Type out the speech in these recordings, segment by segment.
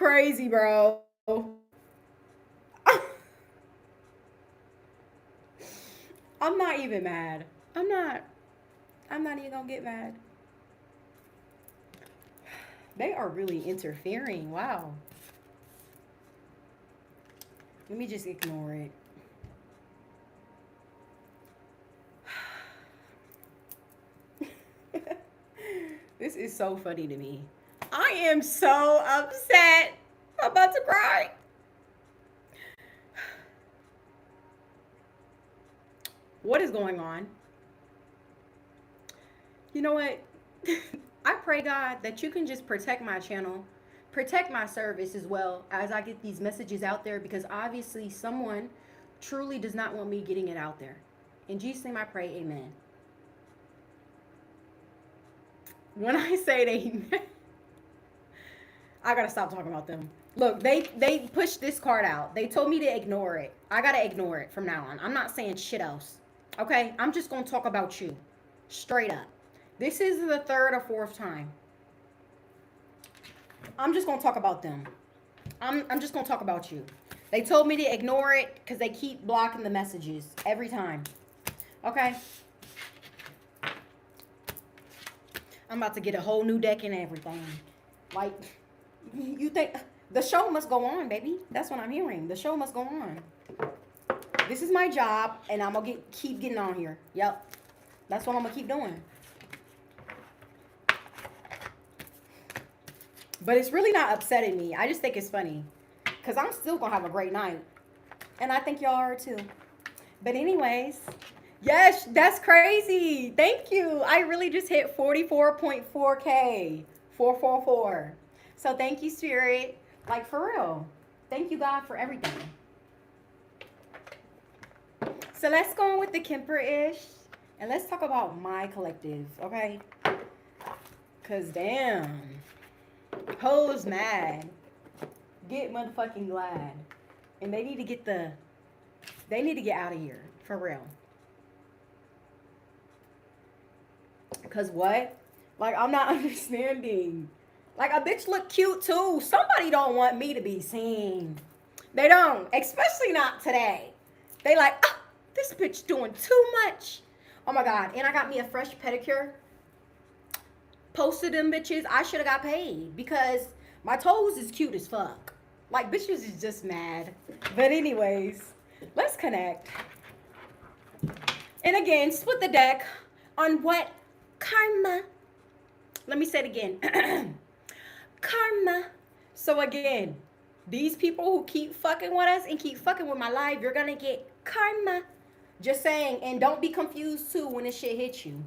crazy, bro. I'm not even mad. I'm not even gonna get mad. They are really interfering. Wow. Let me just ignore it. This is so funny to me. I am so upset. I'm about to cry. What is going on? You know what? I pray, God, that you can just protect my channel, protect my service as well as I get these messages out there, because obviously someone truly does not want me getting it out there. In Jesus' name I pray, amen. When I say they, I gotta stop talking about them. Look, they pushed this card out. They told me to ignore it. I gotta ignore it from now on. I'm not saying shit else. Okay? I'm just gonna talk about you. Straight up. This is the third or fourth time. I'm just gonna talk about them. I'm just gonna talk about you. They told me to ignore it because they keep blocking the messages every time. Okay? I'm about to get a whole new deck and everything. Like, you think the show must go on, baby? That's what I'm hearing. The show must go on. This is my job, and I'm gonna keep getting on here. Yep, that's what I'm gonna keep doing. But it's really not upsetting me. I just think it's funny, because I'm still gonna have a great night, and I think y'all are too. But anyways, yes, that's crazy. Thank you. I really just hit 44.4K. 444. So thank you, Spirit. Like, for real. Thank you, God, for everything. So let's go on with the Kemper-ish. And let's talk about my collective, okay? Because, damn. Hoes mad. Get motherfucking glad. And they need to get they need to get out of here. For real. Because what? Like, I'm not understanding. Like, a bitch look cute too. Somebody don't want me to be seen. They don't. Especially not today. They like, ah, this bitch doing too much. Oh my God. And I got me a fresh pedicure. Posted them bitches. I should have got paid. Because my toes is cute as fuck. Like, bitches is just mad. But anyways, let's connect. And again, split the deck on what karma. Let me say it again. Karma. So again, these people who keep fucking with us and keep fucking with my life, you're gonna get karma. Just saying. And don't be confused too when this shit hits you.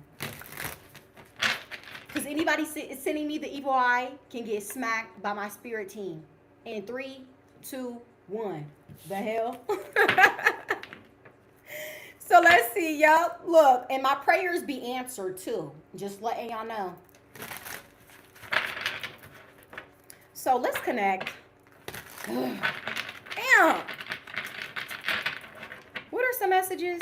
Because anybody sending me the evil eye can get smacked by my spirit team. In 3, 2, 1. The hell? So let's see, y'all. Look, and my prayers be answered too. Just letting y'all know. So let's connect. Damn. What are some messages?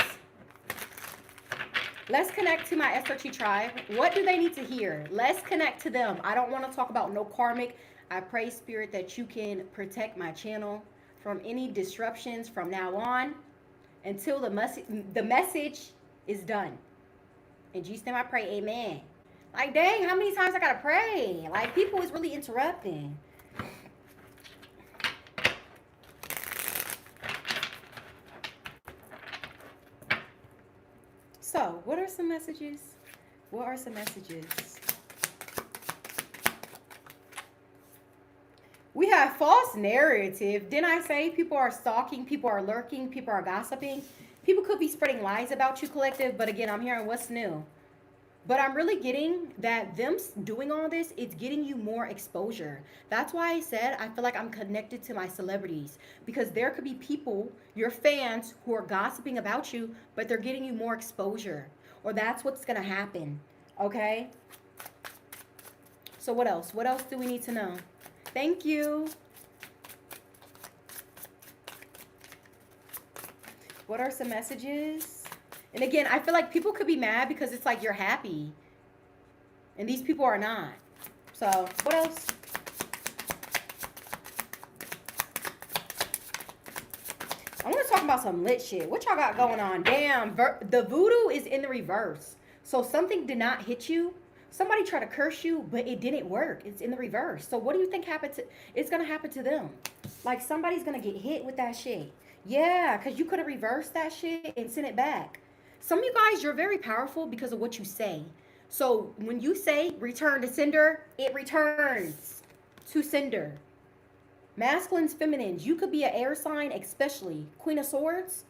Let's connect to my SRT tribe. What do they need to hear? Let's connect to them. I don't want to talk about no karmic. I pray, Spirit, that you can protect my channel from any disruptions from now on until the message is done. In Jesus' name I pray, amen. Like, dang, how many times I gotta pray? Like, people is really interrupting. So, what are some messages? What are some messages? We have false narrative. Didn't I say people are stalking, people are lurking, people are gossiping? People could be spreading lies about you, collective, but again, I'm hearing what's new. But I'm really getting that them doing all this, it's getting you more exposure. That's why I said I feel like I'm connected to my celebrities. Because there could be people, your fans, who are gossiping about you, but they're getting you more exposure. Or that's what's going to happen. Okay? So what else? What else do we need to know? Thank you. What are some messages? And again, I feel like people could be mad because it's like you're happy. And these people are not. So, what else? I want to talk about some lit shit. What y'all got going on? Damn, the voodoo is in the reverse. So something did not hit you. Somebody tried to curse you, but it didn't work. It's in the reverse. So what do you think happened to? It's gonna happen to them. Like somebody's gonna get hit with that shit. Yeah, because you could have reversed that shit and sent it back. Some of you guys, you're very powerful because of what you say. So when you say return to sender, it returns to sender. Masculines, feminines, you could be an air sign, especially Queen of Swords,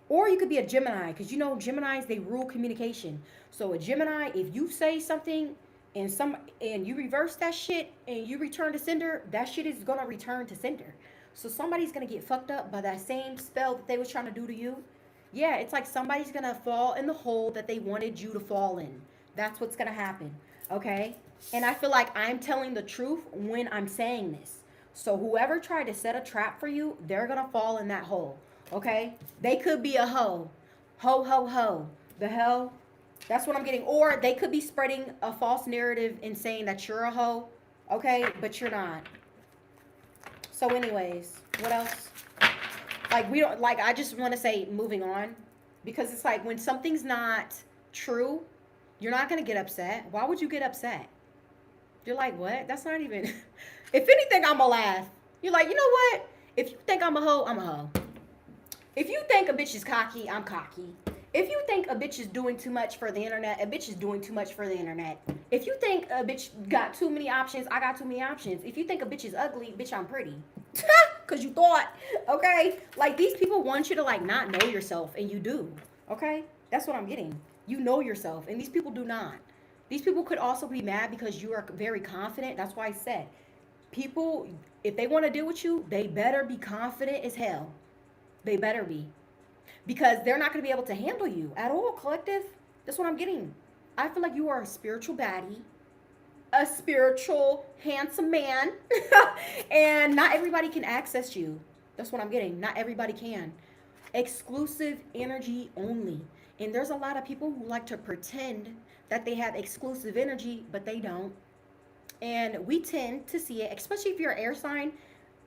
or you could be a Gemini, because you know Geminis, they rule communication. So a Gemini, if you say something and you reverse that shit and you return to sender, that shit is gonna return to sender. So somebody's gonna get fucked up by that same spell that they was trying to do to you. Yeah, it's like somebody's gonna fall in the hole that they wanted you to fall in. That's what's gonna happen. Okay? And I feel like I'm telling the truth when I'm saying this. So whoever tried to set a trap for you, they're gonna fall in that hole. Okay? They could be a hoe. Ho, ho, ho. The hell? That's what I'm getting. Or they could be spreading a false narrative and saying that you're a hoe. Okay? But you're not. So anyways, what else? Like, we don't, like, I just want to say moving on. Because it's like when something's not true, you're not going to get upset. Why would you get upset? You're like, what? That's not even... If anything, I'm going to laugh. You're like, you know what? If you think I'm a hoe, I'm a hoe. If you think a bitch is cocky, I'm cocky. If you think a bitch is doing too much for the internet, a bitch is doing too much for the internet. If you think a bitch got too many options, I got too many options. If you think a bitch is ugly, bitch, I'm pretty. Because you thought, okay? Like, these people want you to, like, not know yourself, and you do, okay? That's what I'm getting. You know yourself, and these people do not. These people could also be mad because you are very confident. That's why I said, people, if they want to deal with you, they better be confident as hell. They better be. Because they're not going to be able to handle you at all, collective. That's what I'm getting. I feel like you are a spiritual baddie. A spiritual, handsome man. And not everybody can access you. That's what I'm getting. Not everybody can. Exclusive energy only. And there's a lot of people who like to pretend that they have exclusive energy, but they don't. And we tend to see it, especially if you're an air sign.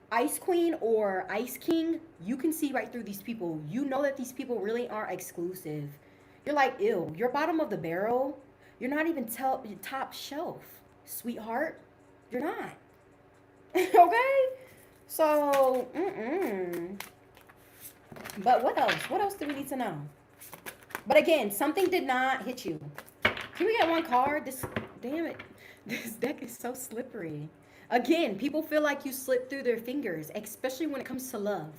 Ice Queen or Ice King, you can see right through these people. You know that these people really aren't exclusive. You're like, ew, you're bottom of the barrel. You're not even top shelf, sweetheart. You're not. Okay? So, But what else? What else do we need to know? But again, something did not hit you. Can we get one card? Damn it. This deck is so slippery. Again, people feel like you slip through their fingers, especially when it comes to love.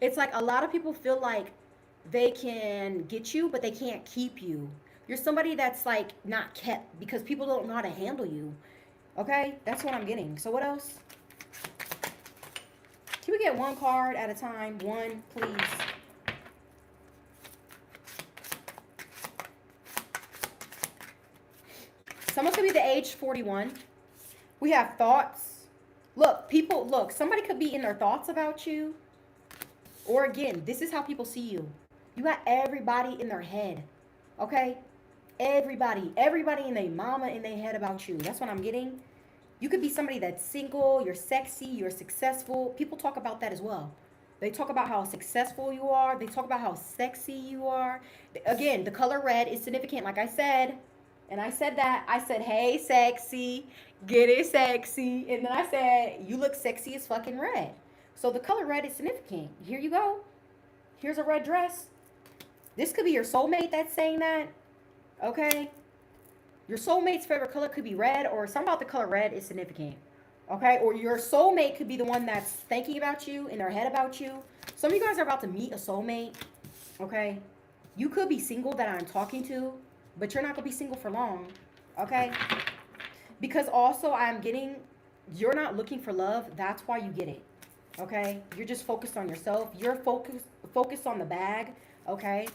It's like a lot of people feel like they can get you, but they can't keep you. You're somebody that's like not kept because people don't know how to handle you. Okay? That's what I'm getting. So what else? Can we get one card at a time? One, please. Someone could be the age 41. We have thoughts. Look, somebody could be in their thoughts about you. Or again, this is how people see you. You got everybody in their head. Okay? Everybody in their mama in their head about you. That's what I'm getting. You could be somebody that's single, you're sexy, you're successful. People talk about that as well. They talk about how successful you are. They talk about how sexy you are. Again, the color red is significant, like I said. And I said that. I said, hey, sexy. Get it sexy. And then I said, you look sexy as fucking red. So the color red is significant. Here you go. Here's a red dress. This could be your soulmate that's saying that. Okay? Your soulmate's favorite color could be red, or something about the color red is significant. Okay? Or your soulmate could be the one that's thinking about you, in their head about you. Some of you guys are about to meet a soulmate. Okay? You could be single that I'm talking to, but you're not going to be single for long. Okay? Because also I'm getting, you're not looking for love. That's why you get it. Okay? You're just focused on yourself. You're focused on the bag. Okay?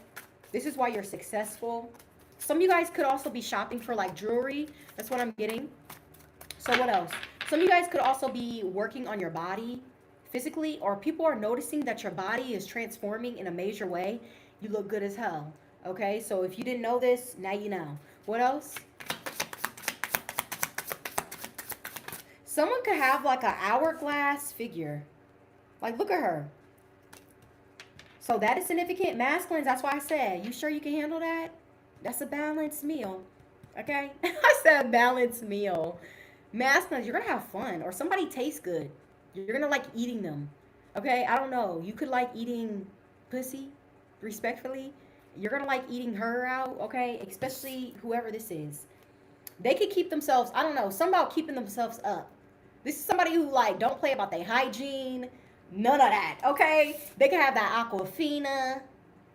This is why you're successful. Some of you guys could also be shopping for like jewelry. That's what I'm getting. So what else? Some of you guys could also be working on your body physically, or people are noticing that your body is transforming in a major way. You look good as hell. Okay? So if you didn't know this, now you know. What else? Someone could have like an hourglass figure. Like, look at her. So that is significant. Masculines, that's why I said, you sure you can handle that? That's a balanced meal. Okay? I said balanced meal. Masculines, you're going to have fun. Or somebody tastes good. You're going to like eating them. Okay? I don't know. You could like eating pussy, respectfully. You're going to like eating her out. Okay? Especially whoever this is. They could keep themselves, I don't know, something about keeping themselves up. This is somebody who like don't play about their hygiene. None of that, okay? They can have that Aquafina,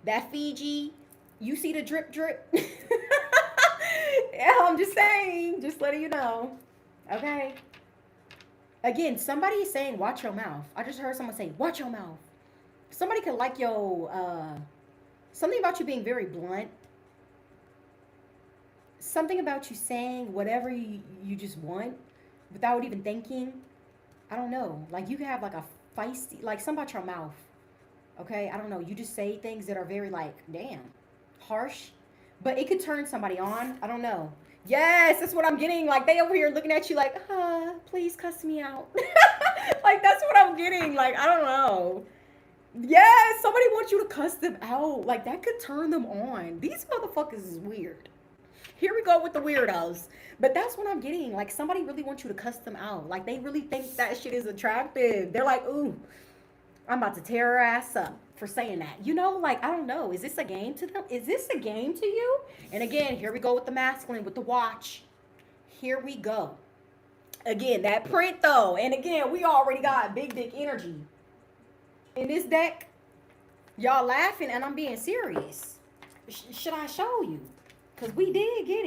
that Fiji. You see the drip drip? Yeah, I'm just saying, just letting you know, okay? Again, somebody is saying, watch your mouth. I just heard someone say, watch your mouth. Somebody could like your, something about you being very blunt. Something about you saying whatever you just want without even thinking. I don't know. Like you can have like a feisty, like something about your mouth. Okay, I don't know. You just say things that are very like, damn, harsh. But it could turn somebody on. I don't know. Yes, that's what I'm getting. Like they over here looking at you like, please cuss me out. Like that's what I'm getting. Like, I don't know. Yes, somebody wants you to cuss them out. Like that could turn them on. These motherfuckers is weird. Here we go with the weirdos. But that's what I'm getting. Like, somebody really wants you to cuss them out. Like, they really think that shit is attractive. They're like, ooh, I'm about to tear her ass up for saying that. You know, like, I don't know. Is this a game to them? Is this a game to you? And again, here we go with the masculine, with the watch. Here we go. Again, that print, though. And again, we already got big dick energy. In this deck, y'all laughing, and I'm being serious. Should I show you? Because we did get it.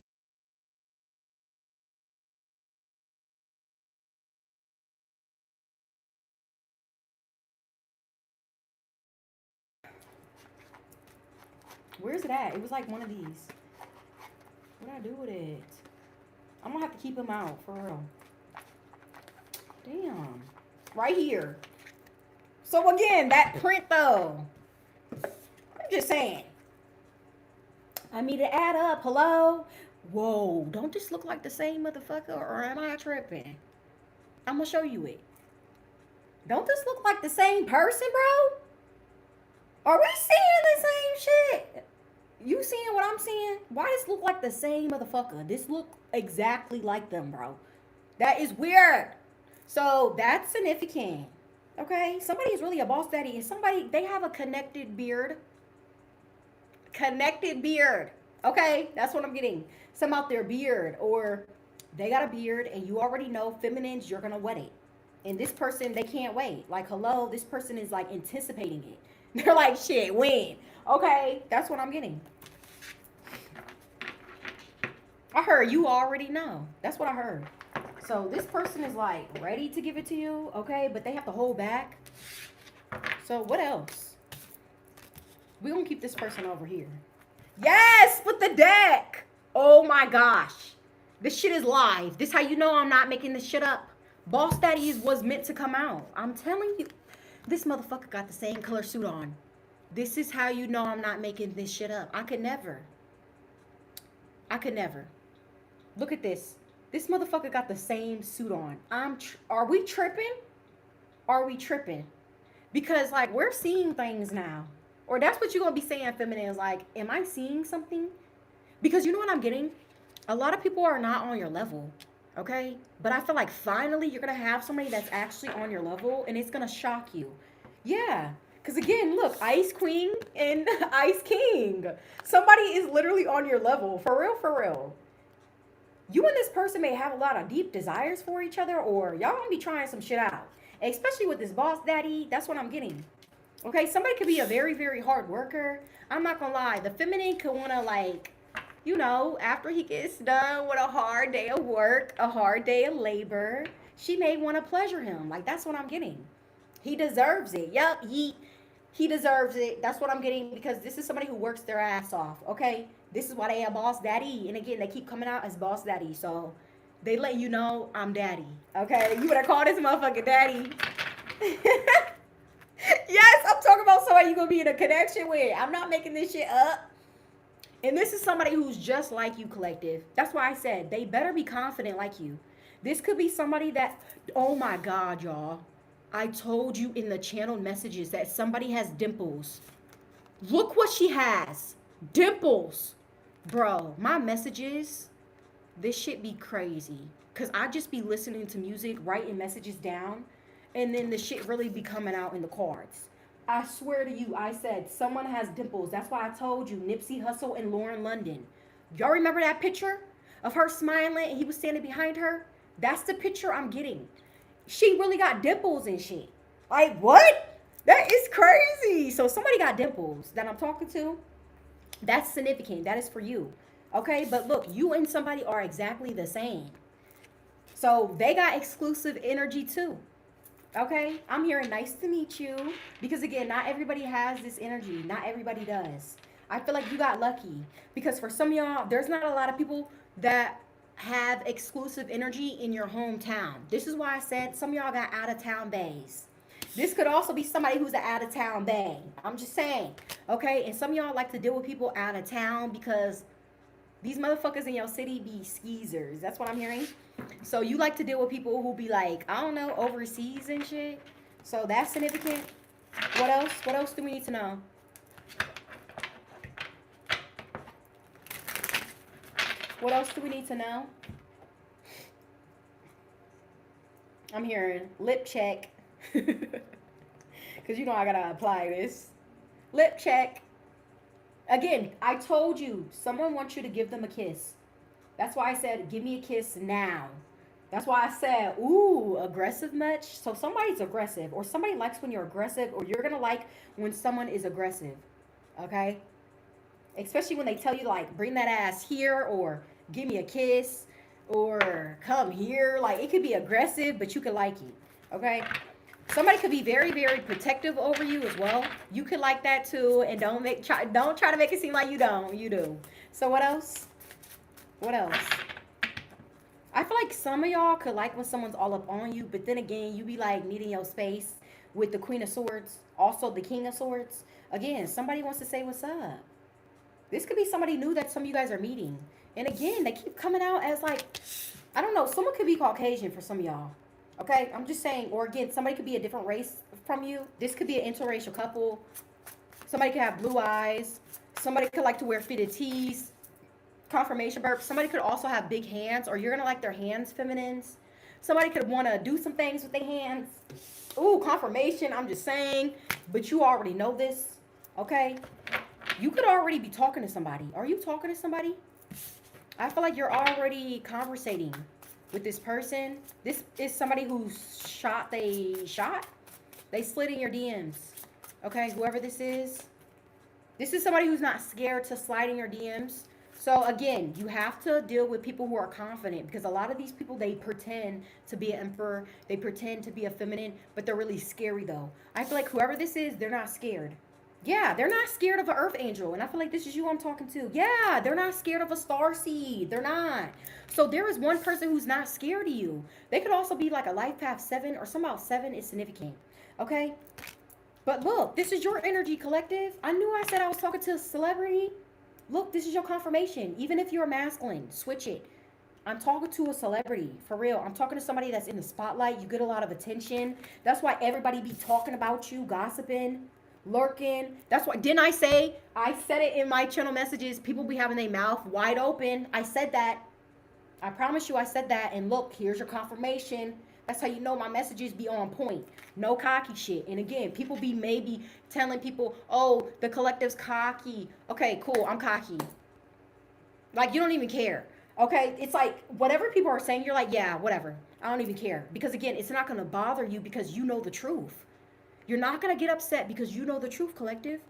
Where's it at? It was like one of these. What did I do with it? I'm going to have to keep him out, for real. Damn. Right here. So again, that print though. I'm just saying. I need to add up. Hello? Whoa. Don't this look like the same motherfucker, or am I tripping? I'm going to show you it. Don't this look like the same person, bro? Are we seeing the same shit? You seeing what I'm seeing? Why does this look like the same motherfucker? This look exactly like them, bro. That is weird. So that's significant. Okay? Somebody is really a boss daddy. And somebody, they have a connected beard. Connected beard. Okay? That's what I'm getting. Some out there beard. Or they got a beard and you already know feminines, you're going to wet it. And this person, they can't wait. Like, hello, this person is like anticipating it. They're like, shit, when? Okay, that's what I'm getting. I heard you already know. That's what I heard. So this person is like ready to give it to you, okay? But they have to hold back. So what else? We're going to keep this person over here. Yes, with the deck. Oh my gosh. This shit is live. This how you know I'm not making this shit up. Boss Daddy was meant to come out. I'm telling you. This motherfucker got the same color suit on. This is how you know I'm not making this shit up. I could never. I could never. Look at this. This motherfucker got the same suit on. Are we tripping? Are we tripping? Because, like, we're seeing things now. Or that's what you're going to be saying, feminine. Like, am I seeing something? Because you know what I'm getting? A lot of people are not on your level. Okay? But I feel like finally you're going to have somebody that's actually on your level. And it's going to shock you. Yeah. Because again, look. Ice Queen and Ice King. Somebody is literally on your level. For real, for real. You and this person may have a lot of deep desires for each other. Or y'all going to be trying some shit out. Especially with this boss daddy. That's what I'm getting. Okay? Somebody could be a very, very hard worker. I'm not going to lie. The feminine could want to like... You know, after he gets done with a hard day of work, a hard day of labor, she may want to pleasure him. Like, that's what I'm getting. He deserves it. Yep, he deserves it. That's what I'm getting because this is somebody who works their ass off, okay? This is why they have boss daddy. And again, they keep coming out as boss daddy. So, they let you know I'm daddy, okay? You would have called this motherfucker daddy. Yes, I'm talking about somebody you're going to be in a connection with. I'm not making this shit up. And this is somebody who's just like you, collective. That's why I said they better be confident like you. This could be somebody that, oh my God, y'all. I told you in the channel messages that somebody has dimples. Look what she has. Dimples. Bro, my messages, this shit be crazy. Because I just be listening to music, writing messages down, and then the shit really be coming out in the cards. I swear to you, I said someone has dimples. That's why I told you Nipsey Hussle and Lauren London. Y'all remember that picture of her smiling and he was standing behind her? That's the picture I'm getting. She really got dimples and shit. Like, what? That is crazy. So somebody got dimples that I'm talking to. That's significant. That is for you. Okay? But look, you and somebody are exactly the same. So they got exclusive energy too. Okay? I'm hearing nice to meet you. Because again, not everybody has this energy. Not everybody does. I feel like you got lucky. Because for some of y'all, there's not a lot of people that have exclusive energy in your hometown. This is why I said some of y'all got out of town bays. This could also be somebody who's an out of town bae. I'm just saying. Okay? And some of y'all like to deal with people out of town because these motherfuckers in your city be skeezers. That's what I'm hearing. So you like to deal with people who be like, I don't know, overseas and shit. So that's significant. What else? What else do we need to know? What else do we need to know? I'm hearing lip check. Because you know I gotta apply this. Lip check. Again, I told you, someone wants you to give them a kiss. That's why I said, give me a kiss now. That's why I said, ooh, aggressive much? So somebody's aggressive, or somebody likes when you're aggressive, or you're gonna like when someone is aggressive. Okay? Especially when they tell you, like, bring that ass here, or give me a kiss, or come here. Like, it could be aggressive, but you could like it. Okay? Somebody could be very, very protective over you as well. You could like that too, and don't try to make it seem like you don't. You do. So what else? What else? I feel like some of y'all could like when someone's all up on you, but then again, you be like needing your space with the Queen of Swords, also the King of Swords. Again, somebody wants to say what's up. This could be somebody new that some of you guys are meeting. And again, they keep coming out as like, I don't know, someone could be Caucasian for some of y'all. Okay, I'm just saying, or again, somebody could be a different race from you. This could be an interracial couple. Somebody could have blue eyes. Somebody could like to wear fitted tees. Confirmation burp. Somebody could also have big hands, or you're gonna like their hands feminines. Somebody could want to do some things with their hands. Ooh, confirmation. I'm just saying, but you already know this. Okay, you could already be talking to somebody. Are you talking to somebody? I feel like you're already conversating with this person. This is somebody who's shot. They slid in your DMs. Okay, whoever this is somebody who's not scared to slide in your DMs. So again, you have to deal with people who are confident, because a lot of these people, they pretend to be an emperor, they pretend to be a feminine, but they're really scary though. I feel like whoever this is, they're not scared. Yeah, they're not scared of an earth angel. And I feel like this is you I'm talking to. Yeah, they're not scared of a star seed. They're not. So there is one person who's not scared of you. They could also be like a life path 7, or somehow 7 is significant. Okay? But look, this is your energy, collective. I knew I said I was talking to a celebrity. Look, this is your confirmation. Even if you're masculine, switch it. I'm talking to a celebrity, for real. I'm talking to somebody that's in the spotlight. You get a lot of attention. That's why everybody be talking about you, gossiping, lurking. That's why, didn't I say, I said it in my channel messages, people be having their mouth wide open. I said that. I promise you I said that. And look, here's your confirmation. That's how you know my messages be on point. No cocky shit. And again, people be maybe telling people, oh, the collective's cocky. Okay, cool, I'm cocky. Like, you don't even care. Okay, it's like whatever people are saying, you're like, yeah, whatever. I don't even care. Because again, it's not going to bother you because you know the truth. You're not going to get upset because you know the truth, collective.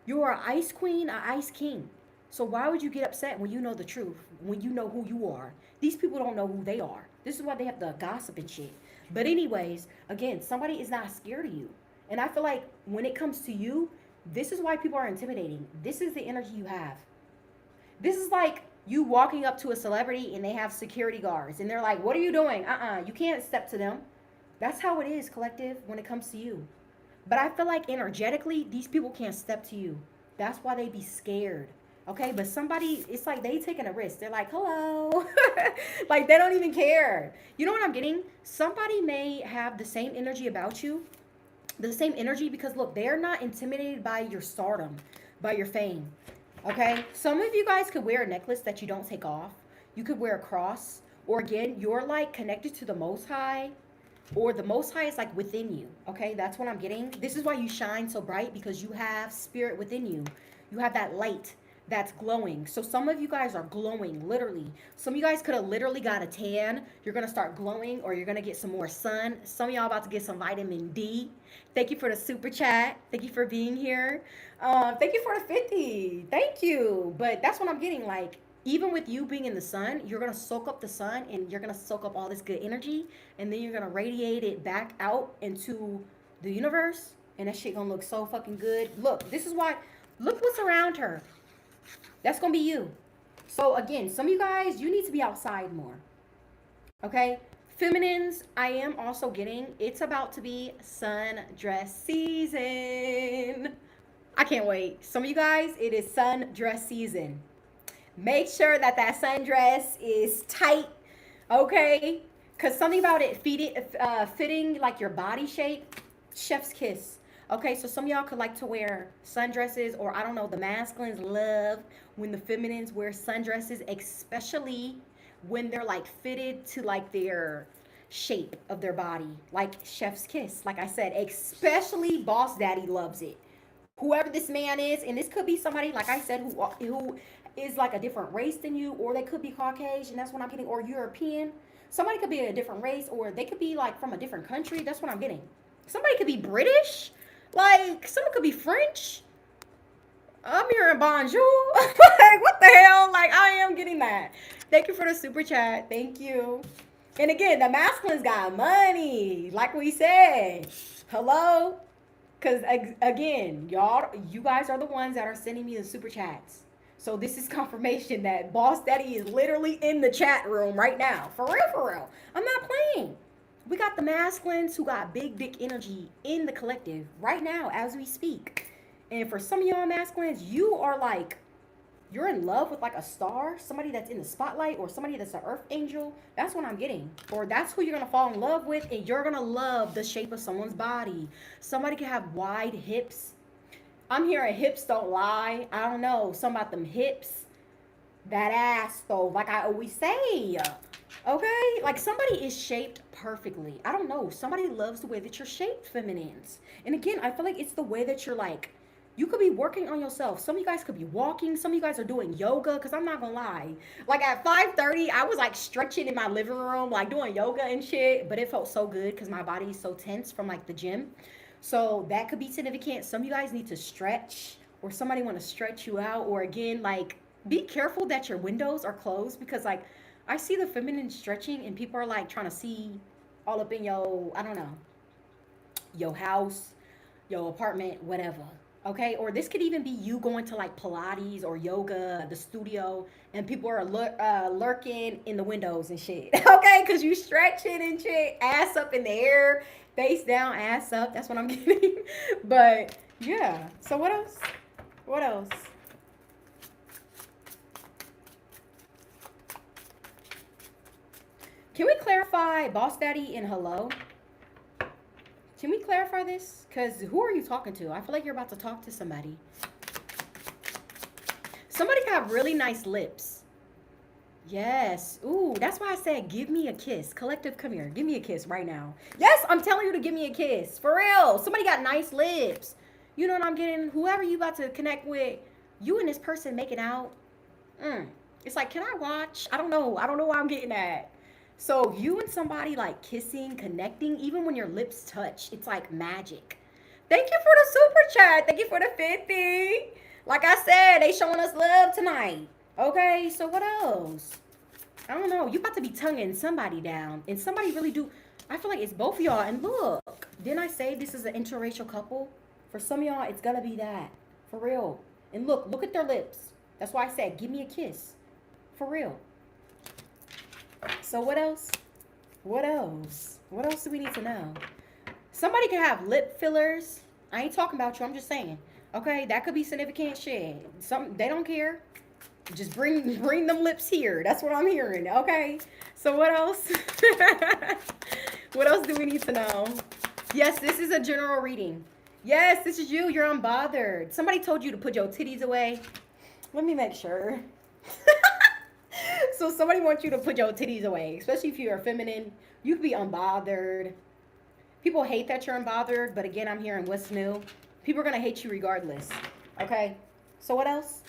You are an ice queen, an ice king. So why would you get upset when you know the truth, when you know who you are? These people don't know who they are. This is why they have the gossip and shit. But anyways, again, somebody is not scared of you. And I feel like when it comes to you, this is why people are intimidating. This is the energy you have. This is like you walking up to a celebrity and they have security guards. And they're like, what are you doing? You can't step to them. That's how it is, collective, when it comes to you. But I feel like energetically, these people can't step to you. That's why they be scared. Okay, but somebody, it's like they taking a risk. They're like, hello. Like, they don't even care. You know what I'm getting? Somebody may have the same energy about you. The same energy because, look, they're not intimidated by your stardom. by your fame. Okay? Some of you guys could wear a necklace that you don't take off. You could wear a cross. Or again, you're like connected to the Most High. Or the Most High is like within you. Okay? That's what I'm getting. This is why you shine so bright, because you have spirit within you. You have that light that's glowing. So some of you guys are glowing, literally. Some of you guys could have literally got a tan. You're going to start glowing, or you're going to get some more sun. Some of y'all about to get some vitamin D. Thank you for the super chat. Thank you for being here. Thank you for the 50. Thank you. But that's what I'm getting. Like, even with you being in the sun, you're going to soak up the sun, and you're going to soak up all this good energy, and then you're going to radiate it back out into the universe, and that shit going to look so fucking good. Look, this is why, look what's around her. That's going to be you. So again, some of you guys, you need to be outside more. Okay? Feminines, I am also getting, it's about to be sundress season. I can't wait. Some of you guys, it is sundress season. Make sure that that sundress is tight. Okay? Because something about it fitting like your body shape, chef's kiss. Okay, so some of y'all could like to wear sundresses, or I don't know, the masculines love when the feminines wear sundresses, especially when they're like fitted to like their shape of their body, like chef's kiss. Like I said, especially Boss Daddy loves it. Whoever this man is, and this could be somebody, like I said, who is like a different race than you, or they could be Caucasian, that's what I'm getting, or European. Somebody could be a different race, or they could be like from a different country. That's what I'm getting. Somebody could be British. Like, someone could be French. I'm hearing bonjour. Like, what the hell? Like, I am getting that. Thank you for the super chat. Thank you. And again, the masculines got money. Like we said. Hello? Because, again, you guys are the ones that are sending me the super chats. So this is confirmation that Boss Daddy is literally in the chat room right now. For real, for real. I'm not playing. We got the masculines who got big dick energy in the collective right now as we speak. And for some of y'all masculines, you are like, you're in love with like a star, somebody that's in the spotlight, or somebody that's an earth angel. That's what I'm getting. Or that's who you're going to fall in love with, and you're going to love the shape of someone's body. Somebody can have wide hips. I'm hearing hips don't lie. I don't know. Something about them hips. That ass though, like I always say. Okay, like somebody is shaped perfectly. I don't know. Somebody loves the way that you're shaped, feminines. And again, I feel like it's the way that you're like, you could be working on yourself. Some of you guys could be walking. Some of you guys are doing yoga. Because I'm not going to lie. Like at 5:30, I was like stretching in my living room, like doing yoga and shit. But it felt so good because my body is so tense from like the gym. So that could be significant. Some of you guys need to stretch, or somebody want to stretch you out. Or again, like be careful that your windows are closed, because like I see the feminine stretching and people are like trying to see all up in your, I don't know, your house, your apartment, whatever. Okay, or this could even be you going to like Pilates or yoga, the studio, and people are lurking in the windows and shit. Okay, because you stretching and shit, ass up in the air, face down, ass up. That's what I'm getting. But yeah, so what else? What else? Can we clarify Boss Daddy and hello? Can we clarify this? Because who are you talking to? I feel like you're about to talk to somebody. Somebody got really nice lips. Yes. Ooh, that's why I said give me a kiss. Collective, come here. Give me a kiss right now. Yes, I'm telling you to give me a kiss. For real. Somebody got nice lips. You know what I'm getting? Whoever you about to connect with, you and this person making out. It's like, can I watch? I don't know. I don't know why I'm getting that. So you and somebody like kissing, connecting, even when your lips touch, it's like magic. Thank you for the super chat. Thank you for the 50. Like I said, they showing us love tonight. Okay, so what else? I don't know. You about to be tonguing somebody down. And somebody really do. I feel like it's both of y'all. And look, didn't I say this is an interracial couple? For some of y'all, it's going to be that. For real. And look at their lips. That's why I said, give me a kiss. For real. So what else? What else? What else do we need to know? Somebody can have lip fillers. I ain't talking about you. I'm just saying. Okay, that could be significant shit. They don't care. Just bring them lips here. That's what I'm hearing. Okay. So what else? What else do we need to know? Yes, this is a general reading. Yes, this is you. You're unbothered. Somebody told you to put your titties away. Let me make sure. So somebody wants you to put your titties away, especially if you're feminine. You could be unbothered. People hate that you're unbothered, but again, I'm hearing what's new. People are going to hate you regardless. Okay? So what else?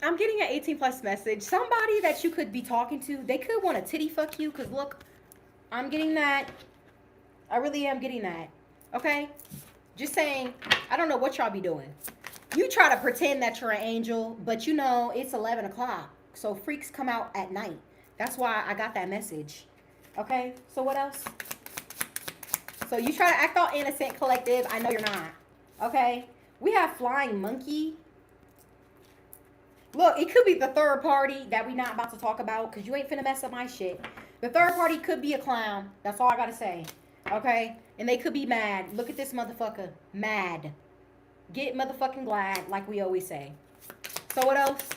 I'm getting an 18 plus message. Somebody that you could be talking to, they could want to titty fuck you because look, I'm getting that. I really am getting that. Okay? Just saying, I don't know what y'all be doing. You try to pretend that you're an angel, but you know it's 11 o'clock. So freaks come out at night. That's why I got that message. Okay? So what else? So you try to act all innocent, collective. I know you're not. Okay? We have flying monkey. Look, it could be the third party that we not about to talk about because you ain't finna mess up my shit. The third party could be a clown. That's all I gotta say. Okay? And they could be mad. Look at this motherfucker. Mad. Get motherfucking glad, like we always say. So what else?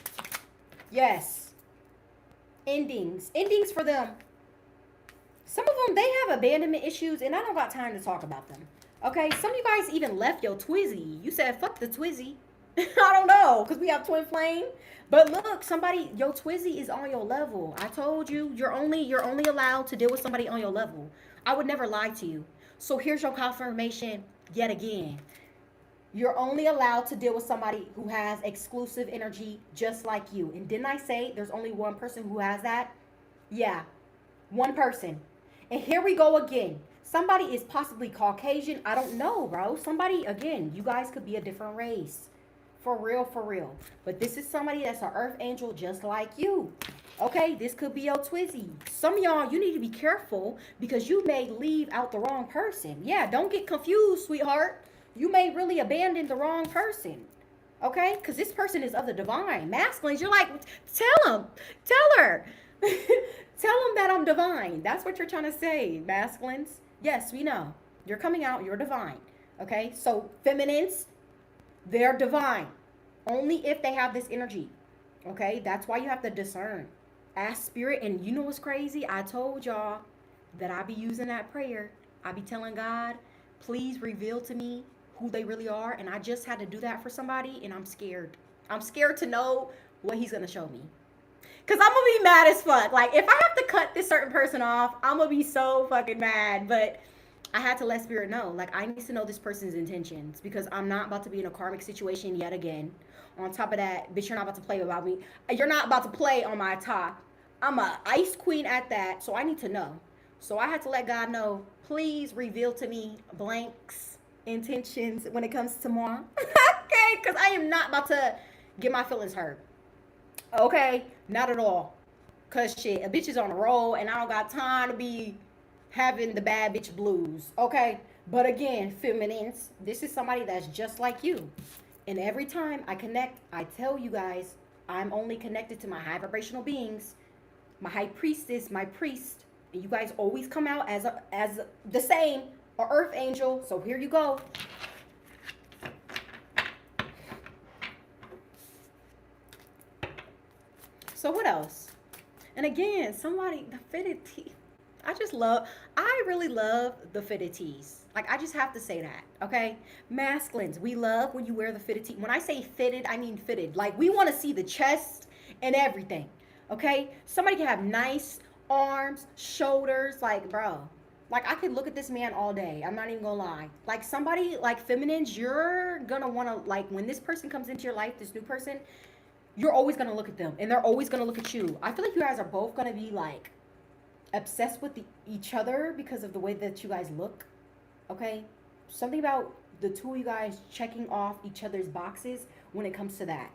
Yes. Endings. Endings for them. Some of them, they have abandonment issues, and I don't got time to talk about them. Okay? Some of you guys even left your twizzy. You said, fuck the twizzy. I don't know, because we have twin flame. But look, somebody, your twizzy is on your level. I told you, you're only allowed to deal with somebody on your level. I would never lie to you. So here's your confirmation yet again. You're only allowed to deal with somebody who has exclusive energy just like you. And didn't I say there's only one person who has that? Yeah, one person. And here we go again. Somebody is possibly Caucasian. I don't know, bro. Somebody, again, you guys could be a different race. For real, for real. But this is somebody that's an earth angel just like you. Okay, this could be your twizzy. Some of y'all, you need to be careful because you may leave out the wrong person. Yeah, don't get confused, sweetheart. You may really abandon the wrong person. Okay, because this person is of the divine. Masculines, you're like, tell him, tell her. Tell them that I'm divine. That's what you're trying to say, masculines. Yes, we know. You're coming out, you're divine. Okay, so feminines, they're divine. Only if they have this energy. Okay, that's why you have to discern. Ask spirit, and you know what's crazy? I told y'all that I be using that prayer. I be telling God, please reveal to me who they really are. And I just had to do that for somebody, and I'm scared. I'm scared to know what he's going to show me. Because I'm going to be mad as fuck. Like, if I have to cut this certain person off, I'm going to be so fucking mad. But I had to let spirit know. Like, I need to know this person's intentions. Because I'm not about to be in a karmic situation yet again. On top of that, bitch, you're not about to play about me. You're not about to play on my top. I'm a ice queen at that. So I need to know. So I had to let God know, please reveal to me blanks, intentions when it comes to moi. Okay? Because I am not about to get my feelings hurt. Okay? Not at all. Because shit, a bitch is on a roll and I don't got time to be having the bad bitch blues. Okay? But again, feminines, this is somebody that's just like you. And every time I connect, I tell you guys, I'm only connected to my high vibrational beings, my high priestess, my priest. And you guys always come out as the same, or earth angel. So here you go. So what else? And again, somebody, the fitted teeth. I really love the fitted tees. Like, I just have to say that, okay? Masculines, we love when you wear the fitted tee. When I say fitted, I mean fitted. Like, we want to see the chest and everything, okay? Somebody can have nice arms, shoulders, like, bro. Like, I could look at this man all day. I'm not even gonna lie. Like, somebody, like, feminines, you're gonna want to, like, when this person comes into your life, this new person, you're always gonna look at them. And they're always gonna look at you. I feel like you guys are both gonna be, like, obsessed with each other because of the way that you guys look. Okay, something about the two of you guys checking off each other's boxes when it comes to that.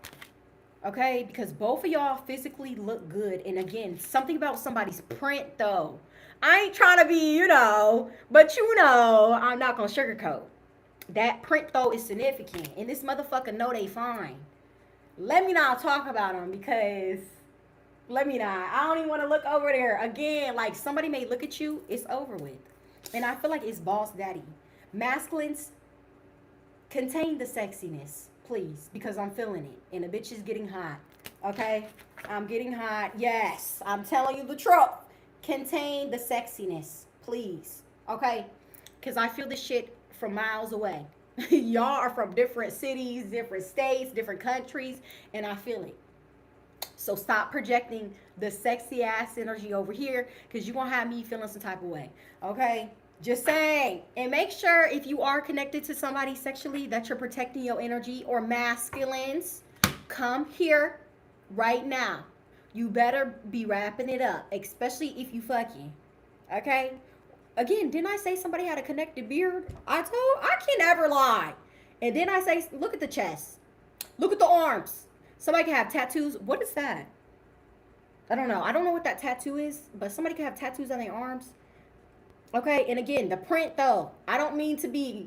Okay, because both of y'all physically look good. And again, something about somebody's print though. I ain't trying to be, but I'm not gonna sugarcoat. That print though is significant. And this motherfucker know they fine. Let me not talk about them because let me not. I don't even want to look over there. Again, like somebody may look at you, it's over with. And I feel like it's boss daddy. Masculines, contain the sexiness, please, because I'm feeling it. And the bitch is getting hot, okay? I'm getting hot. Yes, I'm telling you the truth. Contain the sexiness, please, okay? because I feel this shit from miles away. Y'all are from different cities, different states, different countries, and I feel it. So stop projecting the sexy ass energy over here, because you're going to have me feeling some type of way. Okay? Just saying. And make sure if you are connected to somebody sexually that you're protecting your energy, or masculines, come here right now. You better be wrapping it up, especially if you fucking. Okay? Again, didn't I say somebody had a connected beard? I can never lie. And then I say, look at the chest. Look at the arms. Somebody can have tattoos. What is that? I don't know. I don't know what that tattoo is, but somebody can have tattoos on their arms. Okay, and again, the print though. I don't mean to be,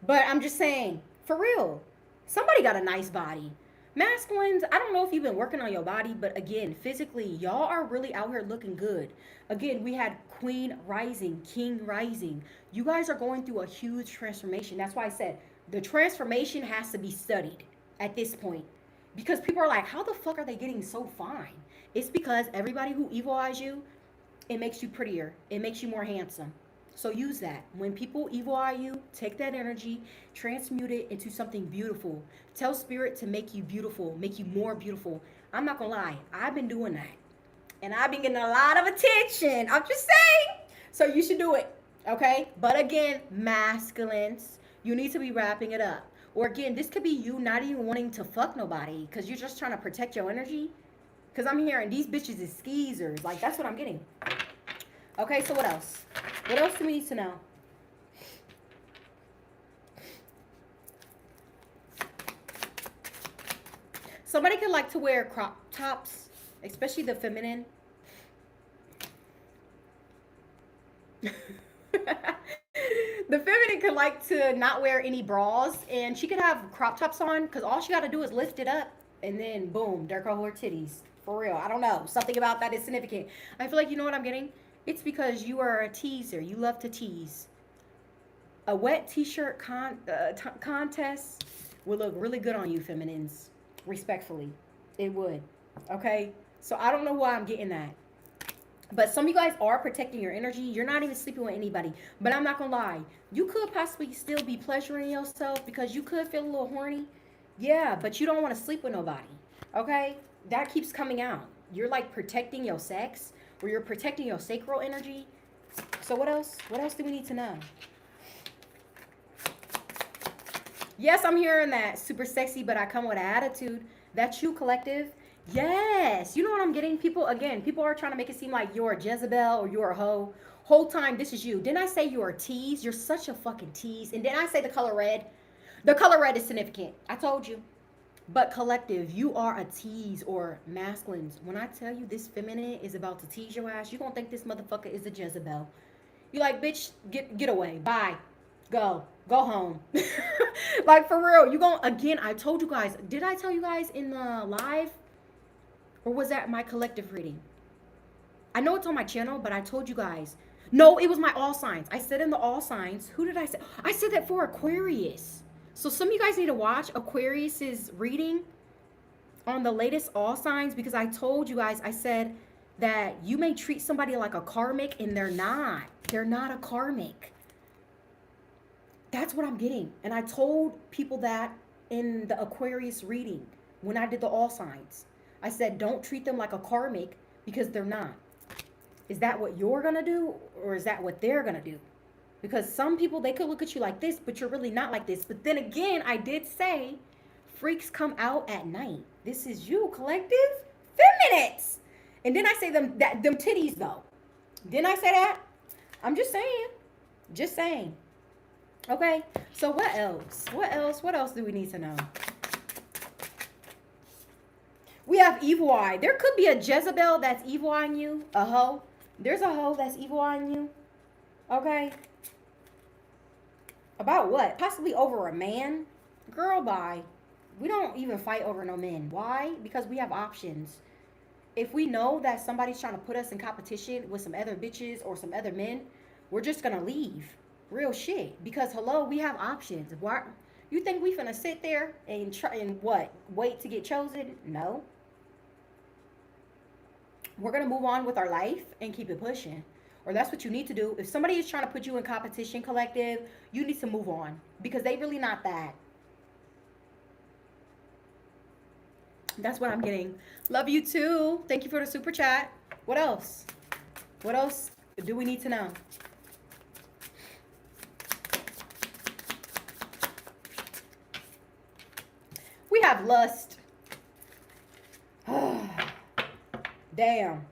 but I'm just saying, for real. Somebody got a nice body. Masculines, I don't know if you've been working on your body, but again, physically, y'all are really out here looking good. Again, we had Queen rising, King rising. You guys are going through a huge transformation. That's why I said the transformation has to be studied at this point. Because people are like, how the fuck are they getting so fine? It's because everybody who evil eyes you, it makes you prettier. It makes you more handsome. So use that. When people evil eye you, take that energy, transmute it into something beautiful. Tell spirit to make you beautiful, make you more beautiful. I'm not gonna lie, I've been doing that. And I've been getting a lot of attention. I'm just saying. So you should do it. Okay? But again, masculines, you need to be wrapping it up. Or again, this could be you not even wanting to fuck nobody because you're just trying to protect your energy. Because I'm hearing these bitches is skeezers. Like, that's what I'm getting. Okay, so what else? What else do we need to know? Somebody could like to wear crop tops, especially the feminine. The feminine could like to not wear any bras, and she could have crop tops on because all she got to do is lift it up, and then boom, there go her titties. For real, I don't know. Something about that is significant. I feel like you know what I'm getting? It's because you are a teaser. You love to tease. A wet t-shirt contest would look really good on you, feminines. Respectfully, it would. Okay? So I don't know why I'm getting that. But some of you guys are protecting your energy. You're not even sleeping with anybody. But I'm not going to lie. You could possibly still be pleasuring yourself because you could feel a little horny. Yeah, but you don't want to sleep with nobody. Okay? That keeps coming out. You're like protecting your sex, or you're protecting your sacral energy. So what else? What else do we need to know? Yes, I'm hearing that. Super sexy, but I come with an attitude. That's you, collective. Yes. You know what I'm getting? People are trying to make it seem like you're a Jezebel or you're a hoe. Whole time, this is you. Didn't I say you're a tease? You're such a fucking tease. And didn't I say the color red? The color red is significant. I told you. But collective, you are a tease, or masculines. When I tell you this feminine is about to tease your ass, you gonna think this motherfucker is a Jezebel. You like, bitch, get away. Bye. Go home. Like, for real, you gon' again, I told you guys, did I tell you guys in the live? Or was that my collective reading? I know it's on my channel, but I told you guys. No, it was my all signs. I said in the all signs, who did I say? I said that for Aquarius. So some of you guys need to watch Aquarius's reading on the latest all signs, because I told you guys, I said that you may treat somebody like a karmic, and they're not. They're not a karmic. That's what I'm getting. And I told people that in the Aquarius reading when I did the all signs. I said, don't treat them like a karmic because they're not. Is that what you're going to do, or is that what they're going to do? Because some people, they could look at you like this, but you're really not like this. But then again, I did say freaks come out at night. This is you, collective feminists. And then I say them titties though. Didn't I say that? I'm just saying. Just saying. Okay. So what else? What else? What else do we need to know? We have evil eye. There could be a Jezebel that's evil eyeing you. A hoe. There's a hoe that's evil eyeing you. Okay. About what? Possibly over a man? Girl, bye. We don't even fight over no men. Why? Because we have options. If we know that somebody's trying to put us in competition with some other bitches or some other men, we're just gonna leave. Real shit. Because hello, we have options. Why? You think we finna sit there and try and what? Wait to get chosen? No. We're gonna move on with our life and keep it pushing. or that's what you need to do. If somebody is trying to put you in competition, collective, you need to move on because they really not that. That's what I'm getting. Love you too. Thank you for the super chat. What else? What else do we need to know? We have lust. Damn.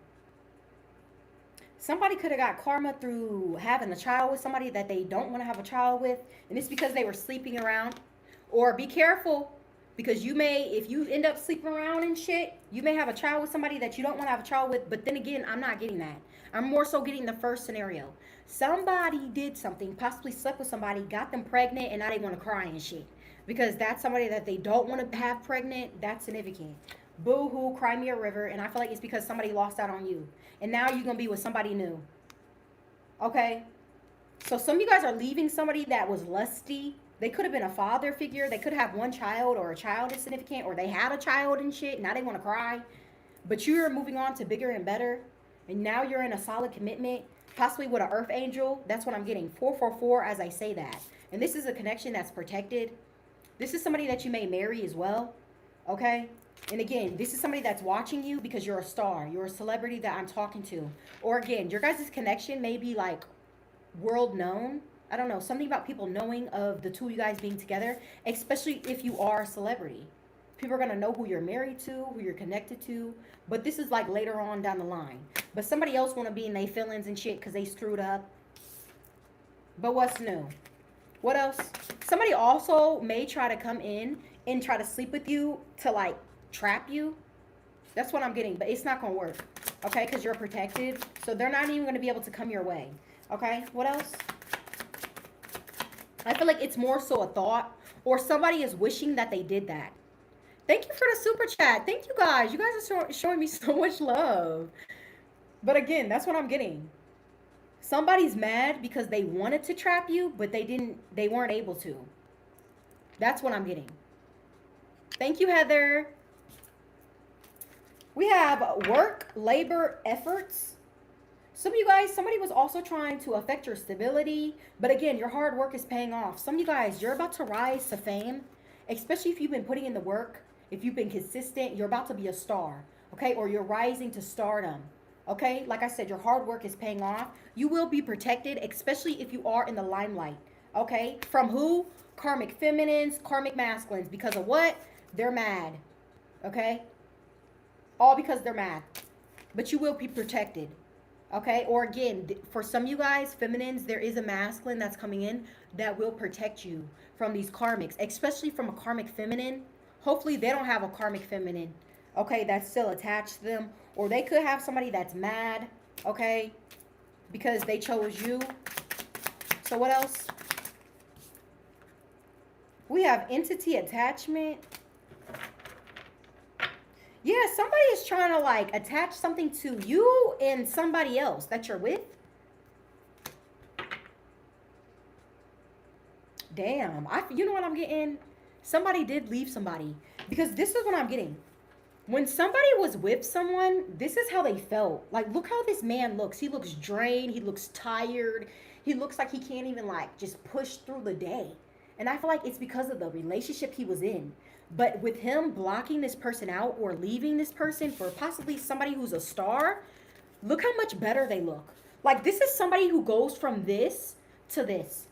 Somebody could have got karma through having a child with somebody that they don't want to have a child with, and it's because they were sleeping around. Or be careful, because you may, if you end up sleeping around and shit, you may have a child with somebody that you don't want to have a child with. But then again, I'm not getting that. I'm more so getting the first scenario. Somebody did something, possibly slept with somebody, got them pregnant, and now they want to cry and shit. Because that's somebody that they don't want to have pregnant. That's significant. Boo-hoo, cry me a river. And I feel like it's because somebody lost out on you. And now you're going to be with somebody new. Okay? So some of you guys are leaving somebody that was lusty. They could have been a father figure. They could have one child, or a child is significant, or they had a child and shit. Now they want to cry. But you're moving on to bigger and better. And now you're in a solid commitment, possibly with an earth angel. That's what I'm getting. 444 as I say that. And this is a connection that's protected. This is somebody that you may marry as well. Okay? And again, this is somebody that's watching you because you're a star. You're a celebrity that I'm talking to. Or again, your guys' connection may be like world known. I don't know. Something about people knowing of the two of you guys being together. Especially if you are a celebrity. People are going to know who you're married to, who you're connected to. But this is like later on down the line. But somebody else want to be in their feelings and shit because they screwed up. But what's new? What else? Somebody also may try to come in and try to sleep with you to like trap you. That's what I'm getting. But it's not going to work. Okay? Because you're protected. So they're not even going to be able to come your way. Okay? What else? I feel like it's more so a thought. Or somebody is wishing that they did that. Thank you for the super chat. Thank you guys. You guys are showing me so much love. But again, that's what I'm getting. Somebody's mad because they wanted to trap you, but they weren't able to. That's what I'm getting. Thank you, Heather. We have work, labor, efforts. Some of you guys, somebody was also trying to affect your stability. But again, your hard work is paying off. Some of you guys, you're about to rise to fame. Especially if you've been putting in the work. If you've been consistent, you're about to be a star. Okay? Or you're rising to stardom. Okay? Like I said, your hard work is paying off. You will be protected, especially if you are in the limelight. Okay? From who? Karmic feminines, karmic masculines. Because of what? They're mad. Okay? All because they're mad. But you will be protected. Okay? Or again, for some of you guys, feminines, there is a masculine that's coming in that will protect you from these karmics. Especially from a karmic feminine. Hopefully they don't have a karmic feminine. Okay? That's still attached to them. Or they could have somebody that's mad. Okay? Because they chose you. So what else? We have entity attachment. Yeah, somebody is trying to like attach something to you and somebody else that you're with. Damn. You know what I'm getting? Somebody did leave somebody. Because this is what I'm getting. When somebody was with someone, this is how they felt. Like, look how this man looks. He looks drained. He looks tired. He looks like he can't even like just push through the day. And I feel like it's because of the relationship he was in. But with him blocking this person out or leaving this person for possibly somebody who's a star, look how much better they look. Like, this is somebody who goes from this to this.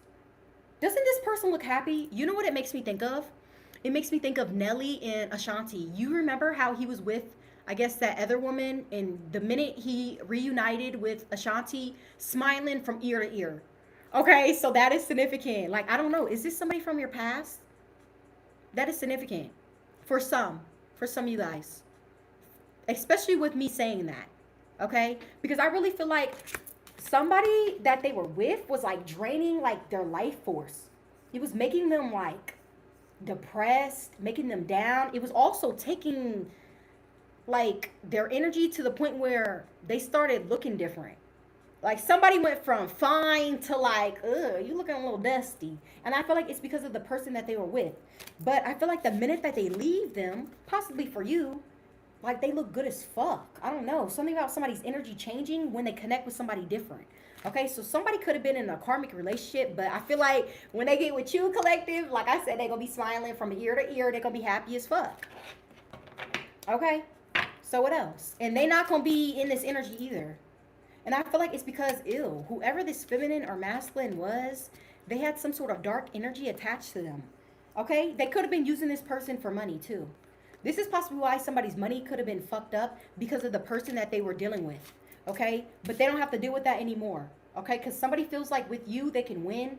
Doesn't this person look happy? You know what it makes me think of? It makes me think of Nelly and Ashanti. You remember how he was with, I guess, that other woman, and the minute he reunited with Ashanti, smiling from ear to ear. Okay, so that is significant. Like, I don't know. Is this somebody from your past? That is significant. For some of you guys. Especially with me saying that. Okay? Because I really feel like somebody that they were with was like draining like their life force. He was making them like depressed, making them down. It was also taking like their energy to the point where they started looking different. Like somebody went from fine to like, ugh, you looking a little dusty. And I feel like it's because of the person that they were with. But I feel like the minute that they leave them, possibly for you, like they look good as fuck. I don't know. Something about somebody's energy changing when they connect with somebody different. Okay, so somebody could have been in a karmic relationship, but I feel like when they get with you, collective, like I said, they're going to be smiling from ear to ear. They're going to be happy as fuck. Okay, so what else? And they not going to be in this energy either. And I feel like it's because, ew, whoever this feminine or masculine was, they had some sort of dark energy attached to them. Okay, they could have been using this person for money too. This is possibly why somebody's money could have been fucked up because of the person that they were dealing with. Okay, but they don't have to deal with that anymore. Okay, because somebody feels like with you they can win.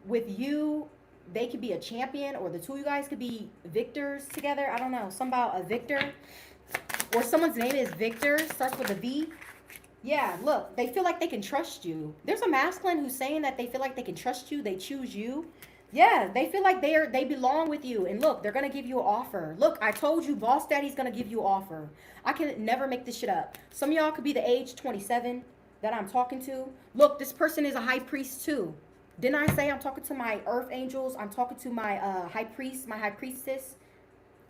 With you they could be a champion, or the two of you guys could be victors together. I don't know, something about a victor, or someone's name is Victor, starts with a V. Yeah, look, they feel like they can trust you. There's a masculine who's saying that they feel like they can trust you, they choose you. Yeah, they feel like they belong with you. And look, they're going to give you an offer. Look, I told you, Boss Daddy's going to give you an offer. I can never make this shit up. Some of y'all could be the age 27 that I'm talking to. Look, this person is a high priest too. Didn't I say I'm talking to my earth angels? I'm talking to my high priest, my high priestess.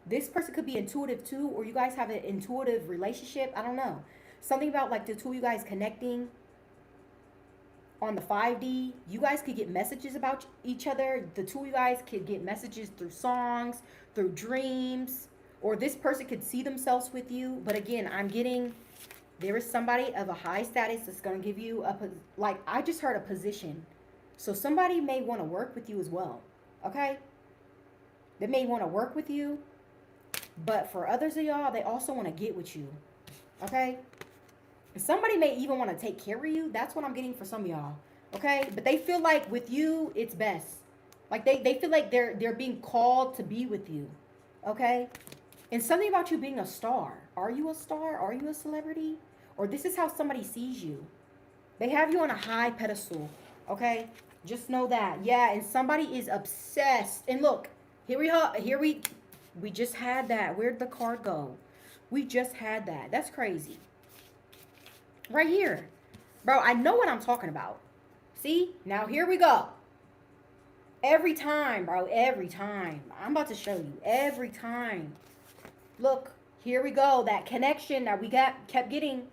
This person could be intuitive too, or you guys have an intuitive relationship. I don't know. Something about like the two of you guys connecting on the 5D. You guys could get messages about each other. The two of you guys could get messages through songs, through dreams, or this person could see themselves with you. But again, I'm getting, there is somebody of a high status that's going to give you a, like I just heard a position. So somebody may want to work with you as well. Okay? They may want to work with you. But for others of y'all, they also want to get with you. Okay? Somebody may even want to take care of you. That's what I'm getting for some of y'all. Okay? But they feel like with you, it's best. Like they feel like they're being called to be with you. Okay? And something about you being a star. Are you a star? Are you a celebrity? Or this is how somebody sees you. They have you on a high pedestal. Okay? Just know that. Yeah, and somebody is obsessed. And look, we just had that. Where'd the card go? We just had that. That's crazy. Right here. Bro, I know what I'm talking about. See? Now here we go. Every time, bro. Every time. I'm about to show you. Every time. Look. Here we go. That connection that we kept getting.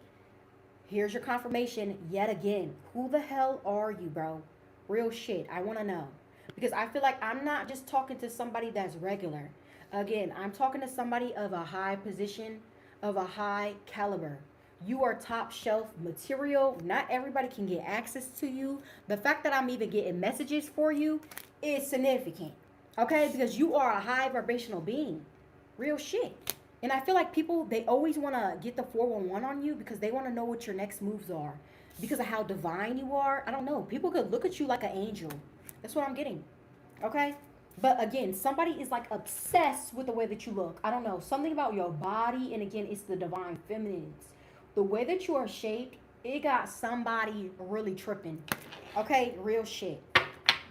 Here's your confirmation yet again. Who the hell are you, bro? Real shit. I want to know. Because I feel like I'm not just talking to somebody that's regular. Again, I'm talking to somebody of a high position, of a high caliber. You are top shelf material. Not everybody can get access to you. The fact that I'm even getting messages for you is significant. Okay? Because you are a high vibrational being. Real shit. And I feel like people, they always want to get the 411 on you because they want to know what your next moves are. Because of how divine you are. I don't know. People could look at you like an angel. That's what I'm getting. Okay? But again, somebody is like obsessed with the way that you look. I don't know. Something about your body. And again, it's the divine feminines. The way that you are shaped, it got somebody really tripping. Okay? Real shit.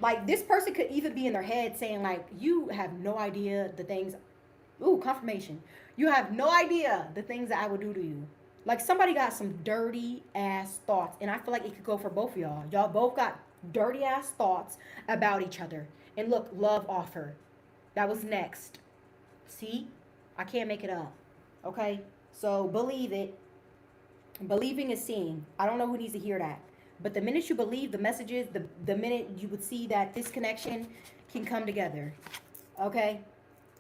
Like, this person could even be in their head saying, like, you have no idea the things. Ooh, confirmation. You have no idea the things that I would do to you. Like, somebody got some dirty ass thoughts. And I feel like it could go for both of y'all. Y'all both got dirty ass thoughts about each other. And look, love offer. That was next. See? I can't make it up. Okay? So, believe it. Believing is seeing. I don't know who needs to hear that. But the minute you believe the messages, the minute you would see that this connection can come together. Okay?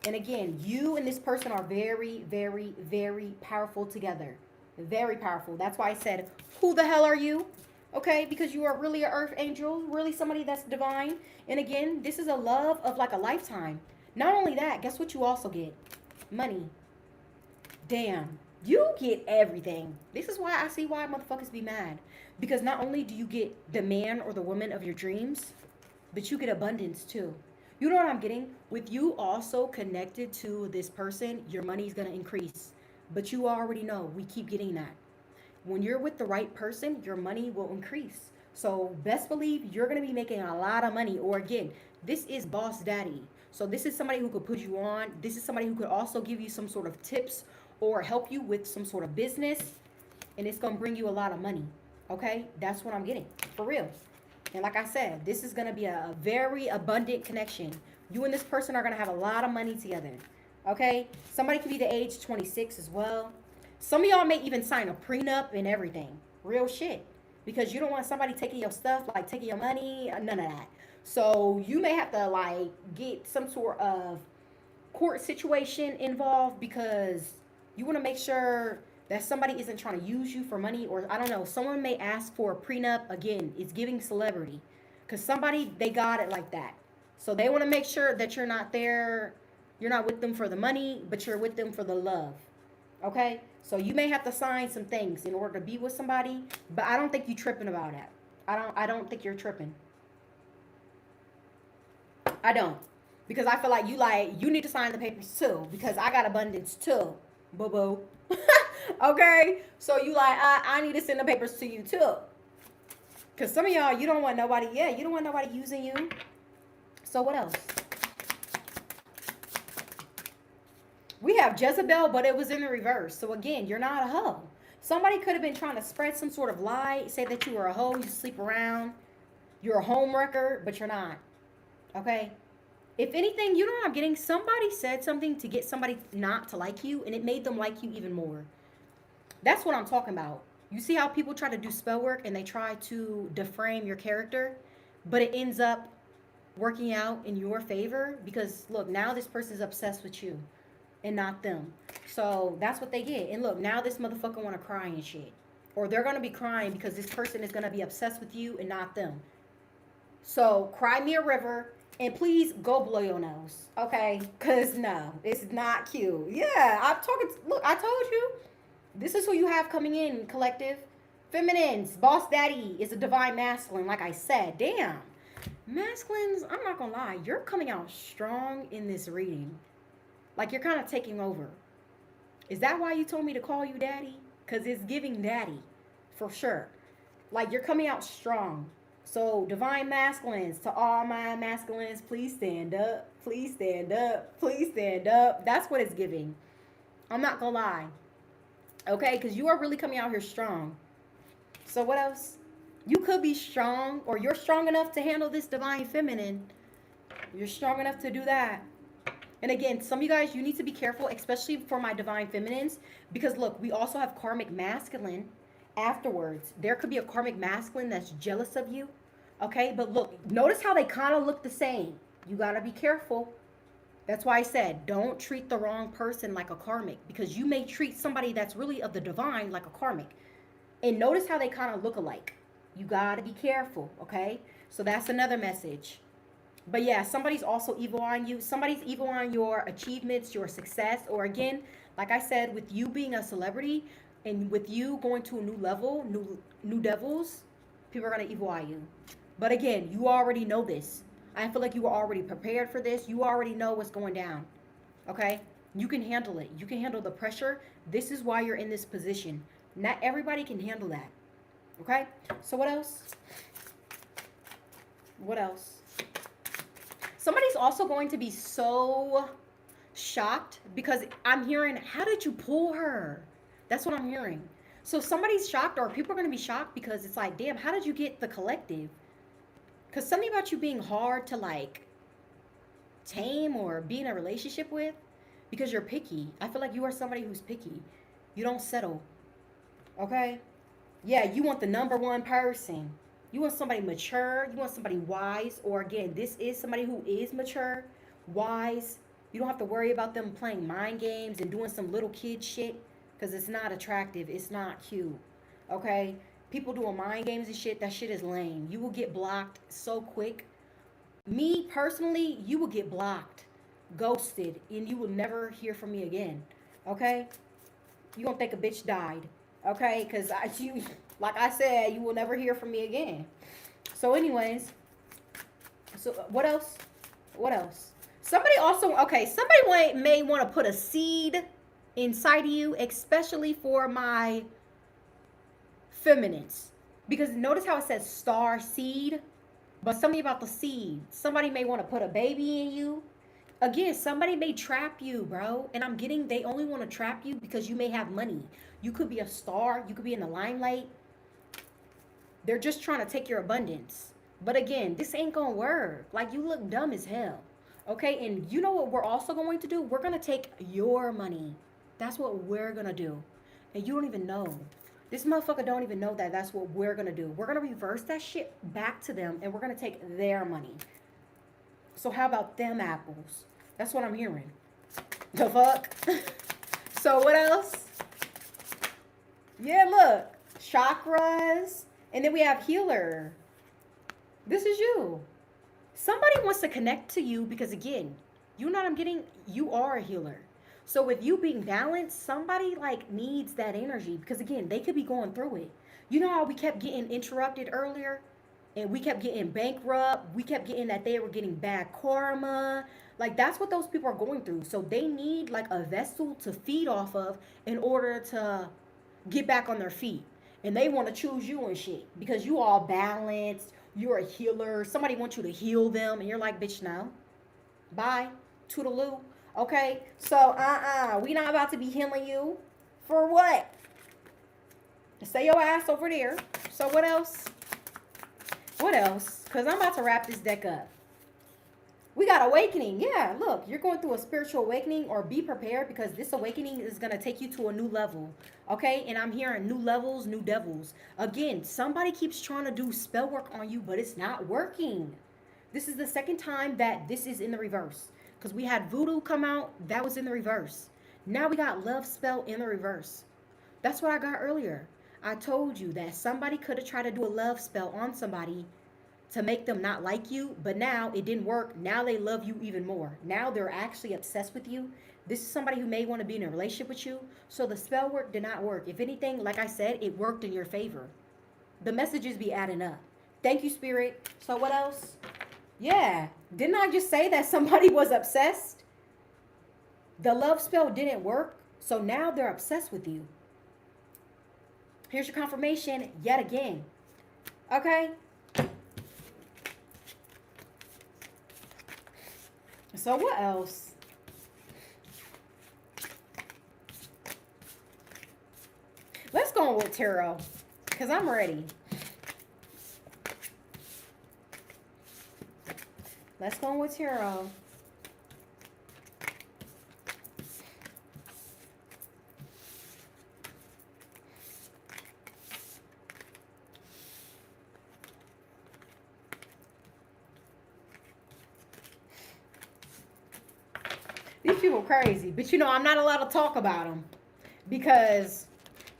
And again, you and this person are very, very, very powerful together. Very powerful. That's why I said, who the hell are you? Okay? Because you are really an earth angel. Really somebody that's divine. And again, this is a love of like a lifetime. Not only that, guess what you also get? Money. Damn. You get everything. This is why I see why motherfuckers be mad. Because not only do you get the man or the woman of your dreams, but you get abundance too. You know what I'm getting? With you also connected to this person, your money is going to increase. But you already know, we keep getting that. When you're with the right person, your money will increase. So best believe you're going to be making a lot of money. Or again, this is Boss Daddy. So this is somebody who could put you on. This is somebody who could also give you some sort of tips or help you with some sort of business. And it's going to bring you a lot of money. Okay? That's what I'm getting. For real. And like I said, this is going to be a very abundant connection. You and this person are going to have a lot of money together. Okay? Somebody could be the age 26 as well. Some of y'all may even sign a prenup and everything. Real shit. Because you don't want somebody taking your stuff, like taking your money, none of that. So you may have to like get some sort of court situation involved because you want to make sure that somebody isn't trying to use you for money, or I don't know, someone may ask for a prenup. Again, it's giving celebrity because somebody, they got it like that. So they want to make sure that you're not there, you're not with them for the money, but you're with them for the love. Okay? So you may have to sign some things in order to be with somebody, but I don't think you tripping about that. I don't think you're tripping. I don't. Because I feel like you need to sign the papers too. Because I got abundance too. Boo boo. Okay? So you like, I need to send the papers to you too. Because some of y'all, you don't want nobody, you don't want nobody using you. So what else? We have Jezebel, but it was in the reverse. So again, you're not a hoe. Somebody could have been trying to spread some sort of lie, say that you were a hoe, you sleep around, you're a homewrecker, but you're not. Okay? If anything, you know what I'm getting? Somebody said something to get somebody not to like you, and it made them like you even more. That's what I'm talking about. You see how people try to do spell work and they try to deframe your character, but it ends up working out in your favor because, look, now this person's obsessed with you and not them. So that's what they get. And look, now this motherfucker want to cry and shit. Or they're going to be crying because this person is going to be obsessed with you and not them. So cry me a river. And please go blow your nose, okay? Because no, it's not cute. Yeah, I'm talking. Look, I told you. This is who you have coming in, collective. Feminines, boss daddy is a divine masculine, like I said. Damn. Masculines, I'm not going to lie. You're coming out strong in this reading. Like you're kind of taking over. Is that why you told me to call you daddy? Because it's giving daddy, for sure. Like you're coming out strong. So, divine masculines, to all my masculines, please stand up. Please stand up. Please stand up. That's what it's giving. I'm not going to lie. Okay? Because you are really coming out here strong. So, what else? You could be strong, or you're strong enough to handle this divine feminine. You're strong enough to do that. And again, some of you guys, you need to be careful, especially for my divine feminines. Because, look, we also have karmic masculine. Afterwards, there could be a karmic masculine that's jealous of you. Okay, but look, notice how they kind of look the same. You got to be careful. That's why I said don't treat the wrong person like a karmic, because you may treat somebody that's really of the divine like a karmic. And notice how they kind of look alike. You got to be careful. Okay, so that's another message. But yeah, somebody's also evil on you. Somebody's evil on your achievements, your success, or again, like I said, with you being a celebrity, and with you going to a new level, new devils, people are going to evil eye you. But again, you already know this. I feel like you were already prepared for this. You already know what's going down. Okay? You can handle it. You can handle the pressure. This is why you're in this position. Not everybody can handle that. Okay? So what else? What else? Somebody's also going to be so shocked because I'm hearing, how did you pull her? That's what I'm hearing. So somebody's shocked, or people are going to be shocked because it's like, damn, how did you get the collective? Because something about you being hard to like tame or be in a relationship with, because you're picky. I feel like you are somebody who's picky. You don't settle. Okay? Yeah, you want the number one person. You want somebody mature. You want somebody wise. Or again, this is somebody who is mature, wise. You don't have to worry about them playing mind games and doing some little kid shit. Because it's not attractive. It's not cute. Okay? People doing mind games and shit, that shit is lame. You will get blocked so quick. Me, personally, you will get blocked, ghosted, and you will never hear from me again. Okay? You gonna think a bitch died. Okay? Because you, like I said, you will never hear from me again. So anyways, so what else? What else? Somebody also, okay, somebody may want to put a seed inside of you, especially for my feminines, because notice how it says star seed, but something about the seed. Somebody may want to put a baby in you. Again, somebody may trap you, bro, and I'm getting they only want to trap you because you may have money. You could be a star, you could be in the limelight. They're just trying to take your abundance. But again, this ain't gonna work. Like, you look dumb as hell. Okay, and you know what we're also going to do? We're going to take your money. That's what we're going to do. And you don't even know. This motherfucker don't even know that that's what we're going to do. We're going to reverse that shit back to them, and we're going to take their money. So how about them apples? That's what I'm hearing. The fuck? So what else? Yeah, look. Chakras. And then we have healer. This is you. Somebody wants to connect to you because, again, you know what I'm getting? You are a healer. So with you being balanced, somebody like needs that energy because, again, they could be going through it. You know how we kept getting interrupted earlier? And we kept getting bankrupt. We kept getting that they were getting bad karma. Like, that's what those people are going through. So they need like a vessel to feed off of in order to get back on their feet. And they want to choose you and shit because you all balanced. You're a healer. Somebody wants you to heal them. And you're like, bitch, no. Bye. Toodaloo. Okay? So, we not about to be healing you. For what? Stay your ass over there. So what else? What else? Because I'm about to wrap this deck up. We got awakening. Yeah, look, you're going through a spiritual awakening, or be prepared because this awakening is going to take you to a new level. Okay? And I'm hearing new levels, new devils. Again, somebody keeps trying to do spell work on you, but it's not working. This is the second time that this is in the reverse. Because we had voodoo come out, that was in the reverse. Now we got love spell in the reverse. That's what I got earlier. I told you that somebody could have tried to do a love spell on somebody to make them not like you, but now it didn't work. Now they love you even more. Now they're actually obsessed with you. This is somebody who may want to be in a relationship with you. So the spell work did not work. If anything, like I said, it worked in your favor. The messages be adding up. Thank you, Spirit. So what else? Yeah. Didn't I just say that somebody was obsessed? The love spell didn't work. So now they're obsessed with you. Here's your confirmation yet again. Okay? So what else? Let's go with tarot because I'm ready. Let's go with tarot. These people crazy, but you know I'm not allowed to talk about them because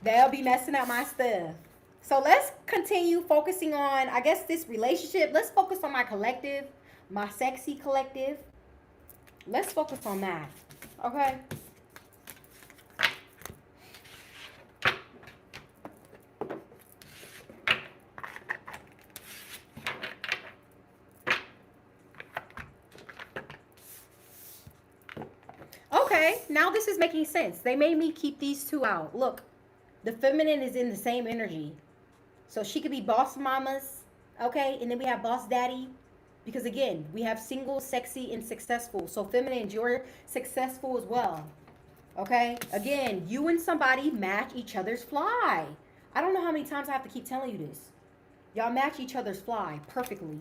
they'll be messing up my stuff. So let's continue focusing on, I guess, this relationship. Let's focus on my collective, my sexy collective. Let's focus on that, okay? Okay, now this is making sense. They made me keep these two out. Look, the feminine is in the same energy. So she could be boss mamas, okay? And then we have boss daddy. Because again, we have single, sexy, and successful. So feminine, you're successful as well. Okay? Again, you and somebody match each other's fly. I don't know how many times I have to keep telling you this. Y'all match each other's fly perfectly.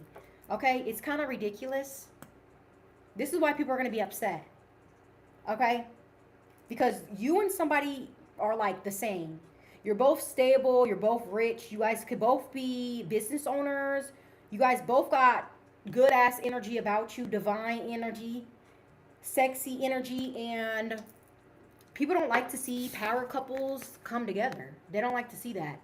Okay? It's kind of ridiculous. This is why people are going to be upset. Okay? Because you and somebody are like the same. You're both stable. You're both rich. You guys could both be business owners. You guys both got good ass energy about you. Divine energy. Sexy energy. And people don't like to see power couples come together. They don't like to see that.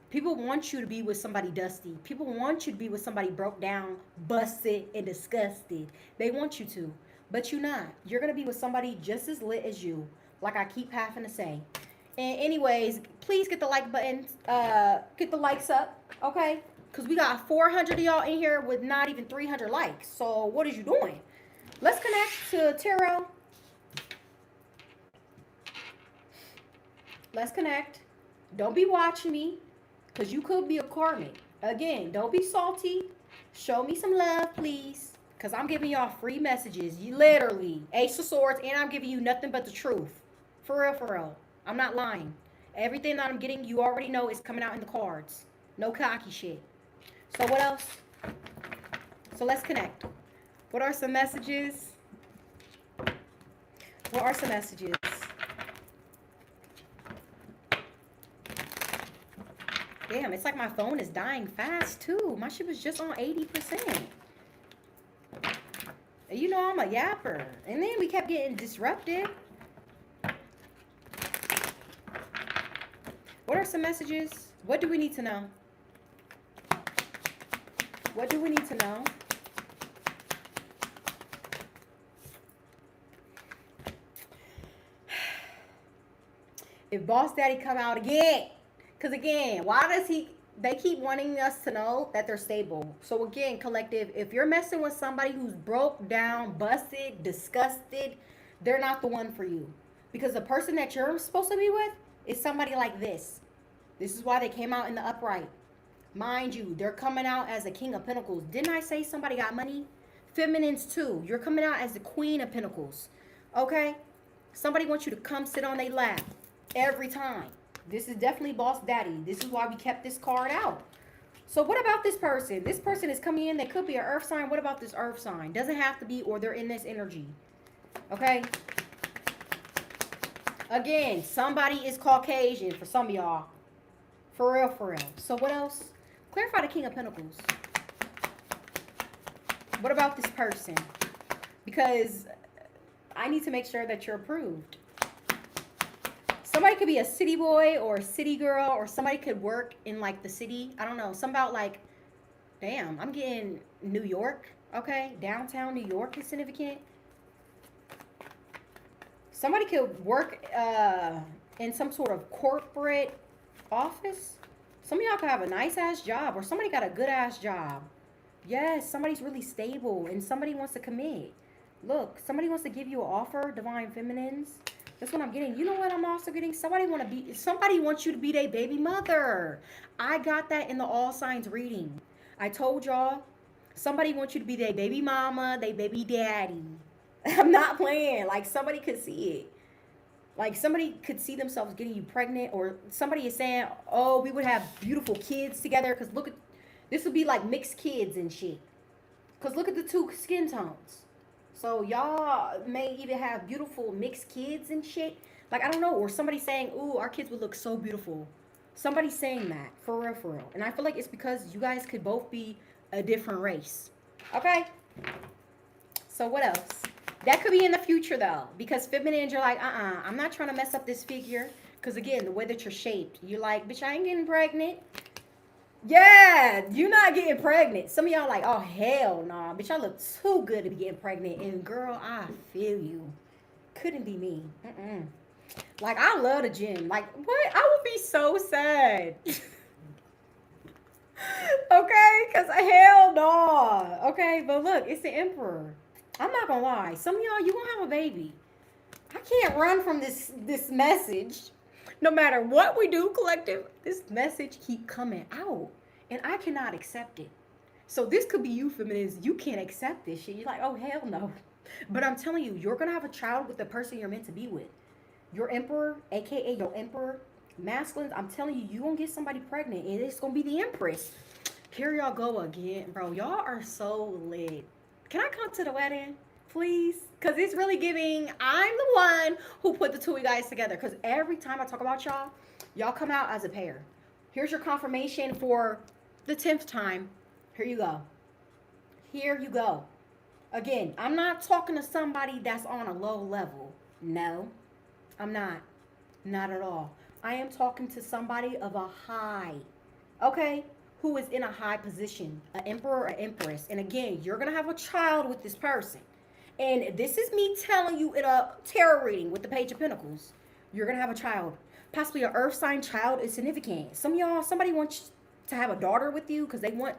People want you to be with somebody dusty. People want you to be with somebody broke down, busted, and disgusted. They want you to. But you're not. You're going to be with somebody just as lit as you. Like I keep having to say. And anyways, please get the like button. Get the likes up. Okay? Because we got 400 of y'all in here with not even 300 likes. So what is you doing? Let's connect to tarot. Let's connect. Don't be watching me. Because you could be a karmic. Again, don't be salty. Show me some love, please. Because I'm giving y'all free messages. You literally. Ace of Swords. And I'm giving you nothing but the truth. For real, for real. I'm not lying. Everything that I'm getting, you already know is coming out in the cards. No cocky shit. So what else? So let's connect. What are some messages What are some messages? Damn, it's like my phone is dying fast too. My shit was just on 80%. You know I'm a yapper. And then we kept getting disrupted. What are some messages? What do we need to know? What do we need to know? If Boss Daddy come out again, because again, why does they keep wanting us to know that they're stable. So again, collective, if you're messing with somebody who's broke down, busted, disgusted, they're not the one for you. Because the person that you're supposed to be with is somebody like this. This is why they came out in the upright. Mind you, they're coming out as a King of Pentacles. Didn't I say somebody got money? Feminines too. You're coming out as the Queen of Pentacles. Okay? Somebody wants you to come sit on their lap every time. This is definitely Boss Daddy. This is why we kept this card out. So what about this person? This person is coming in. They could be an earth sign. What about this earth sign? Doesn't have to be, or they're in this energy. Okay? Again, somebody is Caucasian for some of y'all. For real, for real. So what else? Clarify the King of Pentacles. What about this person? Because I need to make sure that you're approved. Somebody could be a city boy or a city girl, or somebody could work in like the city. I don't know. Some about like, damn, I'm getting New York. Okay. Downtown New York is significant. Somebody could work in some sort of corporate office. Some of y'all could have a nice ass job, or somebody got a good ass job. Yes, somebody's really stable and somebody wants to commit. Look, somebody wants to give you an offer, divine feminines. That's what I'm getting. You know what I'm also getting? Somebody wants you to be their baby mother. I got that in the all signs reading. I told y'all, somebody wants you to be their baby mama, their baby daddy. I'm not playing. Like somebody could see it. Like somebody could see themselves getting you pregnant, or somebody is saying, oh, we would have beautiful kids together. Because look at, this would be like mixed kids and shit. Because look at the two skin tones. So y'all may even have beautiful mixed kids and shit. Like, I don't know. Or somebody saying, ooh, our kids would look so beautiful. Somebody's saying that. For real, for real. And I feel like it's because you guys could both be a different race. Okay? So what else? That could be in the future, though. Because feminines, you're like, I'm not trying to mess up this figure. Because, again, the way that you're shaped. You're like, bitch, I ain't getting pregnant. Yeah, you're not getting pregnant. Some of y'all like, oh, hell nah. Bitch, I look too good to be getting pregnant. And, girl, I feel you. Couldn't be me. Like, I love the gym. Like, what? I would be so sad. Okay? Because, hell no. Okay? But, look, it's the Emperor. I'm not going to lie. Some of y'all, you going to have a baby. I can't run from this message. No matter what we do, collective, this message keep coming out. And I cannot accept it. So this could be you, feminists. You can't accept this shit. You're like, oh, hell no. But I'm telling you, you're going to have a child with the person you're meant to be with. Your emperor, a.k.a. your emperor, masculines, I'm telling you, you're going to get somebody pregnant. And it's going to be the empress. Here y'all go again. Bro, y'all are so lit. Can I come to the wedding? Please? Because it's really giving, I'm the one who put the two of you guys together. Because every time I talk about y'all, y'all come out as a pair. Here's your confirmation for the 10th time. Here you go. Here you go. Again, I'm not talking to somebody that's on a low level. No, I'm not. Not at all. I am talking to somebody of a high. Okay? Who is in a high position. An emperor or empress. And again, you're going to have a child with this person. And this is me telling you in a tarot reading with the Page of Pentacles. You're going to have a child. Possibly an earth sign child is significant. Some of y'all, somebody wants to have a daughter with you because they want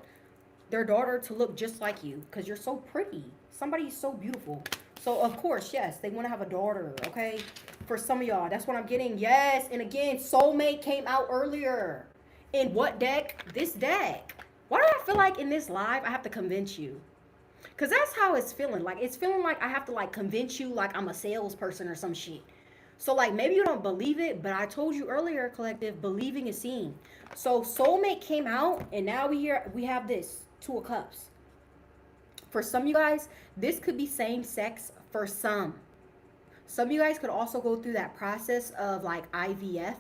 their daughter to look just like you. Because you're so pretty. Somebody's so beautiful. So, of course, yes, they want to have a daughter, okay? For some of y'all, that's what I'm getting. Yes, and again, soulmate came out earlier. In what deck? This deck. Why do I feel like in this live, I have to convince you? Because that's how it's feeling. Like, it's feeling like I have to, like, convince you like I'm a salesperson or some shit. So, like, maybe you don't believe it, but I told you earlier, collective, believing is seeing. So, soulmate came out, and now we have this, Two of Cups. For some of you guys, this could be same sex for some. Some of you guys could also go through that process of like IVF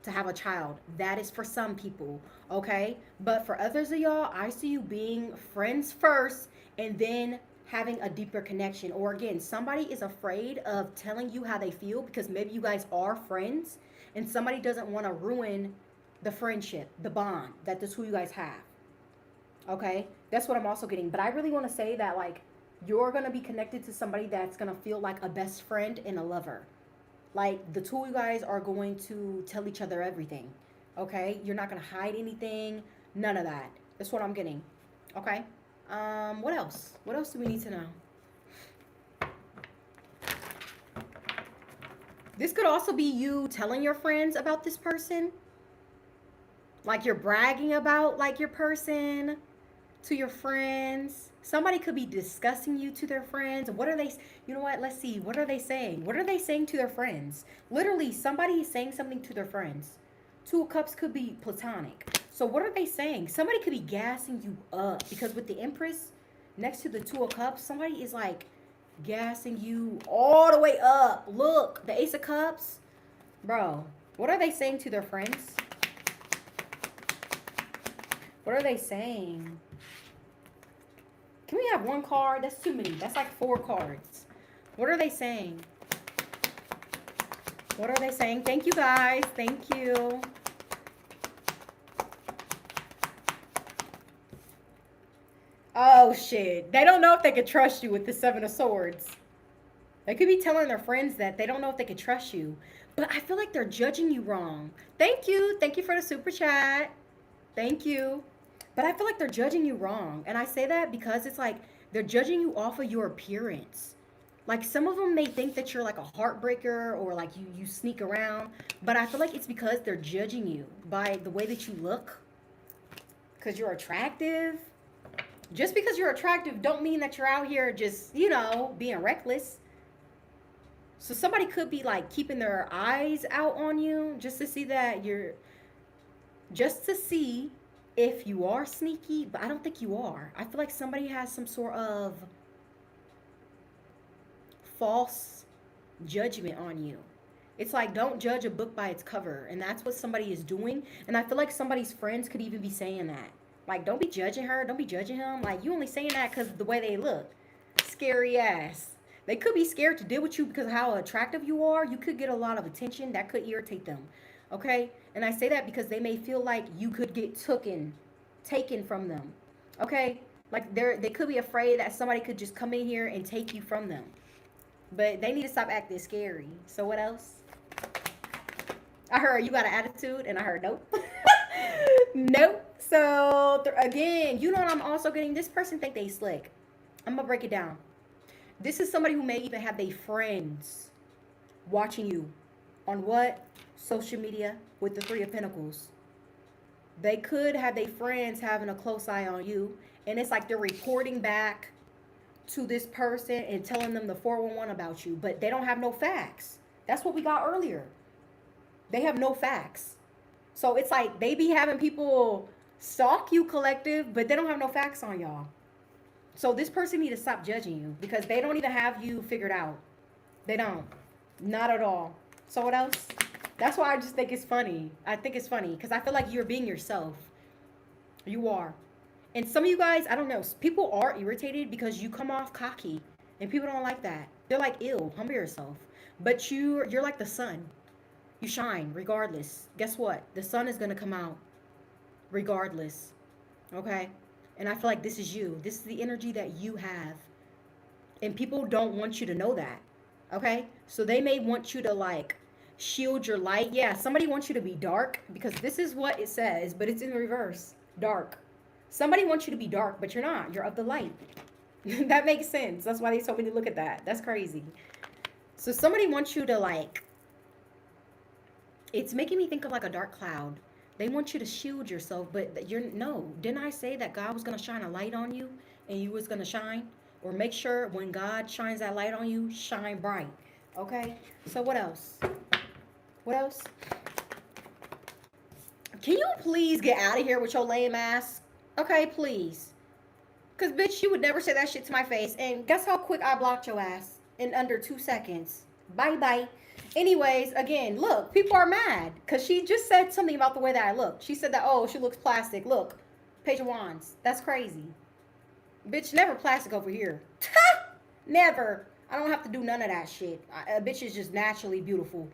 to have a child. That is for some people, okay? But for others of y'all, I see you being friends first and then having a deeper connection. Or again, somebody is afraid of telling you how they feel because maybe you guys are friends and somebody doesn't want to ruin the friendship, the bond that the two of you guys have. Okay? That's what I'm also getting. But I really want to say that like you're going to be connected to somebody that's going to feel like a best friend and a lover. Like the two of you guys are going to tell each other everything. Okay? You're not going to hide anything. None of that. That's what I'm getting. Okay? What else? What else do we need to know? This could also be you telling your friends about this person. Like you're bragging about like your person to your friends. Somebody could be discussing you to their friends. What are they, you know what? Let's see. What are they saying? What are they saying to their friends? Literally, somebody is saying something to their friends. Two of Cups could be platonic. So what are they saying? Somebody could be gassing you up because with the Empress next to the Two of Cups, somebody is like gassing you all the way up. Look, the Ace of Cups. Bro, what are they saying to their friends? What are they saying? Can we have one card? That's too many. That's like 4 cards. What are they saying? What are they saying? Thank you, guys. Thank you. Oh, shit. They don't know if they could trust you with the 7 of Swords. They could be telling their friends that they don't know if they could trust you. But I feel like they're judging you wrong. Thank you. Thank you for the super chat. Thank you. But I feel like they're judging you wrong. And I say that because it's like they're judging you off of your appearance. Like some of them may think that you're like a heartbreaker or like you sneak around. But I feel like it's because they're judging you by the way that you look. Because you're attractive. Just because you're attractive don't mean that you're out here just, you know, being reckless. So somebody could be like keeping their eyes out on you just to see that you're, just to see if you are sneaky, but I don't think you are. I feel like somebody has some sort of false judgment on you. It's like, don't judge a book by its cover. And that's what somebody is doing. And I feel like somebody's friends could even be saying that. Like, don't be judging her. Don't be judging him. Like, you only saying that because of the way they look. Scary ass. They could be scared to deal with you because of how attractive you are. You could get a lot of attention. That could irritate them. Okay? And I say that because they may feel like you could get taken from them. Okay? Like, they could be afraid that somebody could just come in here and take you from them. But they need to stop acting scary. So what else? I heard you got an attitude, and I heard nope. Nope. So, again, you know what I'm also getting? This person think they slick. I'm going to break it down. This is somebody who may even have their friends watching you. On what? Social media with the 3 of Pentacles. They could have their friends having a close eye on you. And it's like they're reporting back to this person and telling them the 411 about you. But they don't have no facts. That's what we got earlier. They have no facts. So it's like they be having people stalk you, collective, but they don't have no facts on y'all. So this person need to stop judging you because they don't even have you figured out. They don't. Not at all. So what else? That's why I just think it's funny. I think it's funny because I feel like you're being yourself. You are. And some of you guys, I don't know, people are irritated because you come off cocky. And people don't like that. They're like, ew, humble yourself. But you're like the sun. You shine regardless. Guess what? The sun is going to come out regardless. Okay? And I feel like this is you. This is the energy that you have. And people don't want you to know that. Okay? So they may want you to like shield your light. Yeah, somebody wants you to be dark because this is what it says, but it's in reverse. Dark. Somebody wants you to be dark, but you're not. You're of the light. That makes sense. That's why they told me to look at that. That's crazy. So somebody wants you to like, it's making me think of like a dark cloud. They want you to shield yourself, but no. Didn't I say that God was going to shine a light on you and you was going to shine? Or make sure when God shines that light on you, shine bright. Okay? So what else? What else? Can you please get out of here with your lame ass? Okay, please. Because, bitch, you would never say that shit to my face. And guess how quick I blocked your ass? In under 2 seconds. Bye bye. Anyways, again, look, people are mad because she just said something about the way that I look. She said that, oh, she looks plastic. Look, Page of Wands. That's crazy. Bitch, never plastic over here. Never. I don't have to do none of that shit. A bitch is just naturally beautiful.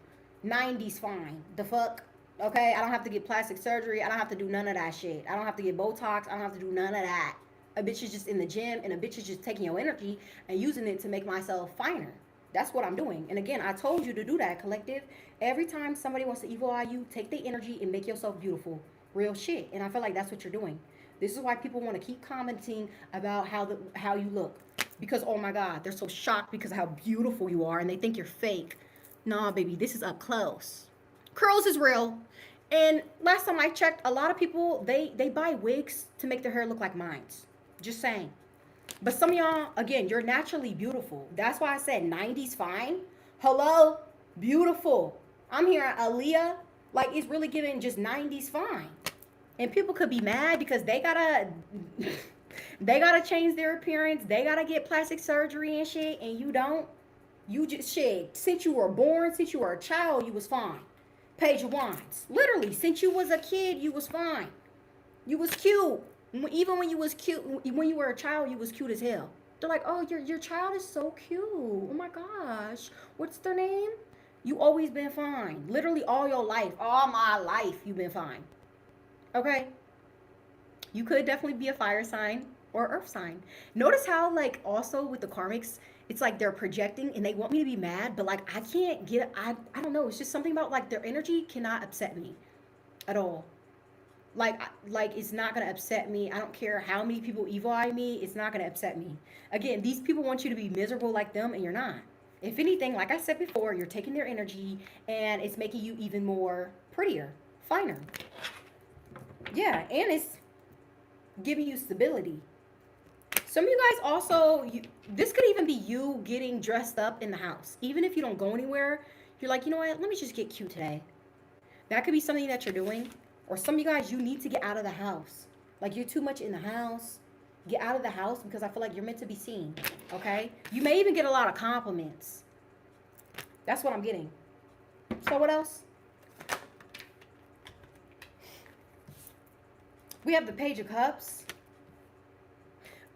90s fine. The fuck? Okay? I don't have to get plastic surgery. I don't have to do none of that shit. I don't have to get Botox. I don't have to do none of that. A bitch is just in the gym and a bitch is just taking your energy and using it to make myself finer. That's what I'm doing. And again, I told you to do that, collective. Every time somebody wants to evil eye you, take their energy and make yourself beautiful. Real shit. And I feel like that's what you're doing. This is why people want to keep commenting about how you look. Because, oh my God, they're so shocked because of how beautiful you are and they think you're fake. Nah, baby, this is up close. Curls is real. And last time I checked, a lot of people, they buy wigs to make their hair look like mine. Just saying. But some of y'all, again, you're naturally beautiful. That's why I said 90s fine. Hello? Beautiful. I'm hearing Aaliyah. Like, it's really giving just 90s fine. And people could be mad because they gotta change their appearance. They gotta get plastic surgery and shit, and you don't. You just shit. Since you were born, since you were a child, you was fine. Page of Wands. Literally, since you was a kid, you was fine. You was cute. Even when you was cute, when you were a child, you was cute as hell. They're like, oh, your child is so cute. Oh my gosh. What's their name? You always been fine. Literally all your life, all my life, you've been fine. Okay? You could definitely be a fire sign or earth sign. Notice how, like, also with the karmics, it's like they're projecting and they want me to be mad, but like I can't get I don't know, it's just something about like their energy cannot upset me at all. Like it's not gonna upset me. I don't care how many people evil eye me, it's not gonna upset me. Again, these people want you to be miserable like them and you're not. If anything, like I said before, you're taking their energy and it's making you even more prettier, finer. Yeah, and it's giving you stability. Some of you guys also, this could even be you getting dressed up in the house. Even if you don't go anywhere, you're like, you know what, let me just get cute today. That could be something that you're doing. Or some of you guys, you need to get out of the house. Like you're too much in the house. Get out of the house because I feel like you're meant to be seen. Okay? You may even get a lot of compliments. That's what I'm getting. So what else? We have the Page of Cups.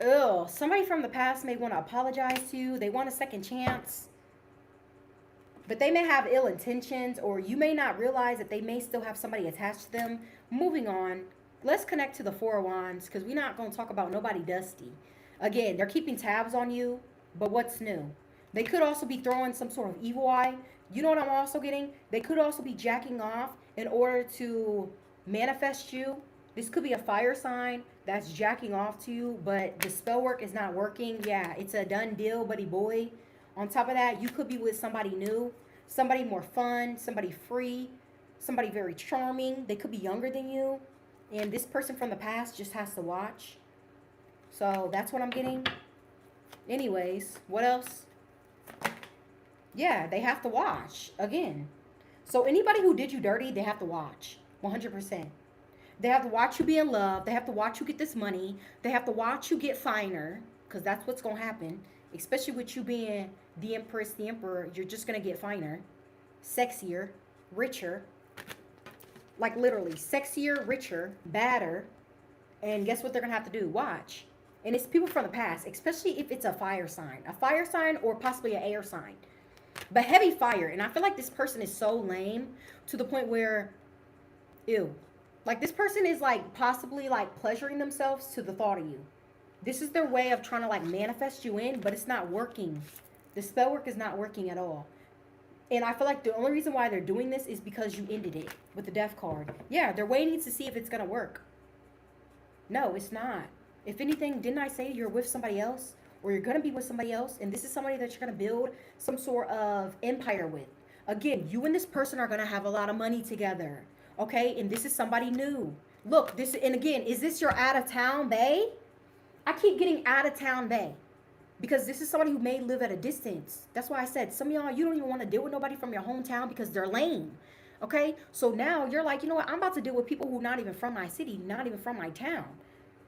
Ugh, somebody from the past may want to apologize to you. They want a second chance. But they may have ill intentions, or you may not realize that they may still have somebody attached to them. Moving on, let's connect to the Four of Wands, because we're not going to talk about nobody dusty. Again, they're keeping tabs on you, but what's new? They could also be throwing some sort of evil eye. You know what I'm also getting? They could also be jacking off in order to manifest you. This could be a fire sign that's jacking off to you, but the spell work is not working. Yeah, it's a done deal, buddy boy. On top of that, you could be with somebody new, somebody more fun, somebody free, somebody very charming. They could be younger than you. And this person from the past just has to watch. So that's what I'm getting. Anyways, what else? Yeah, they have to watch again. So anybody who did you dirty, they have to watch 100%. They have to watch you be in love. They have to watch you get this money. They have to watch you get finer, because that's what's going to happen. Especially with you being the Empress, the Emperor, you're just going to get finer, sexier, richer. Like literally, sexier, richer, badder. And guess what they're going to have to do? Watch. And it's people from the past, especially if it's a fire sign. A fire sign or possibly an air sign. But heavy fire. And I feel like this person is so lame to the point where, ew. Like this person is like possibly like pleasuring themselves to the thought of you. This is their way of trying to like manifest you in, but it's not working. The spell work is not working at all. And I feel like the only reason why they're doing this is because you ended it with the Death card. Yeah, they're waiting to see if it's going to work. No, it's not. If anything, didn't I say you're with somebody else? Or you're going to be with somebody else? And this is somebody that you're going to build some sort of empire with. Again, you and this person are going to have a lot of money together. Okay, and this is somebody new. Look, this, and again, is this your out of town bae? I keep getting out of town bae. Because this is somebody who may live at a distance. That's why I said, some of y'all, you don't even want to deal with nobody from your hometown because they're lame. Okay, so now you're like, you know what, I'm about to deal with people who are not even from my city, not even from my town.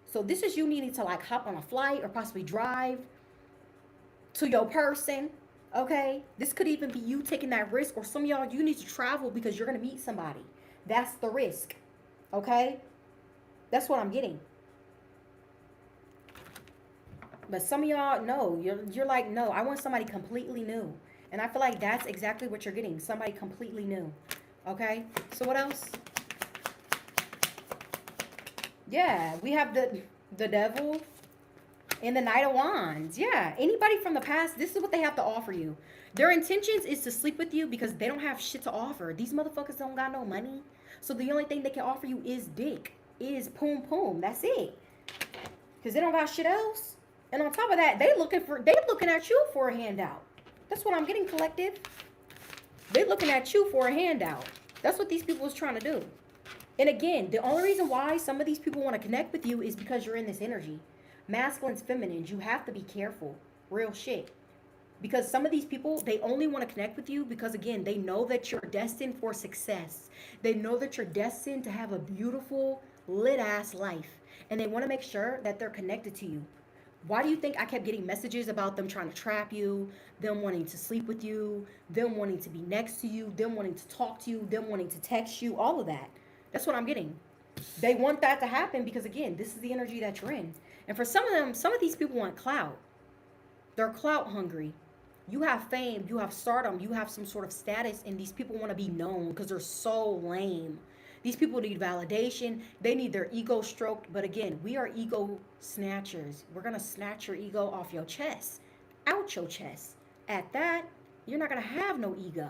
So this is you needing to like hop on a flight or possibly drive to your person. Okay? This could even be you taking that risk, or some of y'all, you need to travel because you're going to meet somebody. That's the risk. Okay? That's what I'm getting. But some of y'all, no, you're like, no, I want somebody completely new. And I feel like that's exactly what you're getting. Somebody completely new. Okay? So what else? Yeah, we have the devil and the Knight of Wands. Yeah, anybody from the past, this is what they have to offer you. Their intentions is to sleep with you because they don't have shit to offer. These motherfuckers don't got no money. So the only thing they can offer you is dick. Is poom poom. That's it. Because they don't got shit else. And on top of that, they looking at you for a handout. That's what I'm getting, collective. They looking at you for a handout. That's what these people is trying to do. And again, the only reason why some of these people want to connect with you is because you're in this energy. Masculines, feminines, you have to be careful. Real shit. Because some of these people, they only want to connect with you because, again, they know that you're destined for success. They know that you're destined to have a beautiful, lit-ass life. And they want to make sure that they're connected to you. Why do you think I kept getting messages about them trying to trap you, them wanting to sleep with you, them wanting to be next to you, them wanting to talk to you, them wanting to text you, all of that? That's what I'm getting. They want that to happen because, again, this is the energy that you're in. And for some of them, some of these people want clout. They're clout hungry. You have fame, you have stardom, you have some sort of status, and these people want to be known because they're so lame. These people need validation. They need their ego stroked. But again, we are ego snatchers. We're going to snatch your ego off your chest, out your chest. At that, you're not going to have no ego.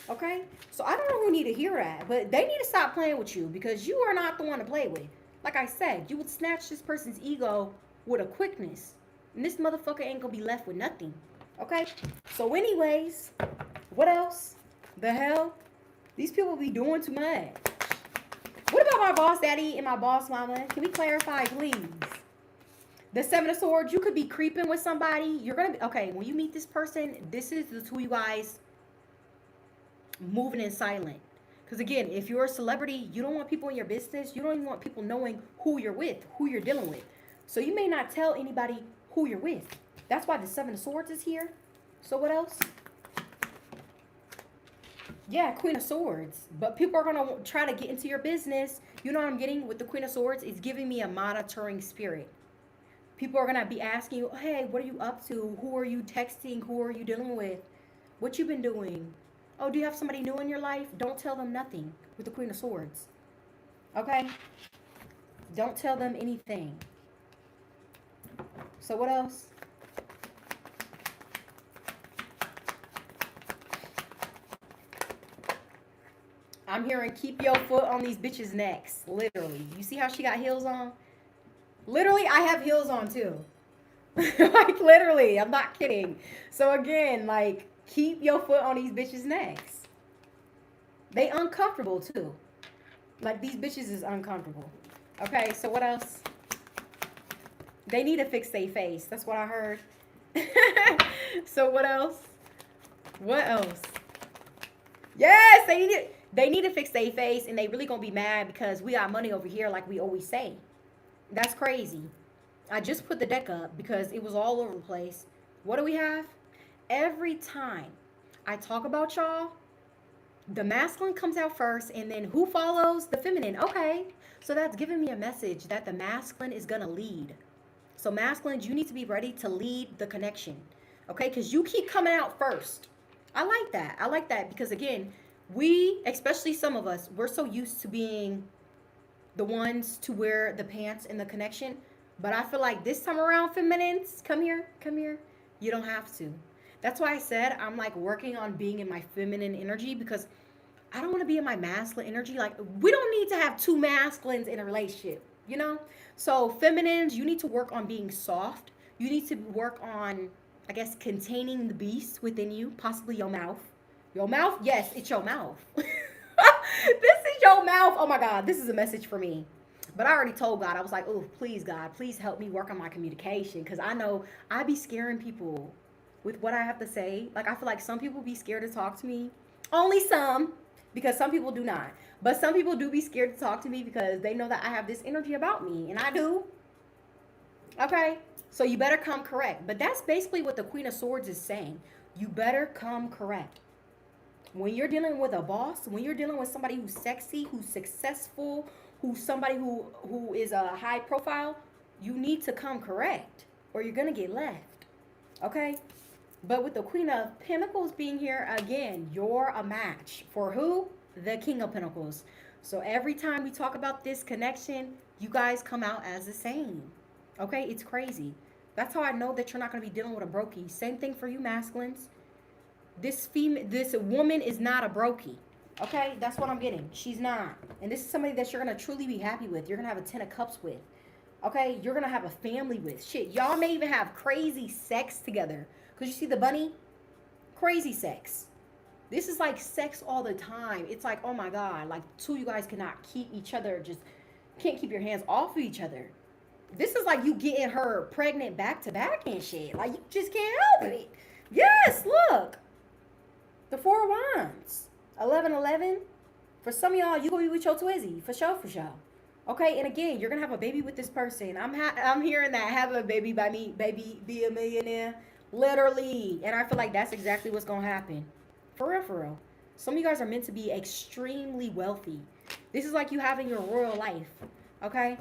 Okay? So I don't know who need to hear that, but they need to stop playing with you because you are not the one to play with. Like I said, you would snatch this person's ego with a quickness. And this motherfucker ain't going to be left with nothing. Okay? So anyways, what else? The hell? These people be doing too much. What about my boss daddy and my boss mama? Can we clarify, please? The Seven of Swords, you could be creeping with somebody. You're going to be, okay, when you meet this person, this is the two of you guys moving in silent. Because again, if you're a celebrity, you don't want people in your business. You don't even want people knowing who you're with, who you're dealing with. So you may not tell anybody who you're with. That's why the Seven of Swords is here. So what else? Yeah, Queen of Swords. But people are going to try to get into your business. You know what I'm getting with the Queen of Swords? It's giving me a monitoring spirit. People are going to be asking you, hey, what are you up to? Who are you texting? Who are you dealing with? What you been doing? Oh, do you have somebody new in your life? Don't tell them nothing with the Queen of Swords. Okay? Don't tell them anything. So what else? I'm hearing keep your foot on these bitches' necks. Literally. You see how she got heels on? Literally, I have heels on too. Like, literally. I'm not kidding. So, again, like, keep your foot on these bitches' necks. They uncomfortable too. Like, these bitches is uncomfortable. Okay, so what else? They need to fix their face. That's what I heard. So, what else? What else? Yes, they need to fix their face, and they really gonna be mad because we got money over here, like we always say. That's crazy. I just put the deck up because it was all over the place. What do we have? Every time I talk about y'all, the masculine comes out first, and then who follows? The feminine. Okay, so that's giving me a message that the masculine is gonna lead. So masculines, you need to be ready to lead the connection. Okay, because you keep coming out first. I like that. I like that because, again, we, especially some of us, we're so used to being the ones to wear the pants in the connection. But I feel like this time around, feminines, come here. You don't have to. That's why I said I'm like working on being in my feminine energy because I don't want to be in my masculine energy. Like, we don't need to have two masculines in a relationship, you know? So feminines, you need to work on being soft. You need to work on, I guess, containing the beast within you, possibly your mouth. Your mouth? Yes, it's your mouth. This is your mouth. Oh my God, this is a message for me. But I already told God, I was like, oh, please, God, please help me work on my communication. Because I know I be scaring people with what I have to say. Like, I feel like some people be scared to talk to me. Only some, because some people do not. But some people do be scared to talk to me because they know that I have this energy about me. And I do. Okay? So you better come correct. But that's basically what the Queen of Swords is saying. You better come correct. When you're dealing with a boss, when you're dealing with somebody who's sexy, who's successful, who's somebody who is a high profile, you need to come correct or you're going to get left. Okay? But with the Queen of Pentacles being here, again, you're a match. For who? The King of Pentacles. So every time we talk about this connection, you guys come out as the same. Okay? It's crazy. That's how I know that you're not going to be dealing with a brokey. Same thing for you masculines. This woman is not a brokey. Okay? That's what I'm getting. She's not. And this is somebody that you're going to truly be happy with. You're going to have a 10 of cups with. Okay? You're going to have a family with. Shit. Y'all may even have crazy sex together. Because you see the bunny? Crazy sex. This is like sex all the time. It's like, oh my God. Like, two of you guys cannot keep each other. Just can't keep your hands off of each other. This is like you getting her pregnant back to back and shit. Like, you just can't help it. Yes, look. The 4 of Wands. 11-11. For some of y'all, you gonna be with your Twizzy. For sure, for sure. Okay, and again, you're gonna have a baby with this person. I'm hearing that having a baby by me, baby, be a millionaire. Literally. And I feel like that's exactly what's gonna happen. For real, for real. Some of you guys are meant to be extremely wealthy. This is like you having your royal life. Okay?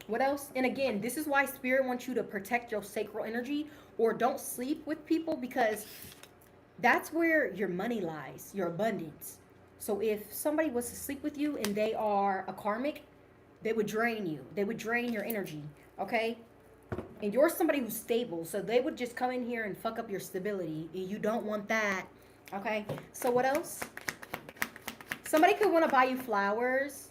What else? And again, this is why Spirit wants you to protect your sacral energy or don't sleep with people, because that's where your money lies, your abundance. So if somebody was to sleep with you and they are a karmic, they would drain you. They would drain your energy, okay? And you're somebody who's stable, so they would just come in here and fuck up your stability. And you don't want that, okay? So what else? Somebody could want to buy you flowers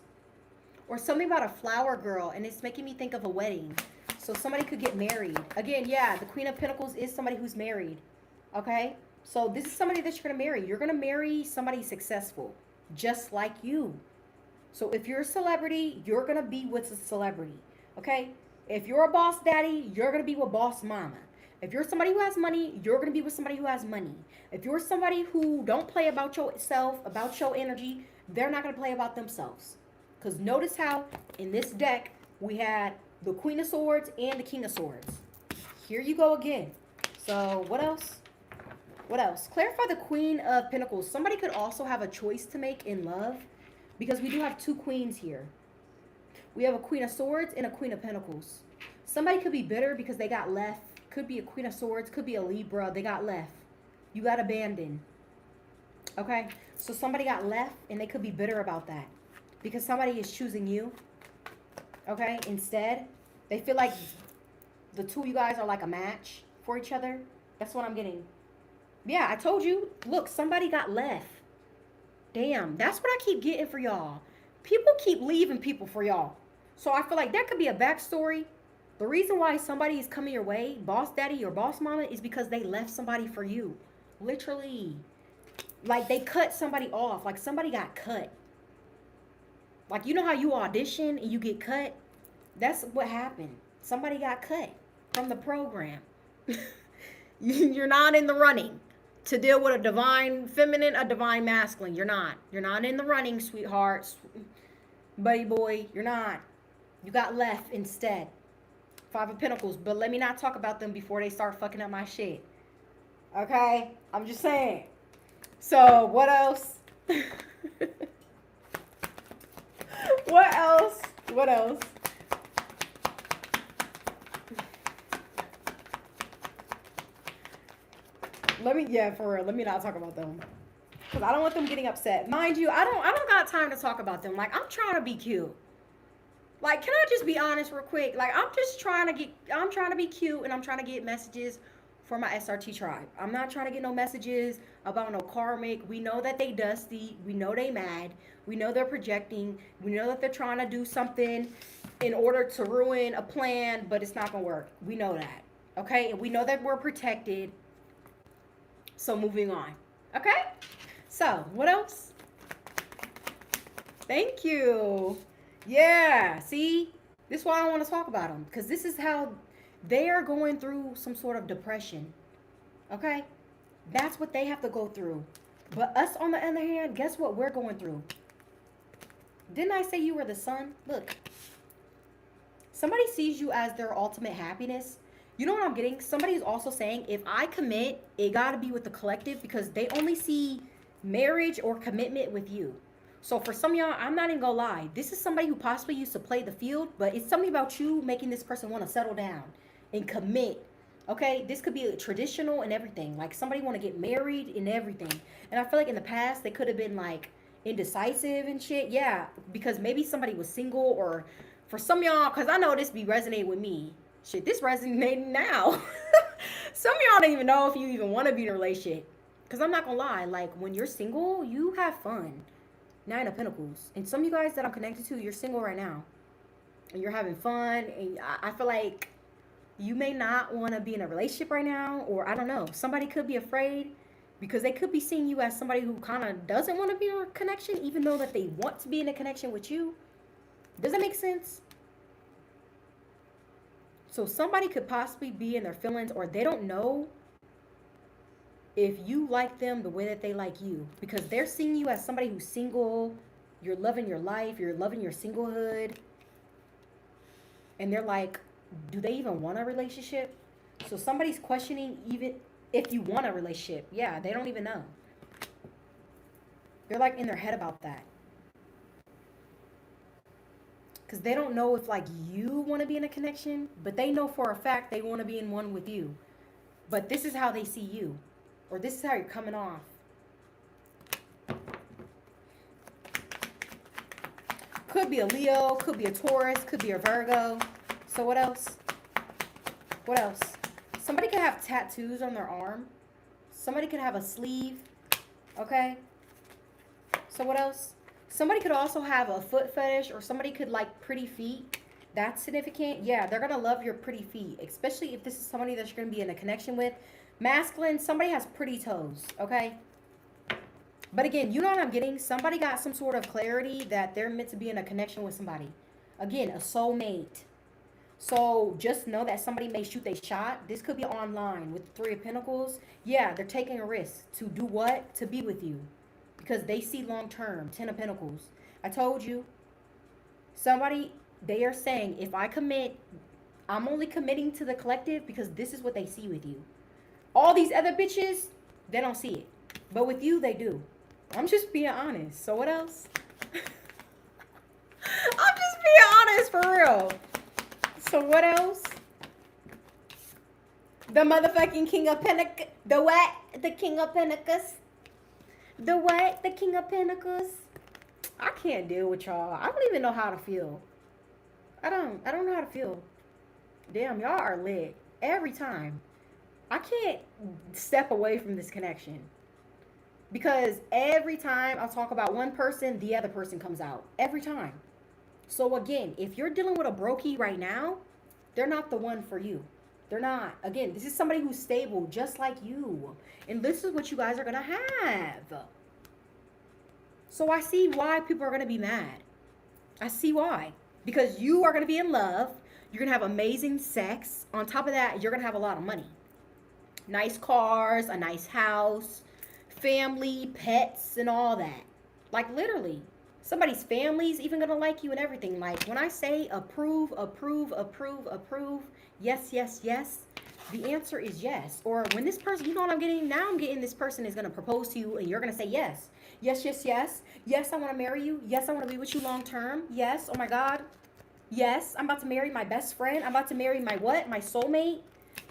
or something about a flower girl, and it's making me think of a wedding. So somebody could get married. Again, yeah, the Queen of Pentacles is somebody who's married, okay? So this is somebody that you're going to marry. You're going to marry somebody successful, just like you. So if you're a celebrity, you're going to be with a celebrity, okay? If you're a boss daddy, you're going to be with boss mama. If you're somebody who has money, you're going to be with somebody who has money. If you're somebody who don't play about yourself, about your energy, they're not going to play about themselves. Because notice how in this deck, we had the Queen of Swords and the King of Swords. Here you go again. So what else? What else? Clarify the Queen of Pentacles. Somebody could also have a choice to make in love, because we do have 2 queens here. We have a Queen of Swords and a Queen of Pentacles. Somebody could be bitter because they got left. Could be a Queen of Swords. Could be a Libra. They got left. You got abandoned. Okay? So somebody got left and they could be bitter about that. Because somebody is choosing you. Okay? Instead, they feel like the two of you guys are like a match for each other. That's what I'm getting. Yeah, I told you. Look, somebody got left. Damn. That's what I keep getting for y'all. People keep leaving people for y'all. So I feel like that could be a backstory. The reason why somebody is coming your way, boss daddy or boss mama, is because they left somebody for you. Literally. Like they cut somebody off. Like somebody got cut. Like, you know how you audition and you get cut? That's what happened. Somebody got cut from the program. You're not in the running to deal with a divine feminine, a divine masculine. You're not. You're not in the running, sweetheart. Buddy boy, you're not. You got left instead. 5 of Pentacles. But let me not talk about them before they start fucking up my shit. Okay? I'm just saying. So, what else? What else? What else? For real, let me not talk about them. Because I don't want them getting upset. Mind you, I don't got time to talk about them. Like, I'm trying to be cute. Like, can I just be honest real quick? Like, I'm trying to be cute, and I'm trying to get messages for my SRT tribe. I'm not trying to get no messages about no karmic. We know that they dusty. We know they mad. We know they're projecting. We know that they're trying to do something in order to ruin a plan, but it's not going to work. We know that. Okay? And we know that we're protected. So, moving on. Okay? So, what else? Thank you. Yeah, see? This is why I don't want to talk about them. Because this is how they are going through some sort of depression. Okay? That's what they have to go through. But us, on the other hand, guess what we're going through? Didn't I say you were the sun? Look. Somebody sees you as their ultimate happiness. You know what I'm getting? Somebody's also saying, if I commit, it got to be with the collective, because they only see marriage or commitment with you. So for some of y'all, I'm not even gonna lie. This is somebody who possibly used to play the field, but it's something about you making this person want to settle down and commit. Okay, this could be a traditional and everything. Like somebody want to get married and everything. And I feel like in the past they could have been like indecisive and shit. Yeah, because maybe somebody was single, or for some of y'all, because I know this be resonating with me. Shit, this resonating now. Some of y'all don't even know if you even want to be in a relationship. Because I'm not gonna lie, like when you're single, you have fun. Nine of Pentacles. And some of you guys that I'm connected to, you're single right now. And you're having fun. And I feel like you may not want to be in a relationship right now. Or I don't know. Somebody could be afraid, because they could be seeing you as somebody who kind of doesn't want to be in a connection, even though that they want to be in a connection with you. Does that make sense? So somebody could possibly be in their feelings, or they don't know if you like them the way that they like you, because they're seeing you as somebody who's single. You're loving your life, you're loving your singlehood, and they're like, do they even want a relationship? So somebody's questioning even if you want a relationship. Yeah, they don't even know. They're like in their head about that, because they don't know if like you want to be in a connection, but they know for a fact they want to be in one with you. But this is how they see you, or this is how you're coming off. Could be a Leo, could be a Taurus, could be a Virgo. So what else? What else? Somebody could have tattoos on their arm. Somebody could have a sleeve. Okay? So what else? Somebody could also have a foot fetish, or somebody could like pretty feet. That's significant. Yeah, they're going to love your pretty feet, especially if this is somebody that you're going to be in a connection with. Masculine, somebody has pretty toes, okay? But again, you know what I'm getting? Somebody got some sort of clarity that they're meant to be in a connection with somebody. Again, a soulmate. So just know that somebody may shoot their shot. This could be online with the Three of Pentacles. Yeah, they're taking a risk to do what? To be with you. Because they see long term. 10 of Pentacles. I told you. Somebody, they are saying, if I commit, I'm only committing to the collective because this is what they see with you. All these other bitches, they don't see it. But with you, they do. I'm just being honest. So what else? I'm just being honest for real. So what else? The motherfucking King of Pentacles. The what? The King of Pentacles. The what? The King of Pentacles. I can't deal with y'all. I don't even know how to feel. I don't know how to feel. Damn, y'all are lit. Every time. I can't step away from this connection. Because every time I talk about one person, the other person comes out. Every time. So again, if you're dealing with a brokey right now, they're not the one for you. They're not. Again, this is somebody who's stable just like you. And this is what you guys are going to have. So I see why people are going to be mad. I see why. Because you are going to be in love. You're going to have amazing sex. On top of that, you're going to have a lot of money. Nice cars, a nice house, family, pets, and all that. Like literally. Somebody's family's even going to like you and everything. Like when I say approve, approve, approve, approve, yes, yes, yes, the answer is yes. Or when this person, you know what I'm getting? Now I'm getting this person is going to propose to you and you're going to say yes. Yes, yes, yes. Yes, I want to marry you. Yes, I want to be with you long term. Yes, oh my God. Yes, I'm about to marry my best friend. I'm about to marry my what? My soulmate.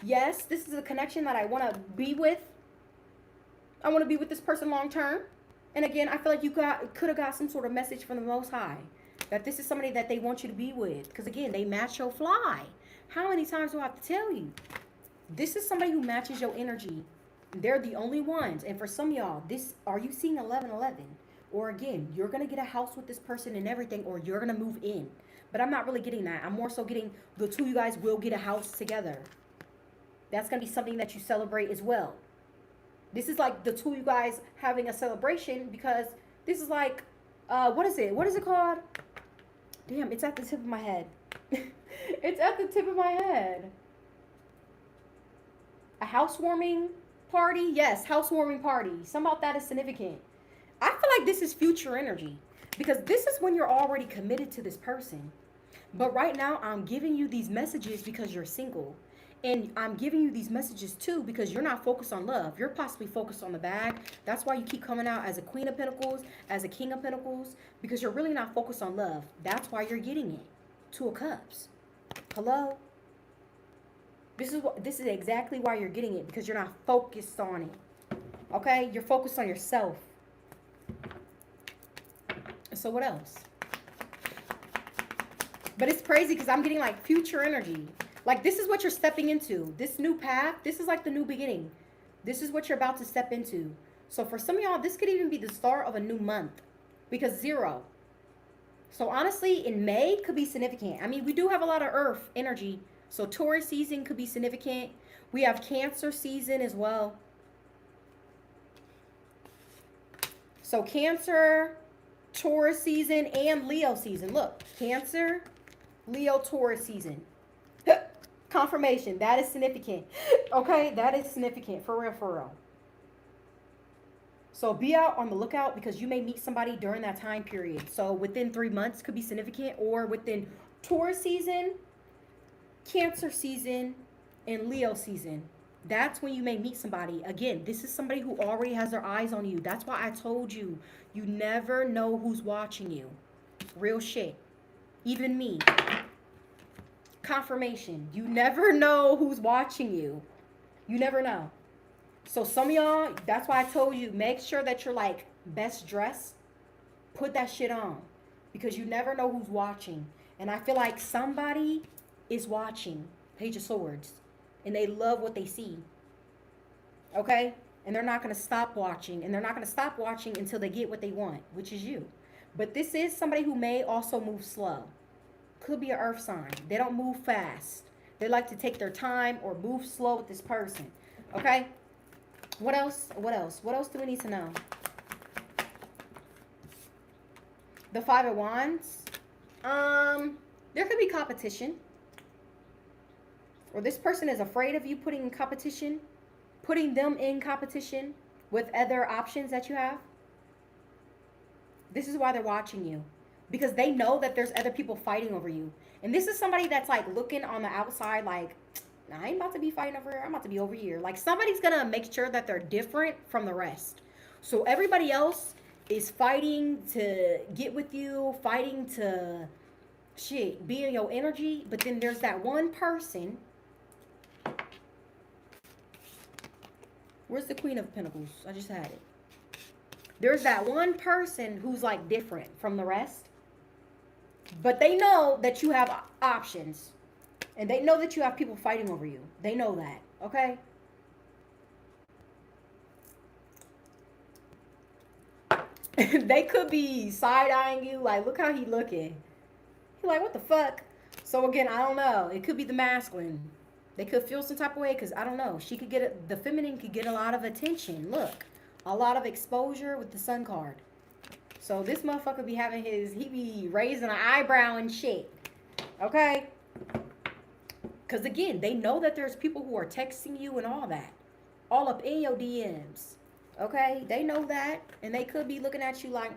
Yes, this is a connection that I want to be with. I want to be with this person long term. And again, I feel like you could have got some sort of message from the Most High that this is somebody that they want you to be with. Because again, they match your fly. How many times do I have to tell you? This is somebody who matches your energy. They're the only ones. And for some of y'all, are you seeing 1111? Or again, you're going to get a house with this person and everything, or you're going to move in. But I'm not really getting that. I'm more so getting the two of you guys will get a house together. That's going to be something that you celebrate as well. This is like the two of you guys having a celebration, because this is like, what is it? What is it called? Damn, it's at the tip of my head. It's at the tip of my head. A housewarming party? Yes, housewarming party. Some about that is significant. I feel like this is future energy, because this is when you're already committed to this person. But right now, I'm giving you these messages because you're single. And I'm giving you these messages too because you're not focused on love. You're possibly focused on the bag. That's why you keep coming out as a Queen of Pentacles, as a King of Pentacles, because you're really not focused on love. That's why you're getting it. Two of Cups. Hello? This is exactly why you're getting it, because you're not focused on it. Okay? You're focused on yourself. So what else? But it's crazy because I'm getting like future energy. Like this is what you're stepping into. This new path, this is like the new beginning. This is what you're about to step into. So for some of y'all, this could even be the start of a new month because 0. So honestly, in May could be significant. I mean, we do have a lot of earth energy. So Taurus season could be significant. We have Cancer season as well. So Cancer, Taurus season, and Leo season. Look, Cancer, Leo, Taurus season. Confirmation. That is significant. Okay? That is significant. For real, for real. So be out on the lookout because you may meet somebody during that time period. So within 3 months could be significant, or within Taurus season, Cancer season, and Leo season. That's when you may meet somebody. Again, this is somebody who already has their eyes on you. That's why I told you, you never know who's watching you. Real shit. Even me. Confirmation. You never know who's watching you. You never know. So some of y'all, that's why I told you, make sure that you're like best dressed. Put that shit on. Because you never know who's watching. And I feel like somebody is watching. Page of Swords. And they love what they see. Okay? And they're not going to stop watching. And they're not going to stop watching until they get what they want, which is you. But this is somebody who may also move slow. Could be an earth sign. They don't move fast. They like to take their time or move slow with this person. Okay? What else? What else? What else do we need to know? The 5 of Wands. There could be competition. Or this person is afraid of you putting them in competition with other options that you have. This is why they're watching you. Because they know that there's other people fighting over you. And this is somebody that's like looking on the outside like, nah, I ain't about to be fighting over here. I'm about to be over here. Like somebody's going to make sure that they're different from the rest. So everybody else is fighting to get with you, fighting to be in your energy. But then there's that one person. Where's the Queen of Pentacles? I just had it. There's that one person who's like different from the rest. But they know that you have options. And they know that you have people fighting over you. They know that. Okay? They could be side-eyeing you. Like, look how he looking. You're like, what the fuck? So, again, I don't know. It could be the masculine. They could feel some type of way because, I don't know. She could get the feminine could get a lot of attention. Look. A lot of exposure with the Sun card. So this motherfucker be having he be raising an eyebrow and shit. Okay? Because again, they know that there's people who are texting you and all that. All up in your DMs. Okay? They know that. And they could be looking at you like,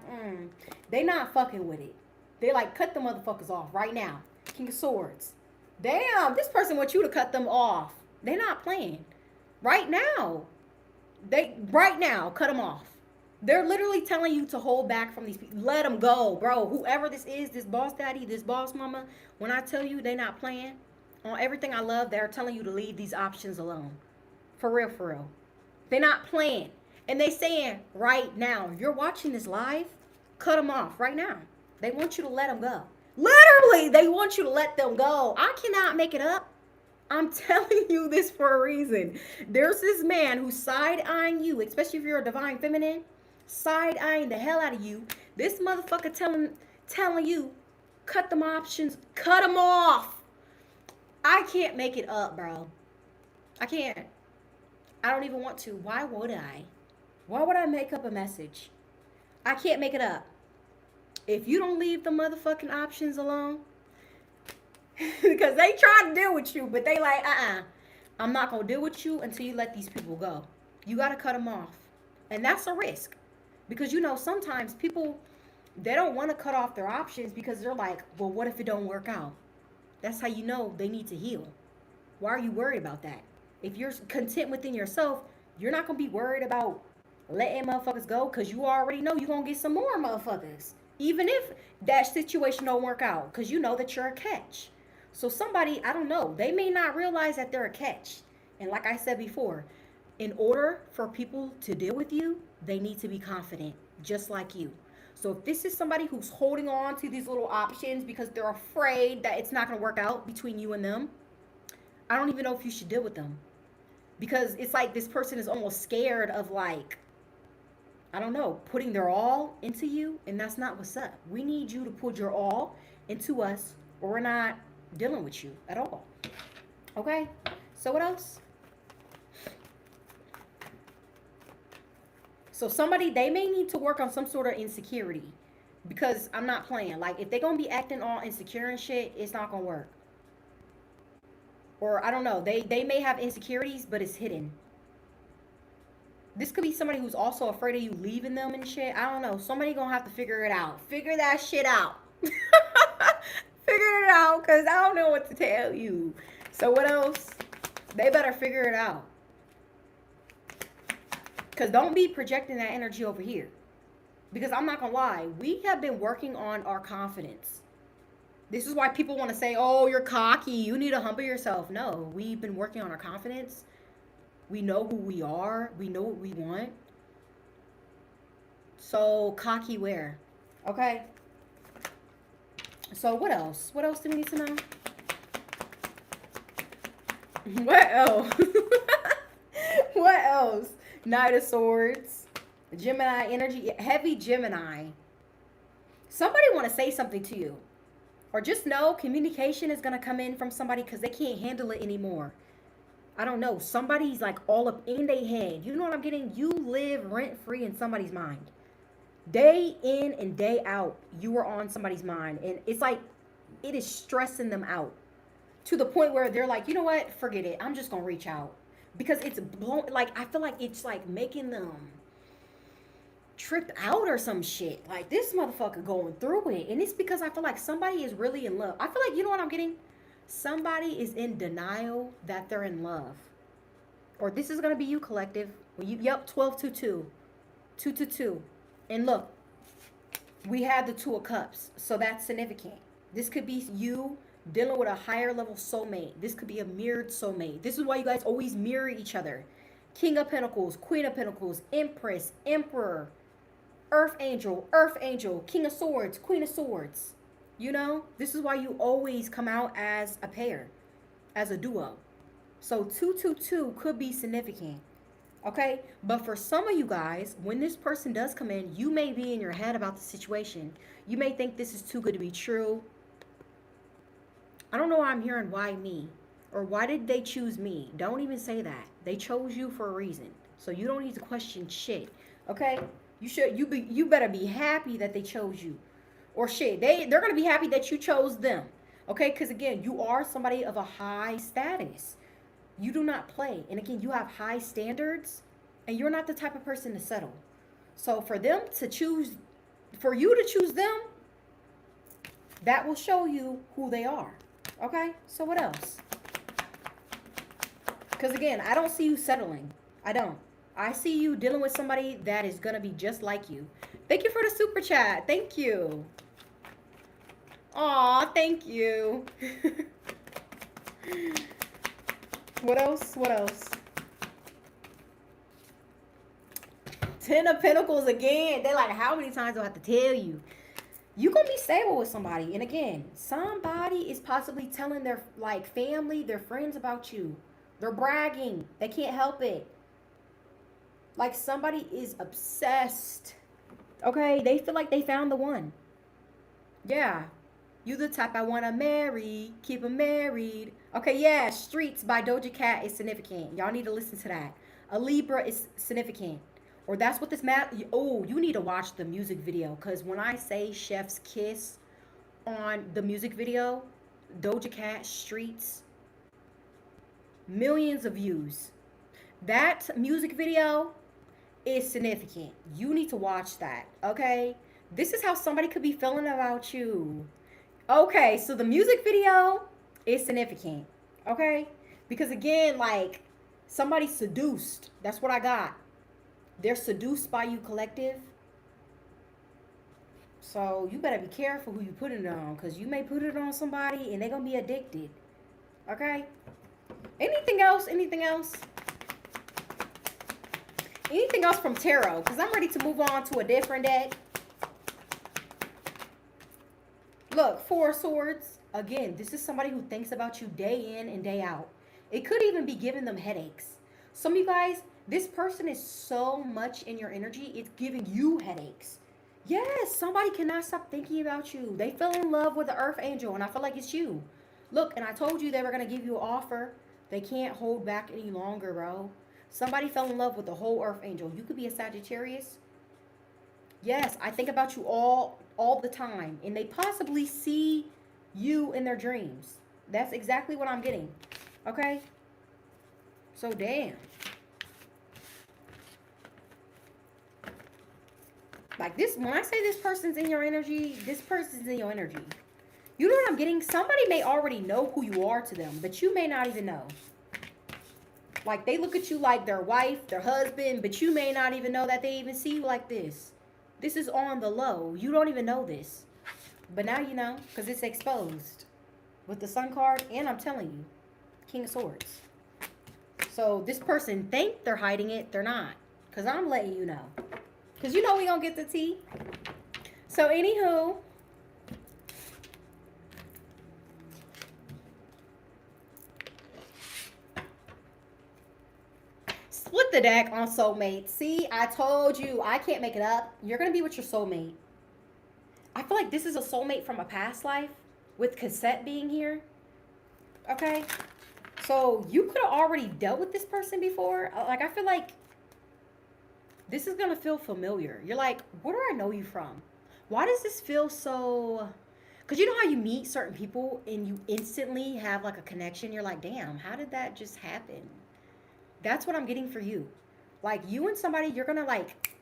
they not fucking with it. They like, cut the motherfuckers off right now. King of Swords. Damn, this person wants you to cut them off. They not playing. Right now. Right now, cut them off. They're literally telling you to hold back from these people. Let them go, bro. Whoever this is, this boss daddy, this boss mama, when I tell you they not playing, on everything I love, they're telling you to leave these options alone. For real, for real. They're not playing. And they saying right now, you're watching this live, cut them off right now. They want you to let them go. Literally, they want you to let them go. I cannot make it up. I'm telling you this for a reason. There's this man who's side-eyeing you, especially if you're a divine feminine, side-eyeing the hell out of you. This motherfucker telling you, cut them options, cut them off. I can't make it up, bro. I can't. I don't even want to. Why would I? Why would I make up a message? I can't make it up. If you don't leave the motherfucking options alone, because they try to deal with you, but they like, I'm not going to deal with you until you let these people go. You got to cut them off. And that's a risk. Because, you know, sometimes people, they don't want to cut off their options because they're like, well, what if it don't work out? That's how you know they need to heal. Why are you worried about that? If you're content within yourself, you're not going to be worried about letting motherfuckers go, because you already know you're going to get some more motherfuckers. Even if that situation don't work out, because you know that you're a catch. So somebody, I don't know, they may not realize that they're a catch. And like I said before, in order for people to deal with you, they need to be confident, just like you. So if this is somebody who's holding on to these little options because they're afraid that it's not going to work out between you and them, I don't even know if you should deal with them. Because it's like this person is almost scared of, like, I don't know, putting their all into you, and that's not what's up. We need you to put your all into us, or we're not dealing with you at all. Okay? So what else? So somebody, they may need to work on some sort of insecurity, because I'm not playing. Like, if they're going to be acting all insecure and shit, it's not going to work. Or I don't know, they may have insecurities, but it's hidden. This could be somebody who's also afraid of you leaving them and shit. I don't know. Somebody gonna have to figure it out. Figure that shit out. Figure it out, because I don't know what to tell you. So what else? They better figure it out. Because don't be projecting that energy over here. Because I'm not gonna lie, we have been working on our confidence. This is why people want to say, oh, you're cocky, you need to humble yourself. No, we've been working on our confidence. We know who we are. We know what we want. So, cocky where? Okay? So, what else? What else do we need to know? What else? What else? Knight of Swords. Gemini energy. Heavy Gemini. Somebody want to say something to you. Or just know communication is going to come in from somebody because they can't handle it anymore. I don't know. Somebody's like all up in their head. You know what I'm getting? You live rent-free in somebody's mind. Day in and day out, you are on somebody's mind. And it's like, it is stressing them out. To the point where they're like, you know what? Forget it. I'm just going to reach out. Because it's blown, like, I feel like it's like making them tripped out or some shit. Like, this motherfucker going through it. And it's because I feel like somebody is really in love. I feel like, you know what I'm getting? Somebody is in denial that they're in love. Or this is going to be you, collective. Yep, 12-2-2. 2-2-2. And look, we have the Two of Cups. So that's significant. This could be you dealing with a higher level soulmate. This could be a mirrored soulmate. This is why you guys always mirror each other. King of Pentacles, Queen of Pentacles, Empress, Emperor, Earth Angel, King of Swords, Queen of Swords. You know, this is why you always come out as a pair, as a duo. So 2-2-2 could be significant. Okay? But for some of you guys, when this person does come in, you may be in your head about the situation. You may think this is too good to be true. I don't know why I'm hearing why me. Or why did they choose me? Don't even say that. They chose you for a reason. So you don't need to question shit. Okay? You better be happy that they chose you. Or shit, they're going to be happy that you chose them. Okay? Because again, you are somebody of a high status. You do not play. And again, you have high standards. And you're not the type of person to settle. So for them to choose, for you to choose them, that will show you who they are. Okay? So what else? Because again, I don't see you settling. I don't. I see you dealing with somebody that is going to be just like you. Thank you for the super chat. Thank you. Aw, thank you. What else? What else? 10 of Pentacles again. They're like, how many times do I have to tell you? You're going to be stable with somebody. And again, somebody is possibly telling their like family, their friends about you. They're bragging. They can't help it. Like somebody is obsessed. Okay? They feel like they found the one. Yeah. You the type I want to marry. Keep them married. Okay, yeah. Streets by Doja Cat is significant. Y'all need to listen to that. A Libra is significant. Or that's what this oh, you need to watch the music video. Because when I say Chef's Kiss on the music video, Doja Cat, Streets, millions of views. That music video is significant. You need to watch that, okay? This is how somebody could be feeling about you. Okay, so the music video is significant, okay? Because again, like, somebody's seduced. That's what I got. They're seduced by you, collective. So you better be careful who you put it on, because you may put it on somebody and they're going to be addicted. Okay? Anything else? Anything else? Anything else from tarot? Because I'm ready to move on to a different deck. Look, Four of Swords. Again, this is somebody who thinks about you day in and day out. It could even be giving them headaches. Some of you guys, this person is so much in your energy, it's giving you headaches. Yes, somebody cannot stop thinking about you. They fell in love with the Earth Angel, and I feel like it's you. Look, and I told you they were going to give you an offer. They can't hold back any longer, bro. Somebody fell in love with the whole Earth Angel. You could be a Sagittarius. Yes, I think about you all the time. And they possibly see you in their dreams. That's exactly what I'm getting. Okay? So, damn. Like this, when I say this person's in your energy, this person's in your energy. You know what I'm getting? Somebody may already know who you are to them, but you may not even know. Like, they look at you like their wife, their husband, but you may not even know that they even see you like this. This is on the low. You don't even know this. But now you know, because it's exposed with the Sun card, and I'm telling you, King of Swords. So this person think they're hiding it. They're not, because I'm letting you know. Because you know we going to get the tea. So anywho, split the deck on soulmate. See, I told you, I can't make it up. You're going to be with your soulmate. I feel like this is a soulmate from a past life with Cassette being here. Okay? So you could have already dealt with this person before. Like, I feel like this is going to feel familiar. You're like, where do I know you from? Why does this feel so... Because you know how you meet certain people and you instantly have like a connection? You're like, damn, how did that just happen? That's what I'm getting for you. Like, you and somebody, you're going to like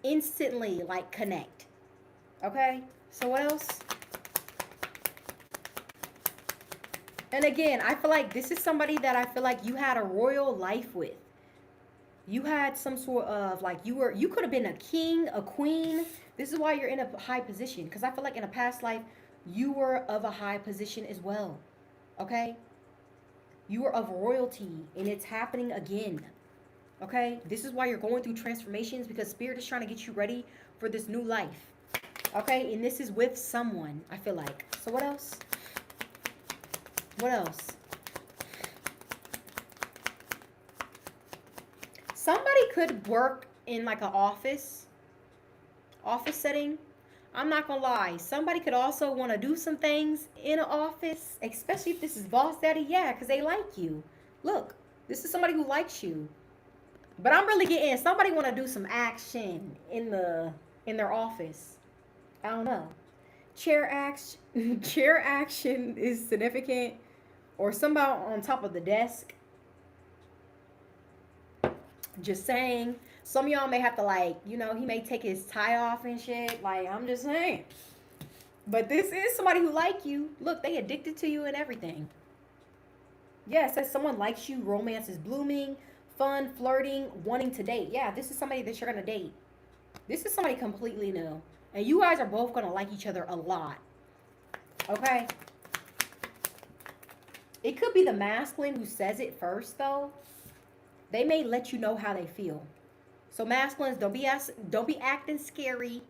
instantly like connect. Okay? So what else? And again, I feel like this is somebody that I feel like you had a royal life with. You had some sort of like you could have been a king, a queen. This is why you're in a high position, because I feel like in a past life you were of a high position as well. Okay? You were of royalty, and it's happening again. Okay? This is why you're going through transformations, because Spirit is trying to get you ready for this new life. Okay? And this is with someone, I feel like. So what else? What else? Somebody could work in like an office setting. I'm not gonna lie. Somebody could also want to do some things in an office, especially if this is boss daddy. Yeah, because they like you. Look, this is somebody who likes you. But I'm really getting somebody want to do some action in their office. I don't know. Chair action is significant, or somebody on top of the desk. Just saying. Some of y'all may have to, like, you know, he may take his tie off and shit. Like, I'm just saying. But this is somebody who like you. Look, they addicted to you and everything. Yeah, it says someone likes you. Romance is blooming. Fun, flirting, wanting to date. Yeah, this is somebody that you're going to date. This is somebody completely new. And you guys are both going to like each other a lot. Okay? It could be the masculine who says it first, though. They may let you know how they feel. So masculines, don't be acting scary.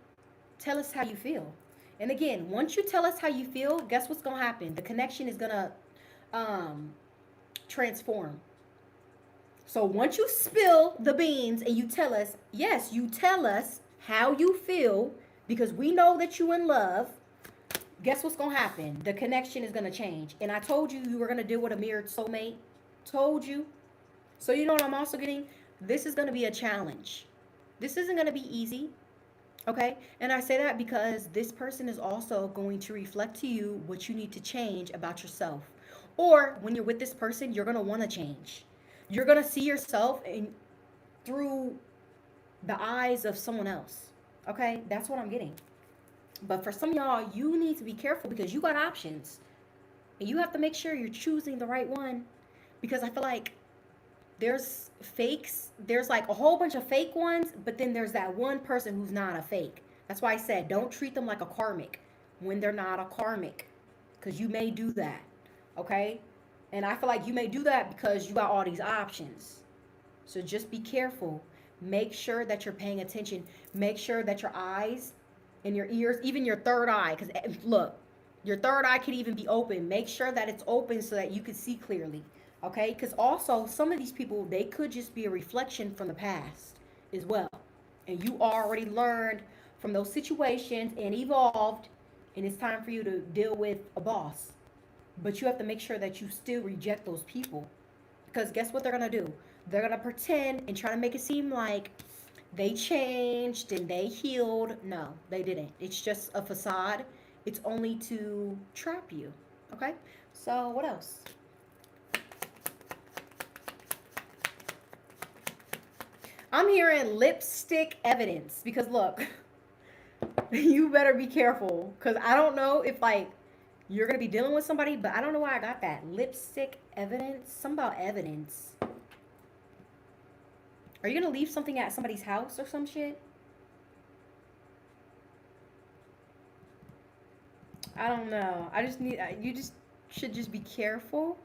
Tell us how you feel. And again, once you tell us how you feel, guess what's going to happen? The connection is going to transform. So once you spill the beans and you tell us, yes, you tell us how you feel, because we know that you're in love, guess what's going to happen? The connection is going to change. And I told you you were going to deal with a mirrored soulmate. Told you. So you know what I'm also getting? This is going to be a challenge. This isn't going to be easy. Okay? And I say that because this person is also going to reflect to you what you need to change about yourself. Or when you're with this person, you're going to want to change. You're going to see yourself through the eyes of someone else. Okay? That's what I'm getting. But for some of y'all, you need to be careful because you got options. And you have to make sure you're choosing the right one. Because I feel like there's fakes, there's like a whole bunch of fake ones, but then there's that one person who's not a fake. That's why I said don't treat them like a karmic when they're not a karmic, because you may do that, okay? And I feel like you may do that because you got all these options. So just be careful. Make sure that you're paying attention. Make sure that your eyes and your ears, even your third eye, because look, your third eye could even be open. Make sure that it's open so that you can see clearly. Okay? Because also, some of these people, they could just be a reflection from the past as well. And you already learned from those situations and evolved, and it's time for you to deal with a boss. But you have to make sure that you still reject those people. Because guess what they're going to do? They're going to pretend and try to make it seem like they changed and they healed. No, they didn't. It's just a facade. It's only to trap you. Okay? So, what else? I'm hearing lipstick evidence. Because, look, you better be careful. Because I don't know if, like, you're going to be dealing with somebody, but I don't know why I got that. Lipstick evidence? Something about evidence. Are you going to leave something at somebody's house or some shit? I don't know. I just need, you just should just be careful.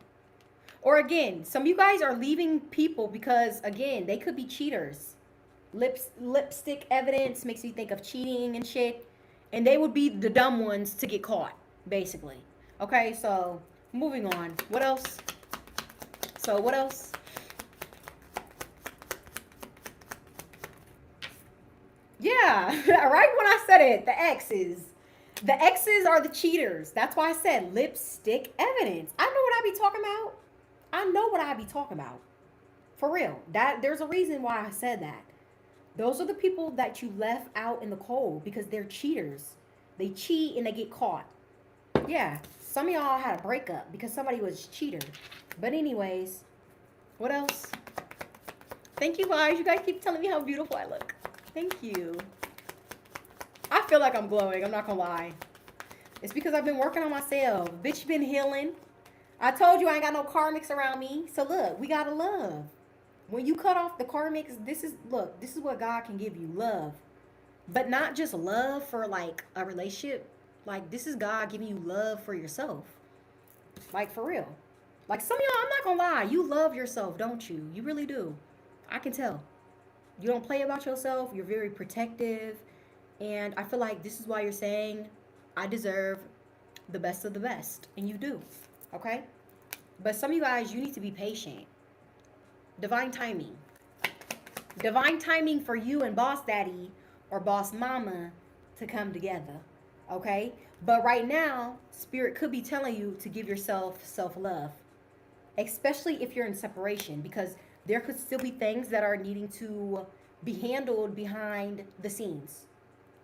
Or again, some of you guys are leaving people because, again, they could be cheaters. Lipstick evidence makes me think of cheating and shit. And they would be the dumb ones to get caught, basically. Okay, so moving on. What else? So what else? Yeah, right when I said it, the exes. The exes are the cheaters. That's why I said lipstick evidence. I know what I be talking about. I know what I be talking about. For real. There's a reason why I said that. Those are the people that you left out in the cold because they're cheaters. They cheat and they get caught. Yeah, some of y'all had a breakup because somebody was a cheater. But anyways, what else? Thank you guys. You guys keep telling me how beautiful I look. Thank you. I feel like I'm glowing. I'm not gonna lie. It's because I've been working on myself. Bitch, been healing. I told you I ain't got no karmics around me. So look, we gotta love. When you cut off the karmics, this is what God can give you, love. But not just love for like a relationship. Like this is God giving you love for yourself. Like for real. Like some of y'all, I'm not gonna lie, you love yourself, don't you? You really do. I can tell. You don't play about yourself. You're very protective. And I feel like this is why you're saying, I deserve the best of the best. And you do. Okay? But some of you guys, you need to be patient. Divine timing. Divine timing for you and boss daddy or boss mama to come together. Okay? But right now, spirit could be telling you to give yourself self-love. Especially if you're in separation. Because there could still be things that are needing to be handled behind the scenes.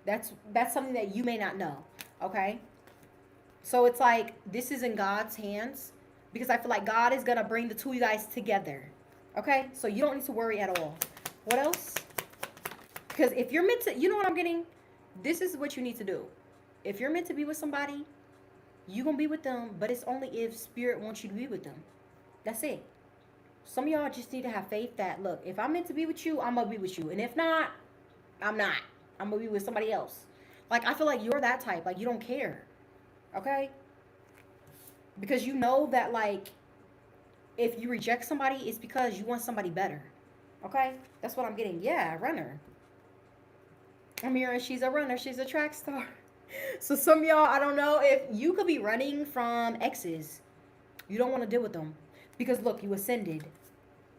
That's something that you may not know, okay? So it's like this is in God's hands because I feel like God is going to bring the two of you guys together, okay? So you don't need to worry at all. What else? Because if you're meant to, you know what I'm getting? This is what you need to do. If you're meant to be with somebody, you're going to be with them, but it's only if spirit wants you to be with them. That's it. Some of y'all just need to have faith that, look, if I'm meant to be with you, I'm going to be with you. And if not, I'm not. I'm going to be with somebody else. Like, I feel like you're that type. Like, you don't care. Okay? Because you know that, like, if you reject somebody, it's because you want somebody better. Okay? That's what I'm getting. Yeah, runner. I'm hearing she's a runner. She's a track star. So some of y'all, I don't know if you could be running from exes. You don't want to deal with them. Because, look, you ascended.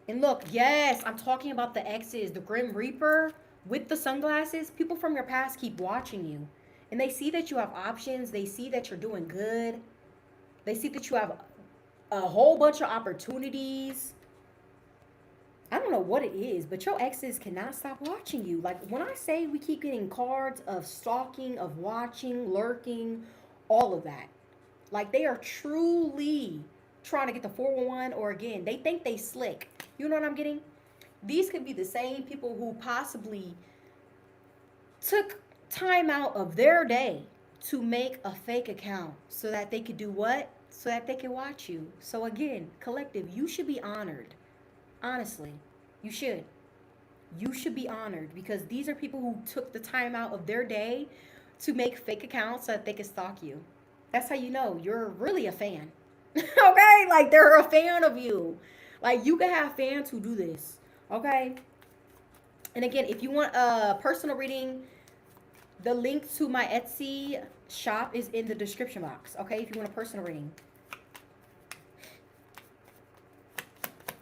And look, yes, I'm talking about the exes, the Grim Reaper with the sunglasses. People from your past keep watching you. And they see that you have options. They see that you're doing good. They see that you have a whole bunch of opportunities. I don't know what it is, but your exes cannot stop watching you. Like, when I say we keep getting cards of stalking, of watching, lurking, all of that. Like, they are truly trying to get the 411, or again, they think they slick. You know what I'm getting? These could be the same people who possibly took time out of their day to make a fake account so that they could do what? so that they can watch you. So again, collective, you should be honored. Honestly, you should. You should be honored because these are people who took the time out of their day to make fake accounts so that they can stalk you. That's how you know you're really a fan. Okay? Like they're a fan of you. Like you can have fans who do this. Okay? And again, if you want a personal reading, the link to my Etsy shop is in the description box. Okay? If you want a personal reading.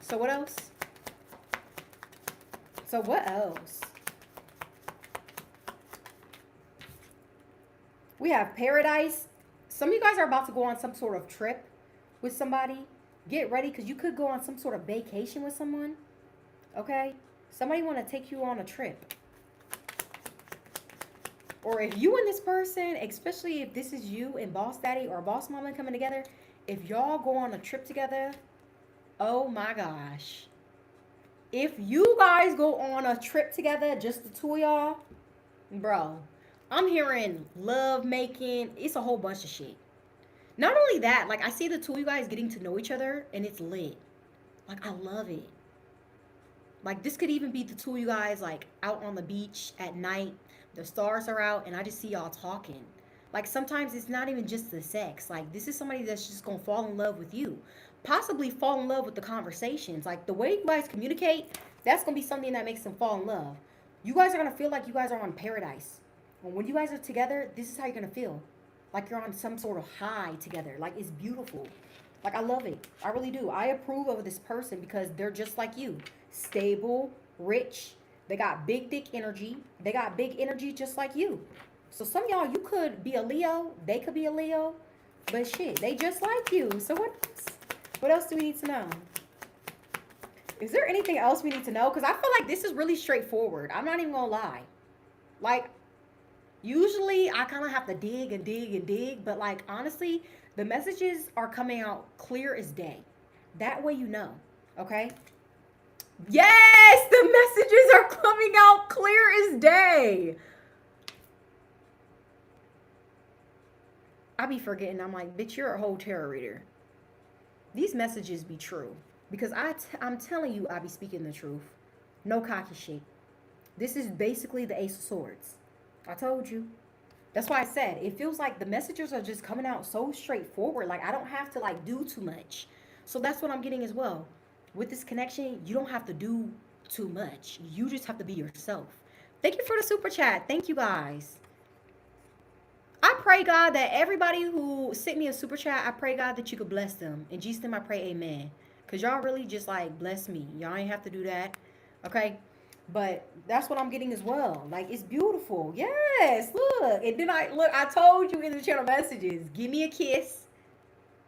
So what else? So what else? We have paradise. Some of you guys are about to go on some sort of trip with somebody. Get ready because you could go on some sort of vacation with someone. Okay? Somebody want to take you on a trip. Or if you and this person, especially if this is you and Boss Daddy or Boss Mama coming together, if y'all go on a trip together, oh my gosh. If you guys go on a trip together, just the two of y'all, bro, I'm hearing love making. It's a whole bunch of shit. Not only that, like I see the two of you guys getting to know each other and it's lit. Like I love it. Like this could even be the two of you guys like out on the beach at night. The stars are out and I just see y'all talking. Like sometimes it's not even just the sex. Like this is somebody that's just gonna fall in love with you. Possibly fall in love with the conversations. Like the way you guys communicate, that's gonna be something that makes them fall in love. You guys are gonna feel like you guys are on paradise. And when you guys are together, this is how you're gonna feel. Like you're on some sort of high together. Like it's beautiful. Like I love it. I really do. I approve of this person because they're just like you. Stable, rich. They got big dick energy. They got big energy just like you. So some of y'all, you could be a Leo. They could be a Leo. But shit, they just like you. So what else? What else do we need to know? Is there anything else we need to know? Because I feel like this is really straightforward. I'm not even going to lie. Like, usually I kind of have to dig and dig and dig. But like, honestly, the messages are coming out clear as day. That way you know. Okay? Yes! The messages are coming out clear as day. I be forgetting. I'm like, bitch, you're a whole tarot reader. These messages be true. Because I'm telling you, I be speaking the truth. No cocky shit. This is basically the Ace of Swords. I told you. That's why I said, it feels like the messages are just coming out so straightforward. Like, I don't have to, like, do too much. So that's what I'm getting as well. With this connection, you don't have to do too much. You just have to be yourself. Thank you for the super chat. Thank you, guys. I pray, God, that everybody who sent me a super chat, I pray, God, that you could bless them. In Jesus' name, I pray, amen. Because y'all really just, like, bless me. Y'all ain't have to do that. Okay? But that's what I'm getting as well. Like, it's beautiful. Yes, look. And then I told you in the channel messages, give me a kiss.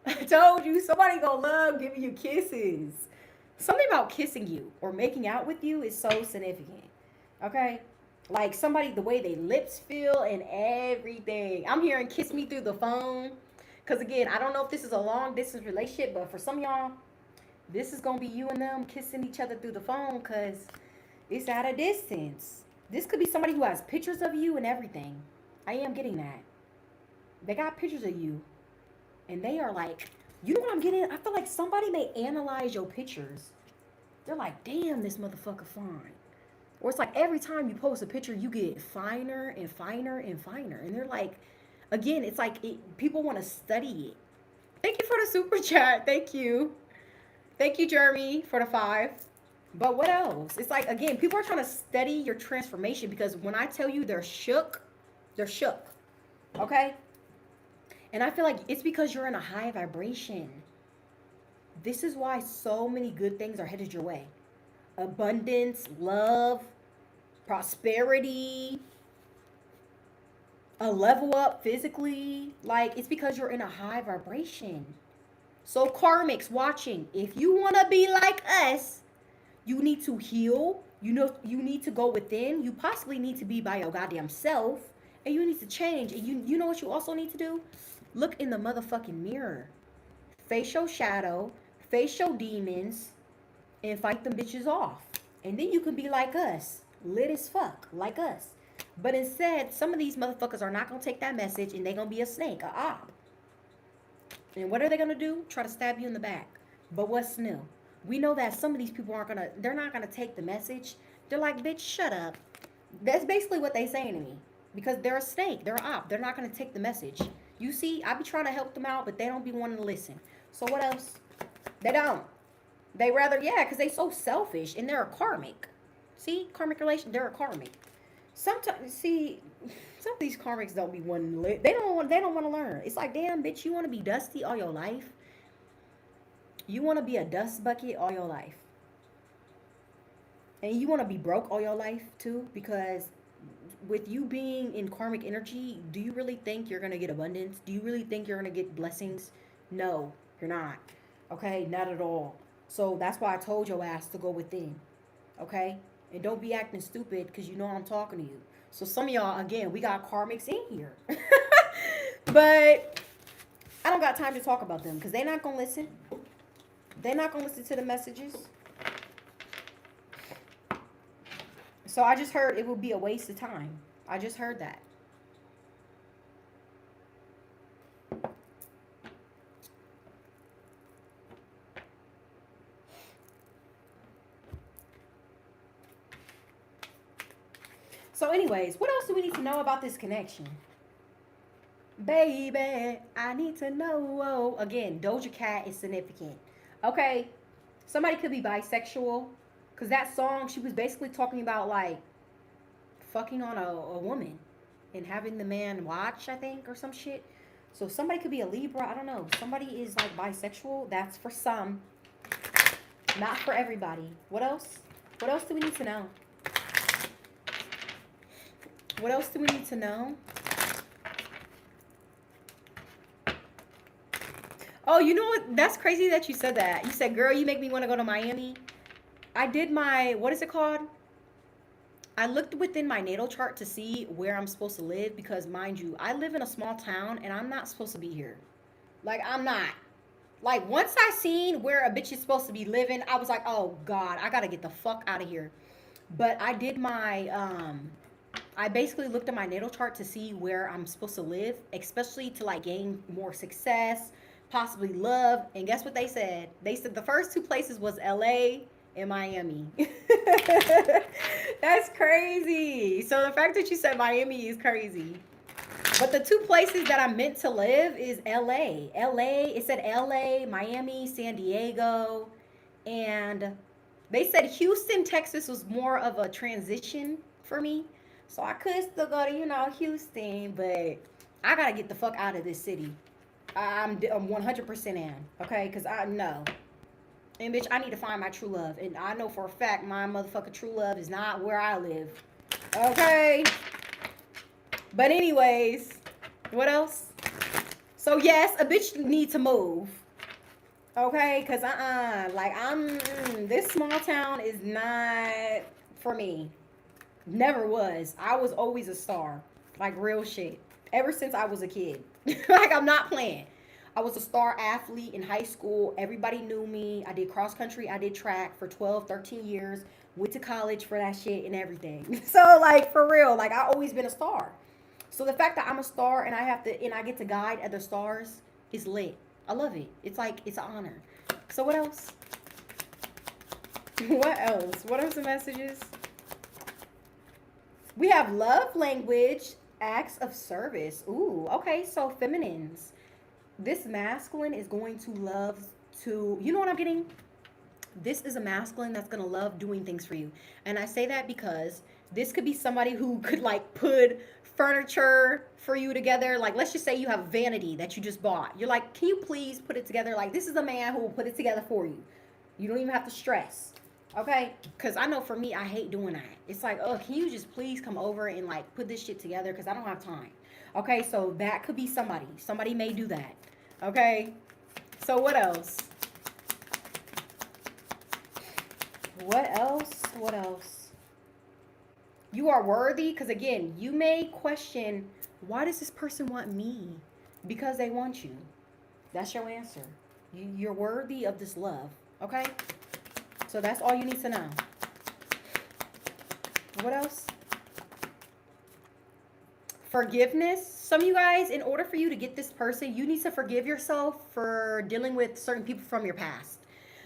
I told you, somebody gonna love giving you kisses. Something about kissing you or making out with you is so significant. Okay? Like somebody, the way they lips feel and everything. I'm hearing kiss me through the phone. Because again, I don't know if this is a long distance relationship, but for some of y'all, this is going to be you and them kissing each other through the phone because it's at a distance. This could be somebody who has pictures of you and everything. I am getting that. They got pictures of you. And they are like, you know what I'm getting? I feel like somebody may analyze your pictures. They're like, damn, this motherfucker fine. Or it's like every time you post a picture, you get finer and finer and finer. And they're like, again, it's like people want to study it. Thank you for the super chat. Thank you. Thank you, Jeremy, for the 5. But what else? It's like, again, people are trying to study your transformation because when I tell you they're shook, they're shook. Okay? And I feel like it's because you're in a high vibration. This is why so many good things are headed your way. Abundance, love, prosperity, a level up physically. Like, it's because you're in a high vibration. So karmics watching, if you want to be like us, you need to heal. You know, you need to go within. You possibly need to be by your goddamn self. And you need to change. And you know what you also need to do? Look in the motherfucking mirror. Face your shadow. Face your demons. And fight them bitches off. And then you can be like us. Lit as fuck. Like us. But instead, some of these motherfuckers are not going to take that message. And they going to be a snake. A op. And what are they going to do? Try to stab you in the back. But what's new? We know that some of these people they're not going to take the message. They're like, bitch, shut up. That's basically what they saying to me. Because they're a snake. They're an op. They're not going to take the message. You see, I be trying to help them out, but they don't be wanting to listen. So what else? They don't. They rather, yeah, because they so selfish and they're a karmic. See, karmic relation, they're a karmic. Sometimes, see, some of these karmics don't be wanting to live. They don't want to learn. It's like, damn, bitch, you want to be dusty all your life? You want to be a dust bucket all your life? And you want to be broke all your life too? Because with you being in karmic energy, do you really think you're going to get abundance? Do you really think you're going to get blessings? No, you're not. Okay, not at all. So that's why I told your ass to go within. Okay? And don't be acting stupid because you know I'm talking to you. So some of y'all, again, we got karmics in here. But I don't got time to talk about them because they're not going to listen. They're not going to listen to the messages. So I just heard it would be a waste of time. I just heard that. So anyways, what else do we need to know about this connection? Baby, I need to know. Again, Doja Cat is significant. Okay, somebody could be bisexual. Because that song, she was basically talking about, like, fucking on a woman. And having the man watch, I think, or some shit. So somebody could be a Libra. I don't know. Somebody is, like, bisexual. That's for some. Not for everybody. What else? What else do we need to know? What else do we need to know? Oh, you know what? That's crazy that you said that. You said, girl, you make me want to go to Miami. I did my, what is it called? I looked within my natal chart to see where I'm supposed to live because, mind you, I live in a small town and I'm not supposed to be here. Like, I'm not. Like, once I seen where a bitch is supposed to be living, I was like, oh, God, I got to get the fuck out of here. But I did my, I basically looked at my natal chart to see where I'm supposed to live, especially to, like, gain more success, possibly love. And guess what they said? They said the first two places was LA in Miami. That's crazy. So the fact that you said Miami is crazy. But the two places that I'm meant to live is LA. LA, it said LA, Miami, San Diego. And they said Houston, Texas was more of a transition for me. So I could still go to, Houston. But I got to get the fuck out of this city. I'm 100% in. Okay? Because I know. And bitch, I need to find my true love. And I know for a fact my motherfucking true love is not where I live. Okay? But anyways, what else? So yes, a bitch needs to move. Okay? Because like this small town is not for me. Never was. I was always a star. Like real shit. Ever since I was a kid. Like I'm not playing. I was a star athlete in high school. Everybody knew me. I did cross country. I did track for 12, 13 years. Went to college for that shit and everything. So, like, for real, like, I always been a star. So, the fact that I'm a star and I get to guide other stars is lit. I love it. It's like, it's an honor. So, what else? What else? What are some messages? We have love language, acts of service. Ooh, okay. So, feminines. This masculine is going to love to, you know what I'm getting? This is a masculine that's going to love doing things for you. And I say that because this could be somebody who could like put furniture for you together. Like, let's just say you have vanity that you just bought. You're like, can you please put it together? Like, this is a man who will put it together for you. You don't even have to stress. Okay? Because I know for me, I hate doing that. It's like, oh, can you just please come over and like put this shit together? Because I don't have time. Okay? So that could be somebody. Somebody may do that. Okay, so what else? What else? What else? You are worthy because, again, you may question, why does this person want me? Because they want you. That's your answer. You're worthy of this love. Okay? So that's all you need to know. What else? Forgiveness. Some of you guys, in order for you to get this person, you need to forgive yourself for dealing with certain people from your past.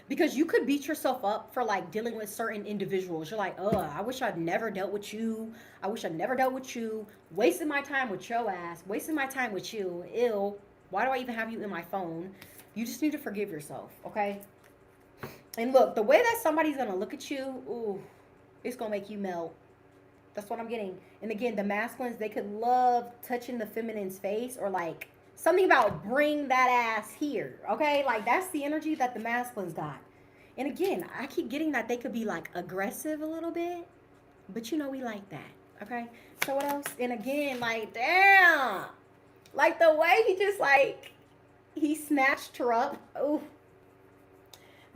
Because you could beat yourself up for like dealing with certain individuals. You're like, oh, I wish I'd never dealt with you. I wish I'd never dealt with you. Wasting my time with your ass. Wasting my time with you. Ew. Why do I even have you in my phone? You just need to forgive yourself, okay? And look, the way that somebody's gonna look at you, ooh, it's gonna make you melt. That's what I'm getting. And again, the masculines, they could love touching the feminine's face, or like something about bring that ass here, okay? Like that's the energy that the masculines got. And again, I keep getting that they could be like aggressive a little bit, but you know we like that, okay? So what else? And again, like damn, like the way he just like, he snatched her up. Ooh,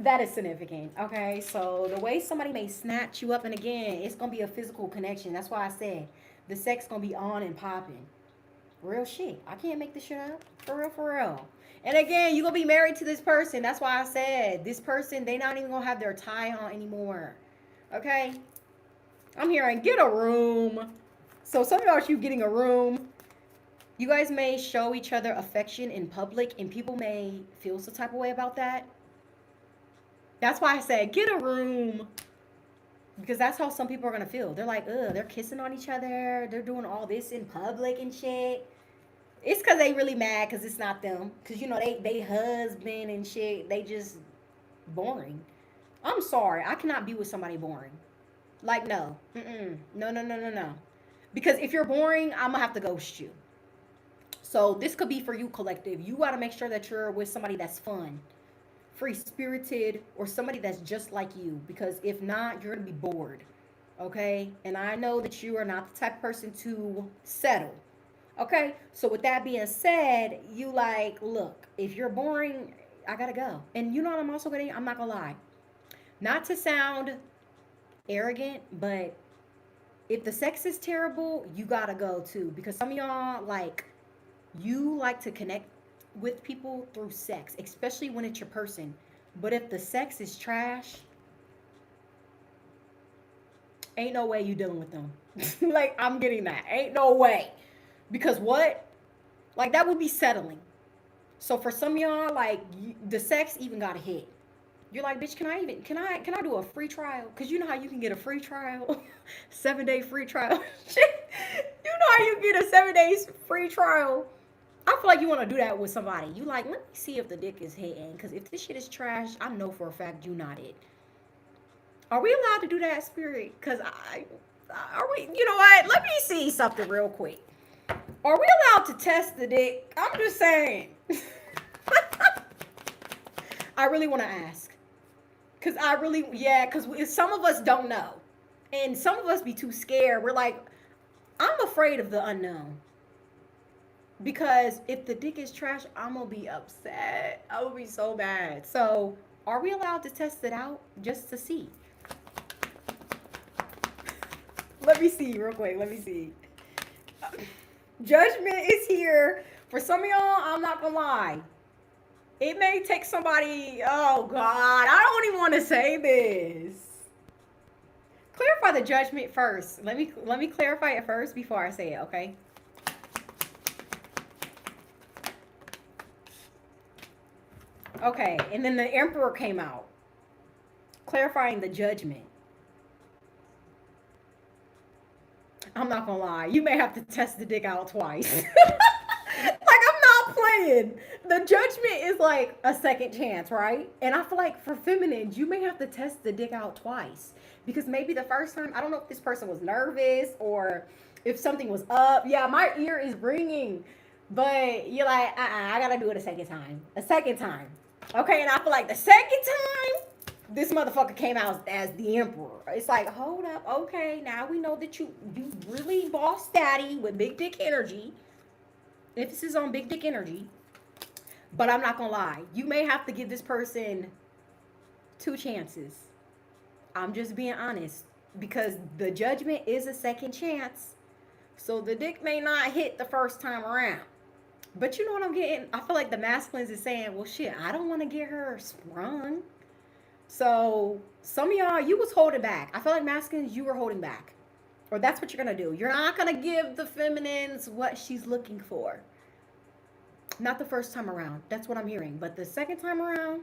that is significant, okay? So the way somebody may snatch you up, and again, it's going to be a physical connection. That's why I said the sex going to be on and popping. Real shit. I can't make this shit up. For real, for real. And again, you're going to be married to this person. That's why I said this person, they not even going to have their tie on anymore, okay? I'm hearing get a room. So something about you getting a room. You guys may show each other affection in public, and people may feel some type of way about that. That's why I said get a room, because that's how some people are going to feel. They're like, ugh, they're kissing on each other. They're doing all this in public and shit. It's because they really mad because it's not them. Because, you know, they husband and shit, they just boring. I'm sorry. I cannot be with somebody boring. Like, no. No. Because if you're boring, I'm going to have to ghost you. So this could be for you, collective. You got to make sure that you're with somebody that's fun, free-spirited, or somebody that's just like you, because if not, you're gonna be bored, okay? And I know that you are not the type of person to settle, okay? So with that being said, you like, look, if you're boring, I gotta go. And you know what I'm also gonna, I'm not gonna lie, not to sound arrogant, but if the sex is terrible, you gotta go too, because some of y'all, like, you like to connect with people through sex, especially when it's your person. But if the sex is trash, ain't no way you dealing with them. Like, I'm getting that. Ain't no way. Because what? Like, that would be settling. So for some of y'all, like, the sex even got a hit. You're like, bitch, can I do a free trial? Because you know how you can get a free trial? 7-day free trial. You know how you get a 7 days free trial? I feel like you want to do that with somebody. You like, let me see if the dick is hitting. Because if this shit is trash, I know for a fact you not it. Are we allowed to do that, Spirit? Because are we, you know what? Let me see something real quick. Are we allowed to test the dick? I'm just saying. I really want to ask. Because because some of us don't know. And some of us be too scared. We're like, I'm afraid of the unknown. Because if the dick is trash, I'm going to be upset. I will be so bad. So, are we allowed to test it out just to see? Let me see real quick. Let me see. Judgment is here. For some of y'all, I'm not going to lie. It may take somebody, oh God, I don't even want to say this. Clarify the judgment first. Let me clarify it first before I say it, okay? Okay, and then the Emperor came out, clarifying the judgment. I'm not gonna lie, you may have to test the dick out twice. Like, I'm not playing. The judgment is like a second chance, right? And I feel like for feminines, you may have to test the dick out twice. Because maybe the first time, I don't know if this person was nervous or if something was up. Yeah, my ear is ringing. But you're like, I gotta do it a second time. A second time. Okay, and I feel like the second time, this motherfucker came out as the Emperor. It's like, hold up, okay, now we know that you really boss daddy with big dick energy. This is on big dick energy. But I'm not gonna lie, you may have to give this person 2 chances. I'm just being honest. Because the judgment is a second chance. So the dick may not hit the first time around. But you know what I'm getting? I feel like the masculines is saying, well, shit, I don't want to get her sprung. So some of y'all, you was holding back. I feel like masculines, you were holding back. Or that's what you're going to do. You're not going to give the feminines what she's looking for. Not the first time around. That's what I'm hearing. But the second time around,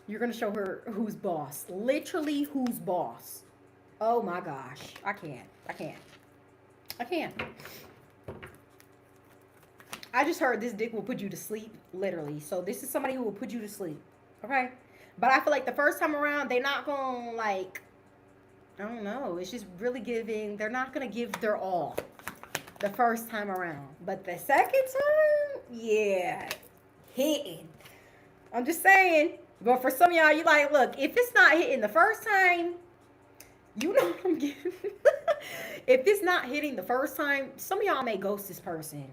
you're going to show her who's boss. Literally who's boss. Oh my gosh. I can't. I just heard this dick will put you to sleep, literally. So this is somebody who will put you to sleep. Okay? But I feel like the first time around, they're not going to, like, I don't know. It's just really giving. They're not going to give their all the first time around. But the second time, yeah, hitting. I'm just saying. But for some of y'all, you like, look, if it's not hitting the first time, you know what I'm getting. If it's not hitting the first time, some of y'all may ghost this person.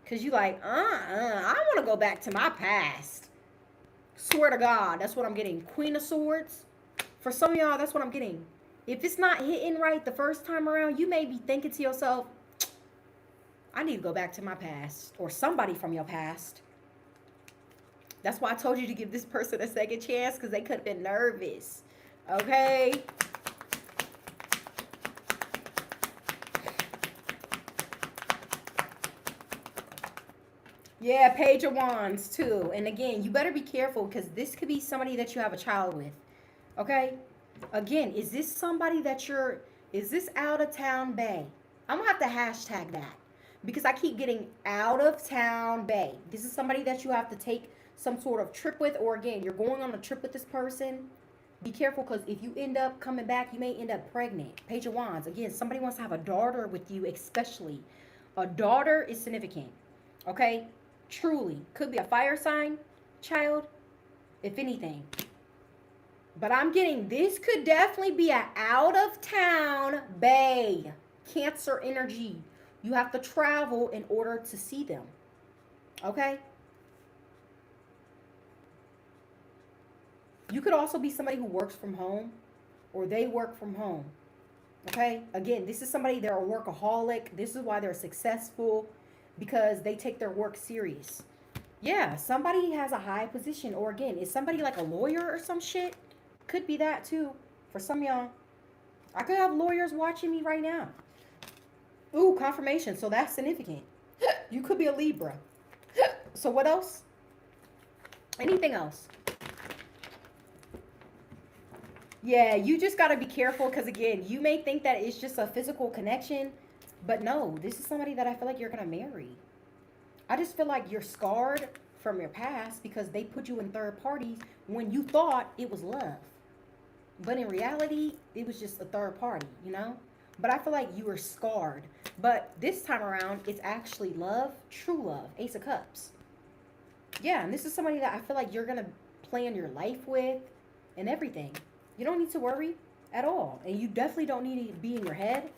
Because you like, I want to go back to my past. Swear to God, that's what I'm getting. Queen of Swords. For some of y'all, that's what I'm getting. If it's not hitting right the first time around, you may be thinking to yourself, I need to go back to my past. Or somebody from your past. That's why I told you to give this person a second chance, because they could have been nervous. Okay? Yeah, Page of Wands too. And again, you better be careful, because this could be somebody that you have a child with. Okay? Again, is this somebody that is this out of town bae? I'm going to have to hashtag that, because I keep getting out of town bae. This is somebody that you have to take some sort of trip with, or again, you're going on a trip with this person. Be careful, because if you end up coming back, you may end up pregnant. Page of Wands. Again, somebody wants to have a daughter with you, especially. A daughter is significant. Okay? Truly. Could be a fire sign child, if anything. But I'm getting, this could definitely be an out of town bae. Cancer energy. You have to travel in order to see them. Okay? You could also be somebody who works from home, or they work from home. Okay? Again, this is somebody, they're a workaholic. This is why they're successful, because they take their work serious. Yeah, somebody has a high position, or again, is somebody like a lawyer or some shit? Could be that too. For some of y'all, I could have lawyers watching me right now. Ooh, confirmation. So that's significant. You could be a Libra. So what else? Anything else? Yeah, you just got to be careful, because again, you may think that it's just a physical connection, but no, this is somebody that I feel like you're going to marry. I just feel like you're scarred from your past, because they put you in third parties when you thought it was love. But in reality, it was just a third party, you know? But I feel like you were scarred. But this time around, it's actually love, true love, Ace of Cups. Yeah, and this is somebody that I feel like you're going to plan your life with and everything. You don't need to worry at all. And you definitely don't need to be in your head.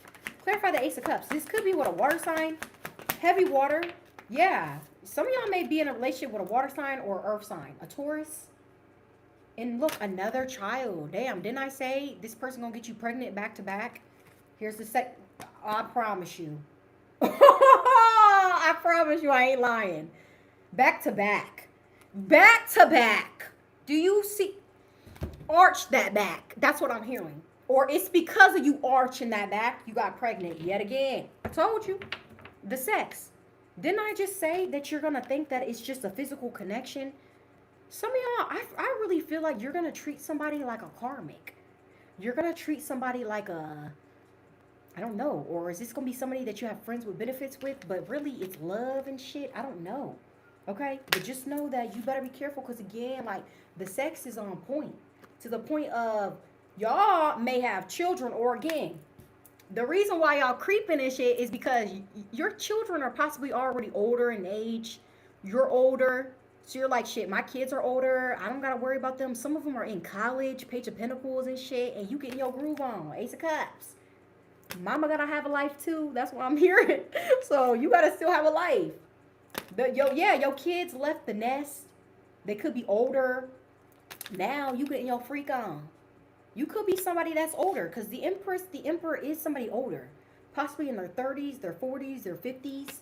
Clarify the Ace of Cups. This could be with a water sign. Heavy water. Yeah. Some of y'all may be in a relationship with a water sign or earth sign. A Taurus. And look, another child. Damn, didn't I say this person gonna get you pregnant back to back? Here's the I promise you. I promise you I ain't lying. Back to back. Back to back. Do you see? Arch that back. That's what I'm hearing. Or it's because of you arching that back, you got pregnant yet again. I told you. The sex. Didn't I just say that you're going to think that it's just a physical connection? Some of y'all, I really feel like you're going to treat somebody like a karmic. You're going to treat somebody like a, I don't know. Or is this going to be somebody that you have friends with benefits with, but really it's love and shit? I don't know. Okay? But just know that you better be careful, because again, like, the sex is on point. To the point of y'all may have children, or again, the reason why y'all creeping and shit is because your children are possibly already older in age. You're older. So you're like, shit, my kids are older. I don't got to worry about them. Some of them are in college, Page of Pentacles and shit, and you getting your groove on. Ace of Cups. Mama got to have a life too. That's what I'm hearing. So you got to still have a life. Your kids left the nest. They could be older. Now you getting your freak on. You could be somebody that's older, because the emperor is somebody older. Possibly in their 30s, their 40s, their 50s.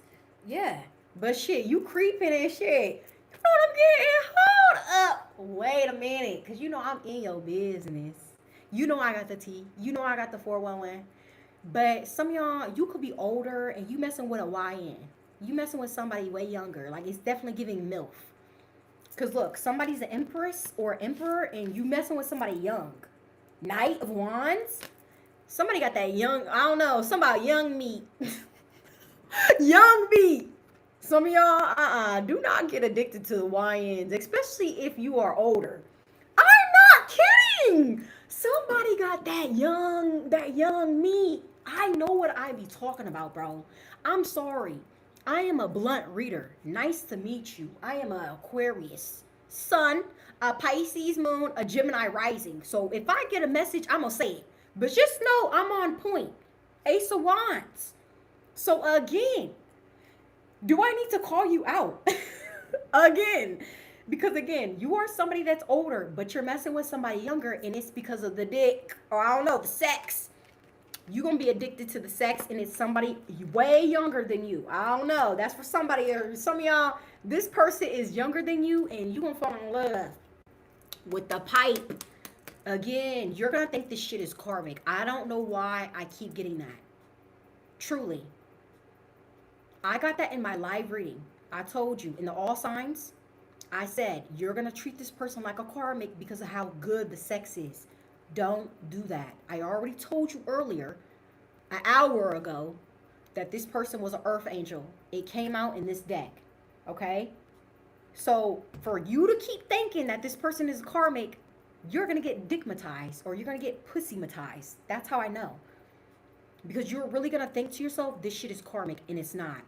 Yeah. But shit, you creeping and shit. You know what I'm getting? Hold up. Wait a minute. Because you know I'm in your business. You know I got the T. You know I got the 411. But some of y'all, you could be older and you messing with a YN. You messing with somebody way younger. Like, it's definitely giving MILF. Because look, somebody's an empress or emperor and you messing with somebody young. Knight of Wands. Somebody got that young, I don't know, somebody young meat. Young meat. Some of y'all, do not get addicted to the YNs, especially if you are older. I'm not kidding. Somebody got that young meat. I know what I be talking about, bro. I'm sorry. I am a blunt reader. Nice to meet you. I am a Aquarius Sun, a Pisces moon, a Gemini rising. So if I get a message, I'm gonna say it. But just know I'm on point. Ace of Wands. So again, do I need to call you out? Again. Because again, you are somebody that's older, but you're messing with somebody younger, and it's because of the dick, or I don't know, the sex. You're going to be addicted to the sex, and it's somebody way younger than you. I don't know. That's for somebody, or some of y'all, this person is younger than you, and you're going to fall in love with the pipe. Again, you're going to think this shit is karmic. I don't know why I keep getting that. Truly. I got that in my live reading. I told you, in the all signs, I said, you're going to treat this person like a karmic because of how good the sex is. Don't do that. I already told you earlier, an hour ago, that this person was an earth angel. It came out in this deck. Okay? So, for you to keep thinking that this person is karmic, you're going to get dickmatized or you're going to get pussymatized. That's how I know. Because you're really going to think to yourself, this shit is karmic, and it's not.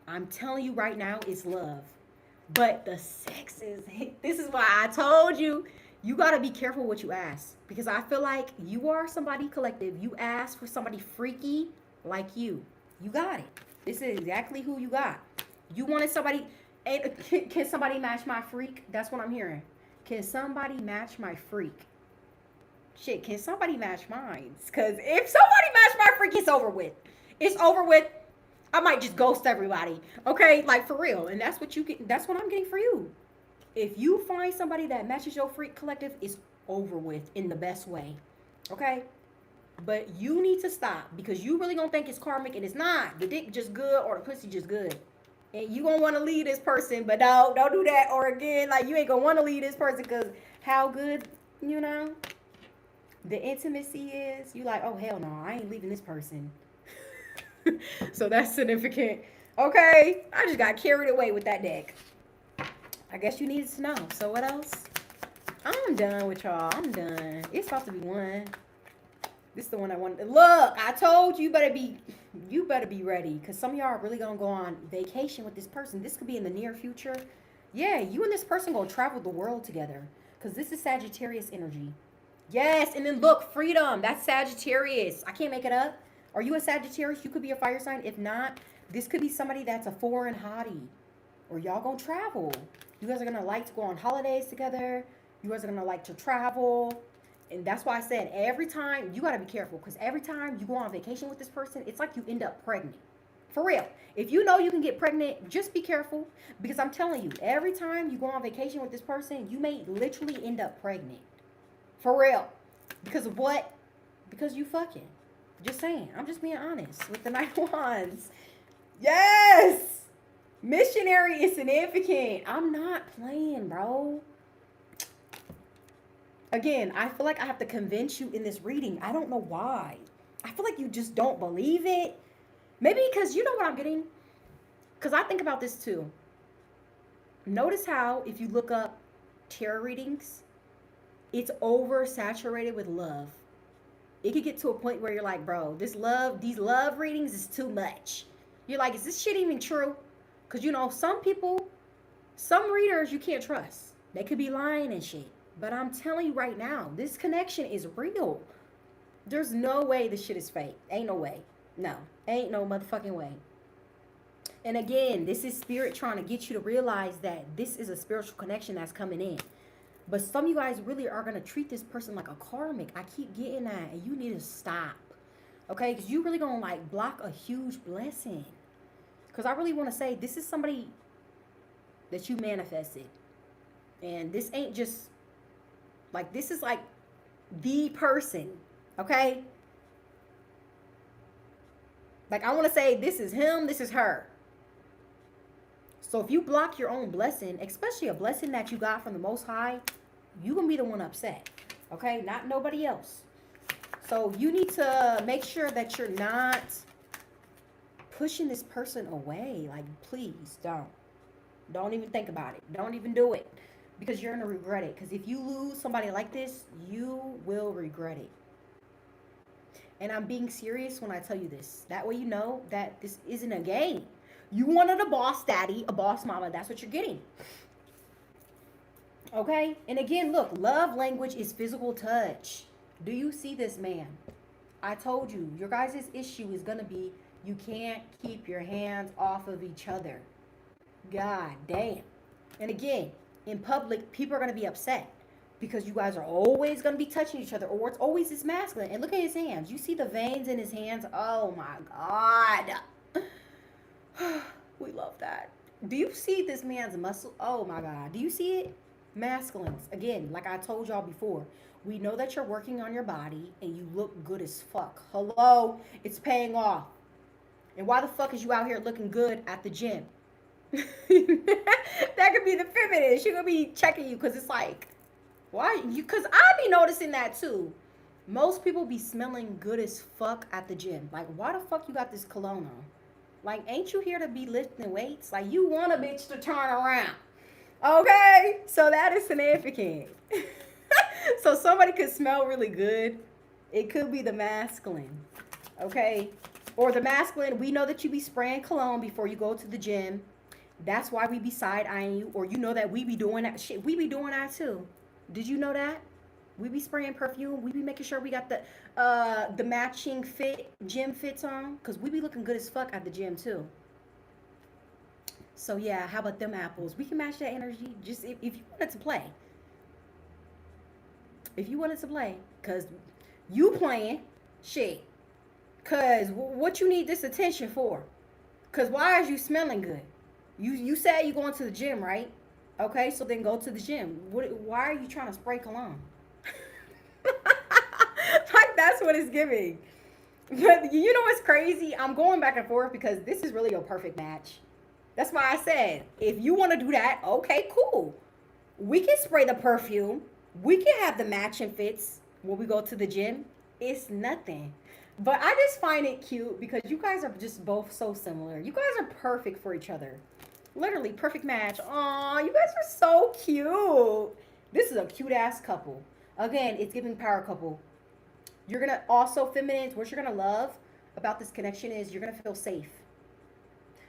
I'm telling you right now, it's love. But the sex is, this is why I told you, you got to be careful what you ask. Because I feel like you are somebody collective. You ask for somebody freaky like you. You got it. This is exactly who you got. You wanted somebody, can somebody match my freak? That's what I'm hearing. Can somebody match my freak? Shit, can somebody match mine? Because if somebody match my freak, it's over with. It's over with. I might just ghost everybody. Okay? Like, for real. And that's what you get. That's what I'm getting for you. If you find somebody that matches your freak collective, it's over with in the best way. Okay? But you need to stop because you really gonna think it's karmic and it's not. The dick just good or the pussy just good. And you gonna want to leave this person, but don't do that. Or again, like, you ain't gonna want to leave this person because how good, you know, the intimacy is. You like, oh, hell no, I ain't leaving this person. So that's significant. Okay, I just got carried away with that deck. I guess you needed to know. So what else? I'm done with y'all. I'm done. It's about to be one. This is the one I wanted. Look, I told you, you better be ready. Because some of y'all are really going to go on vacation with this person. This could be in the near future. Yeah, you and this person going to travel the world together. Because this is Sagittarius energy. Yes, and then look, freedom. That's Sagittarius. I can't make it up. Are you a Sagittarius? You could be a fire sign. If not, this could be somebody that's a foreign hottie. Or y'all going to travel. You guys are going to like to go on holidays together. You guys are going to like to travel. And that's why I said every time, you got to be careful. Because every time you go on vacation with this person, it's like you end up pregnant. For real. If you know you can get pregnant, just be careful. Because I'm telling you, every time you go on vacation with this person, you may literally end up pregnant. For real. Because of what? Because you fucking. Just saying. I'm just being honest with the Knight of Wands. Yes! Missionary is significant. I'm not playing, bro. Again, I feel like I have to convince you in this reading. I don't know why. I feel like you just don't believe it. Maybe because you know what I'm getting. Because I think about this too. Notice how if you look up tarot readings, it's oversaturated with love. It could get to a point where you're like, bro, these love readings is too much. You're like, is this shit even true? Because, you know, some people, some readers you can't trust. They could be lying and shit. But I'm telling you right now, this connection is real. There's no way this shit is fake. Ain't no way. No. Ain't no motherfucking way. And again, this is spirit trying to get you to realize that this is a spiritual connection that's coming in. But some of you guys really are going to treat this person like a karmic. I keep getting that. And you need to stop. Okay? Because you really going to like block a huge blessing. Because I really want to say this is somebody that you manifested. And this ain't just like, this is like the person. Okay? Like, I want to say, this is him, this is her. So if you block your own blessing, especially a blessing that you got from the Most High, you gonna be the one upset. Okay? Not nobody else. So you need to make sure that you're not pushing this person away. Like, please don't. Don't even think about it. Don't even do it. Because you're gonna regret it. Because if you lose somebody like this, you will regret it. And I'm being serious when I tell you this. That way you know that this isn't a game. You wanted a boss daddy, a boss mama. That's what you're getting. Okay? And again, look, love language is physical touch. Do you see this, man? I told you, your guys' issue is going to be you can't keep your hands off of each other. God damn. And again, in public, people are going to be upset because you guys are always going to be touching each other, or it's always this masculine. And look at his hands. You see the veins in his hands? Oh my God. We love that. Do you see this man's muscle? Oh my God. Do you see it? Masculines. Again, like I told y'all before, we know that you're working on your body and you look good as fuck. Hello? It's paying off. And why the fuck is you out here looking good at the gym? That could be the feminine. She gonna be checking you because it's like, why? Because I be noticing that too. Most people be smelling good as fuck at the gym. Like, why the fuck you got this cologne on? Like, ain't you here to be lifting weights? Like, you want a bitch to turn around. Okay? So that is significant. So somebody could smell really good. It could be the masculine. Okay? Or the masculine, we know that you be spraying cologne before you go to the gym. That's why we be side-eyeing you. Or you know that we be doing that shit. We be doing that too. Did you know that? We be spraying perfume. We be making sure we got the matching fit, gym fits on. Because we be looking good as fuck at the gym too. So yeah, how about them apples? We can match that energy just if you wanted to play. If you wanted to play. Because you playing shit. Because what you need this attention for? Because why is you smelling good? You said you going to the gym, right? Okay, so then go to the gym. Why are you trying to spray cologne? Like, that's what it's giving. But you know what's crazy? I'm going back and forth because this is really a perfect match. That's why I said, if you want to do that, okay, cool. We can spray the perfume. We can have the matching fits when we go to the gym. It's nothing. But I just find it cute because you guys are just both so similar. You guys are perfect for each other. Literally, perfect match. Aw, you guys are so cute. This is a cute-ass couple. Again, it's giving power couple. You're going to also, feminines, what you're going to love about this connection is you're going to feel safe.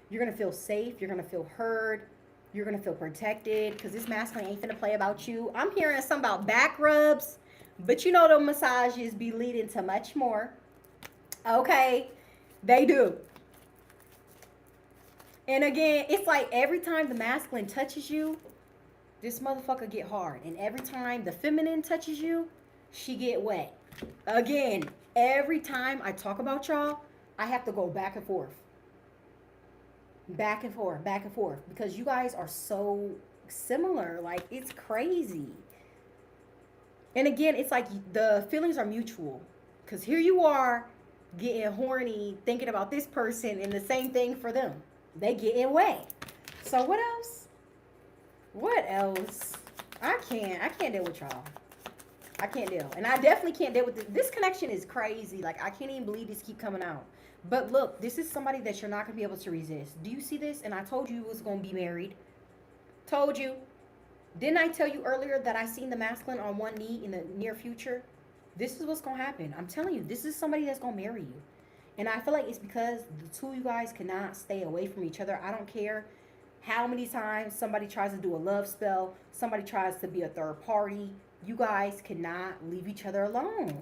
You're going to feel safe. You're going to feel heard. You're going to feel protected because this masculine ain't finna play about you. I'm hearing something about back rubs, but you know the massages be leading to much more. Okay, they do. And again, it's like every time the masculine touches you, this motherfucker get hard. And every time the feminine touches you, she get wet. Again, every time I talk about y'all, I have to go back and forth. Back and forth, back and forth. Because you guys are so similar. Like, it's crazy. And again, it's like the feelings are mutual. Because here you are getting horny, thinking about this person, and the same thing for them. They getting wet. So what else? What else? I can't deal with y'all. I can't deal. And I definitely can't deal with this. This connection is crazy. Like, I can't even believe this keep coming out. But look, this is somebody that you're not going to be able to resist. Do you see this? And I told you you was going to be married. Told you. Didn't I tell you earlier that I seen the masculine on one knee in the near future? This is what's going to happen. I'm telling you, this is somebody that's going to marry you. And I feel like it's because the two of you guys cannot stay away from each other. I don't care how many times somebody tries to do a love spell, somebody tries to be a third party. You guys cannot leave each other alone.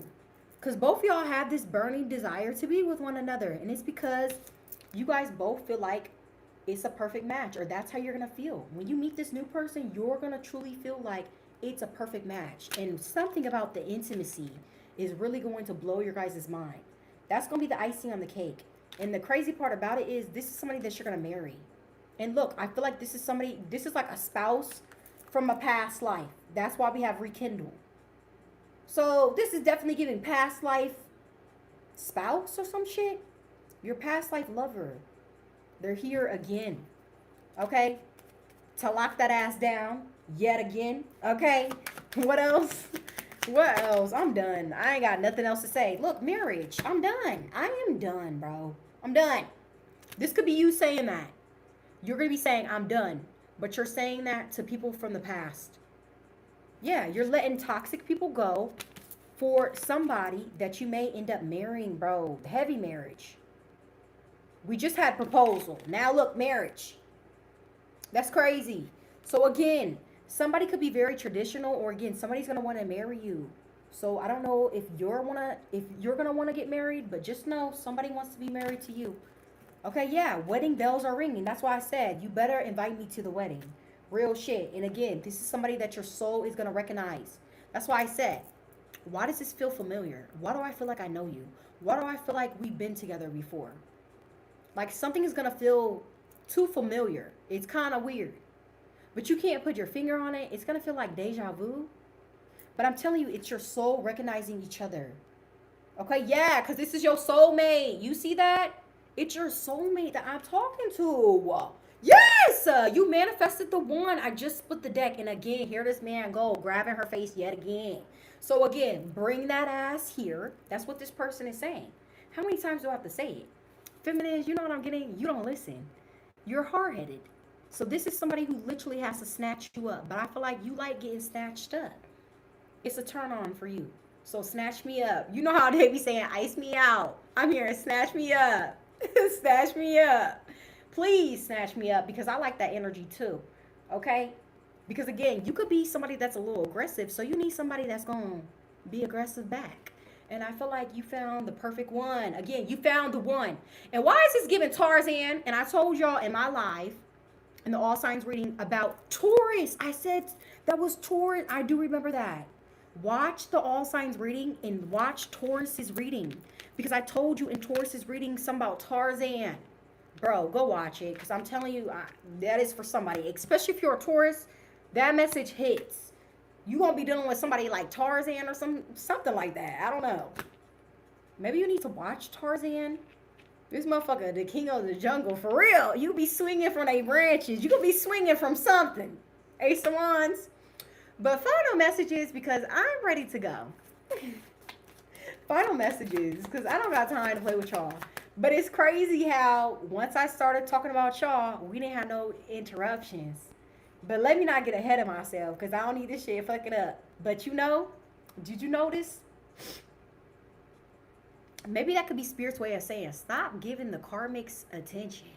Because both of y'all have this burning desire to be with one another. And it's because you guys both feel like it's a perfect match. Or that's how you're going to feel. When you meet this new person, you're going to truly feel like it's a perfect match. And something about the intimacy is really going to blow your guys' mind. That's going to be the icing on the cake. And the crazy part about it is this is somebody that you're going to marry. And look, I feel like this is somebody, this is like a spouse from a past life. That's why we have rekindle. So this is definitely giving past life spouse or some shit. Your past life lover. They're here again. Okay? To lock that ass down yet again. Okay? What else? What else? I'm done. I ain't got nothing else to say. Look, marriage. I'm done. I am done, bro. I'm done. This could be you saying that. You're going to be saying, I'm done. But you're saying that to people from the past. Yeah, you're letting toxic people go for somebody that you may end up marrying, bro. Heavy marriage. We just had proposal. Now look, marriage. That's crazy. So again, somebody could be very traditional, or again, somebody's gonna want to marry you. So I don't know if you're gonna want to get married, but just know somebody wants to be married to you. Okay, yeah, wedding bells are ringing. That's why I said you better invite me to the wedding. Real shit. And again, this is somebody that your soul is gonna recognize. That's why I said, why does this feel familiar? Why do I feel like I know you? Why do I feel like we've been together before? Like something is gonna feel too familiar. It's kind of weird. But you can't put your finger on it. It's gonna feel like deja vu. But I'm telling you, it's your soul recognizing each other. Okay, yeah, because this is your soulmate. You see that? It's your soulmate that I'm talking to. Yes! You manifested the one. I just split the deck. And again, here this man go, grabbing her face yet again. So again, bring that ass here. That's what this person is saying. How many times do I have to say it? Feminines, you know what I'm getting? You don't listen. You're hard-headed. So this is somebody who literally has to snatch you up. But I feel like you like getting snatched up. It's a turn on for you. So snatch me up. You know how they be saying, ice me out. I'm here, snatch me up. Snatch me up. Please snatch me up, because I like that energy too. Okay? Because again, you could be somebody that's a little aggressive. So you need somebody that's going to be aggressive back. And I feel like you found the perfect one. Again, you found the one. And why is this giving Tarzan? And I told y'all in my live, in the all signs reading, about Taurus. I said that was Taurus. I do remember that. Watch the all signs reading and watch Taurus's reading. Because I told you in Taurus's reading something about Tarzan. Bro, go watch it. Because I'm telling you, that is for somebody. Especially if you're a Taurus, that message hits. You won't be dealing with somebody like Tarzan or something like that. I don't know. Maybe you need to watch Tarzan. This motherfucker, the king of the jungle, for real. You be swinging from their branches. You could be swinging from something. Ace of Wands. But final messages, because I'm ready to go. Final messages, because I don't got time to play with y'all. But it's crazy how once I started talking about y'all, we didn't have no interruptions. But let me not get ahead of myself, because I don't need this shit fucking up. But you know, did you notice? Maybe that could be Spirit's way of saying, stop giving the karmics attention.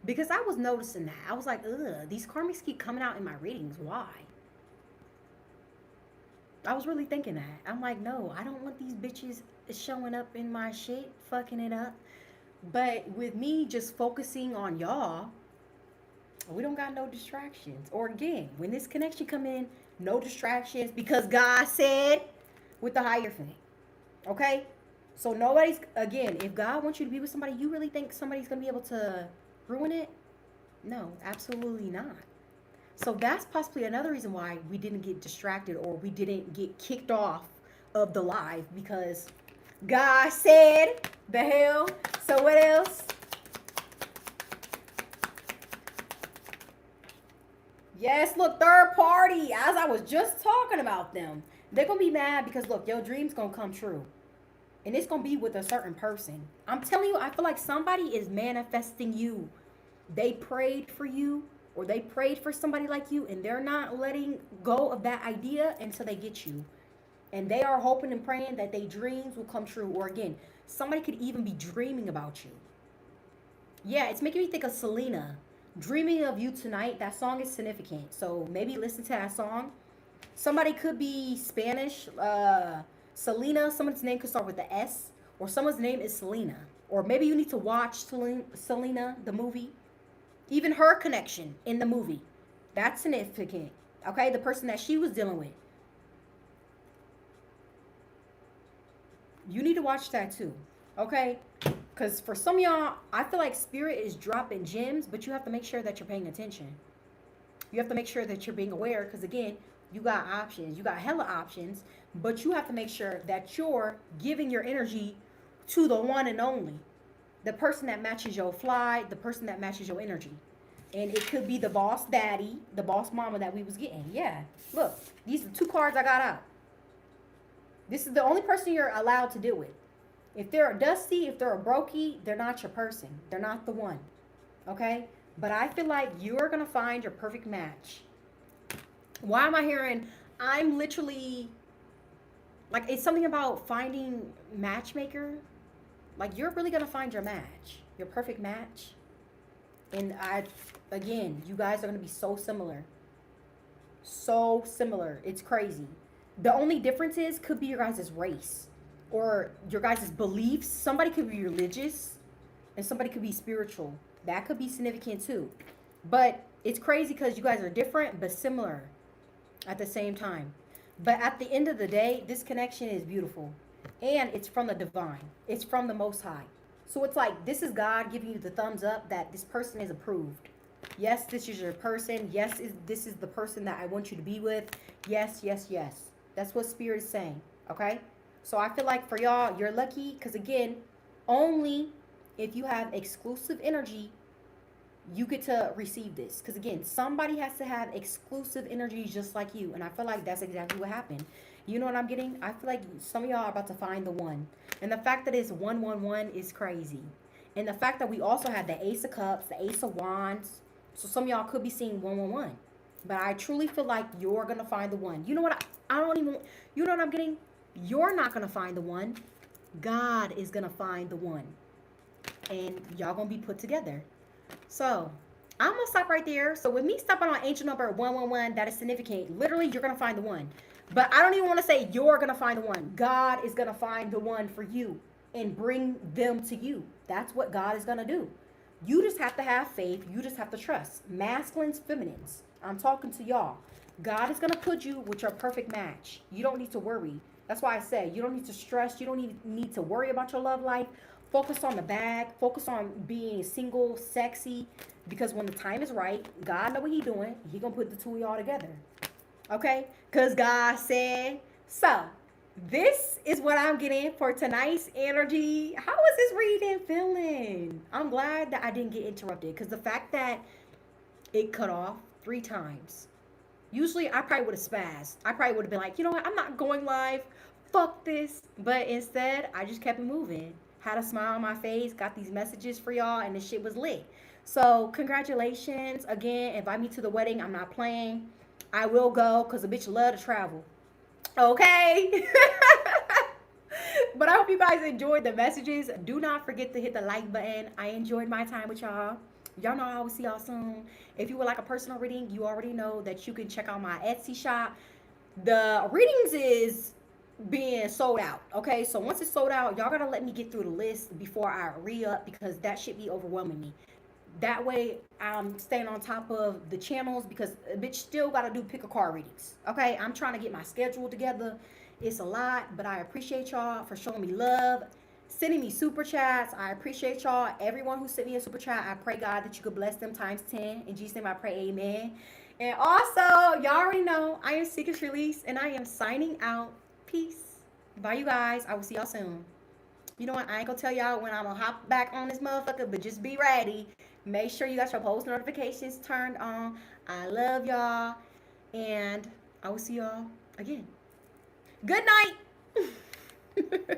Because I was noticing that. I was like, ugh, these karmics keep coming out in my readings. Why? I was really thinking that. I'm like, no, I don't want these bitches showing up in my shit, fucking it up. But with me just focusing on y'all, we don't got no distractions. Or again, when this connection come in, no distractions, because God said with the Hierophant. Okay? So nobody's, again, if God wants you to be with somebody, you really think somebody's going to be able to ruin it? No, absolutely not. So that's possibly another reason why we didn't get distracted, or we didn't get kicked off of the live, because God said the hell. So what else? Yes, look, third party. As I was just talking about them. They're going to be mad because, look, your dream's going to come true. And it's going to be with a certain person. I'm telling you, I feel like somebody is manifesting you. They prayed for you, or they prayed for somebody like you, and they're not letting go of that idea until they get you. And they are hoping and praying that their dreams will come true. Or again, somebody could even be dreaming about you. Yeah, it's making me think of Selena. Dreaming of You Tonight. That song is significant. So maybe listen to that song. Somebody could be Spanish. Selena. Someone's name could start with the S. Or someone's name is Selena. Or maybe you need to watch Selena, the movie. Even her connection in the movie. That's significant. Okay? The person that she was dealing with. You need to watch that too. Okay? Because for some of y'all, I feel like Spirit is dropping gems, but you have to make sure that you're paying attention. You have to make sure that you're being aware, because again, you got options. You got hella options, but you have to make sure that you're giving your energy to the one and only. the person that matches your fly, the person that matches your energy. And it could be the boss daddy, the boss mama that we was getting. Yeah. Look, these are 2 cards I got out. This is the only person you're allowed to deal with. If they're a dusty, if they're a brokey, they're not your person. They're not the one. Okay? But I feel like you're going to find your perfect match. Why am I hearing, I'm literally, like, it's something about finding matchmaker. Like, you're really going to find your match, your perfect match. And again, you guys are going to be so similar. So similar. It's crazy. The only difference is, could be your guys' race or your guys' beliefs. Somebody could be religious and somebody could be spiritual. That could be significant too. But it's crazy because you guys are different but similar at the same time. But at the end of the day, this connection is beautiful. And it's from the divine. It's from the Most High. So it's like, this is God giving you the thumbs up that this person is approved. Yes, this is your person. Yes, this is the person that I want you to be with. Yes, yes, yes. That's what Spirit is saying. Okay? So I feel like for y'all, you're lucky. Because again, only if you have exclusive energy, you get to receive this. Because again, somebody has to have exclusive energy just like you. And I feel like that's exactly what happened. You know what I'm getting? I feel like some of y'all are about to find the one. And the fact that it's 111 is crazy. And the fact that we also have the Ace of Cups, the Ace of Wands. So some of y'all could be seeing 111. But I truly feel like you're going to find the one. You know what? I don't even, you know what I'm getting? You're not going to find the one. God is going to find the one. And y'all going to be put together. So I'm going to stop right there. So with me stopping on angel number 111, that is significant. Literally, you're going to find the one. But I don't even want to say you're going to find the one. God is going to find the one for you and bring them to you. That's what God is going to do. You just have to have faith. You just have to trust. Masculines, feminines. I'm talking to y'all. God is going to put you with your perfect match. You don't need to worry. That's why I say you don't need to stress. You don't need to worry about your love life. Focus on the bag. Focus on being single, sexy. Because when the time is right, God know what He doing. He going to put the two of y'all together. Okay? Because God said so. This is what I'm getting for tonight's energy. How is this reading feeling? I'm glad that I didn't get interrupted. Because the fact that it cut off 3 times. Usually I probably would have spazzed. I probably would have been like, you know what? I'm not going live. Fuck this. But instead, I just kept it moving. Had a smile on my face. Got these messages for y'all. And this shit was lit. So congratulations. Again, invite me to the wedding. I'm not playing. I will go because a bitch love to travel. Okay? But I hope you guys enjoyed the messages. Do not forget to hit the like button. I enjoyed my time with y'all. Y'all know I will see y'all soon. If you would like a personal reading, you already know that you can check out my Etsy shop. The readings is being sold out. Okay, so once it's sold out, y'all gotta let me get through the list before I re-up because that should be overwhelming me. That way, I'm staying on top of the channels because a bitch still got to do pick a card readings. Okay? I'm trying to get my schedule together. It's a lot, but I appreciate y'all for showing me love, sending me super chats. I appreciate y'all. Everyone who sent me a super chat, I pray God that you could bless them times 10. In Jesus' name, I pray amen. And also, y'all already know, I am Secrets Release, and I am signing out. Peace. Bye, you guys. I will see y'all soon. You know what? I ain't gonna tell y'all when I'm gonna hop back on this motherfucker, but just be ready. Make sure you got your post notifications turned on. I love y'all. And I will see y'all again. Good night.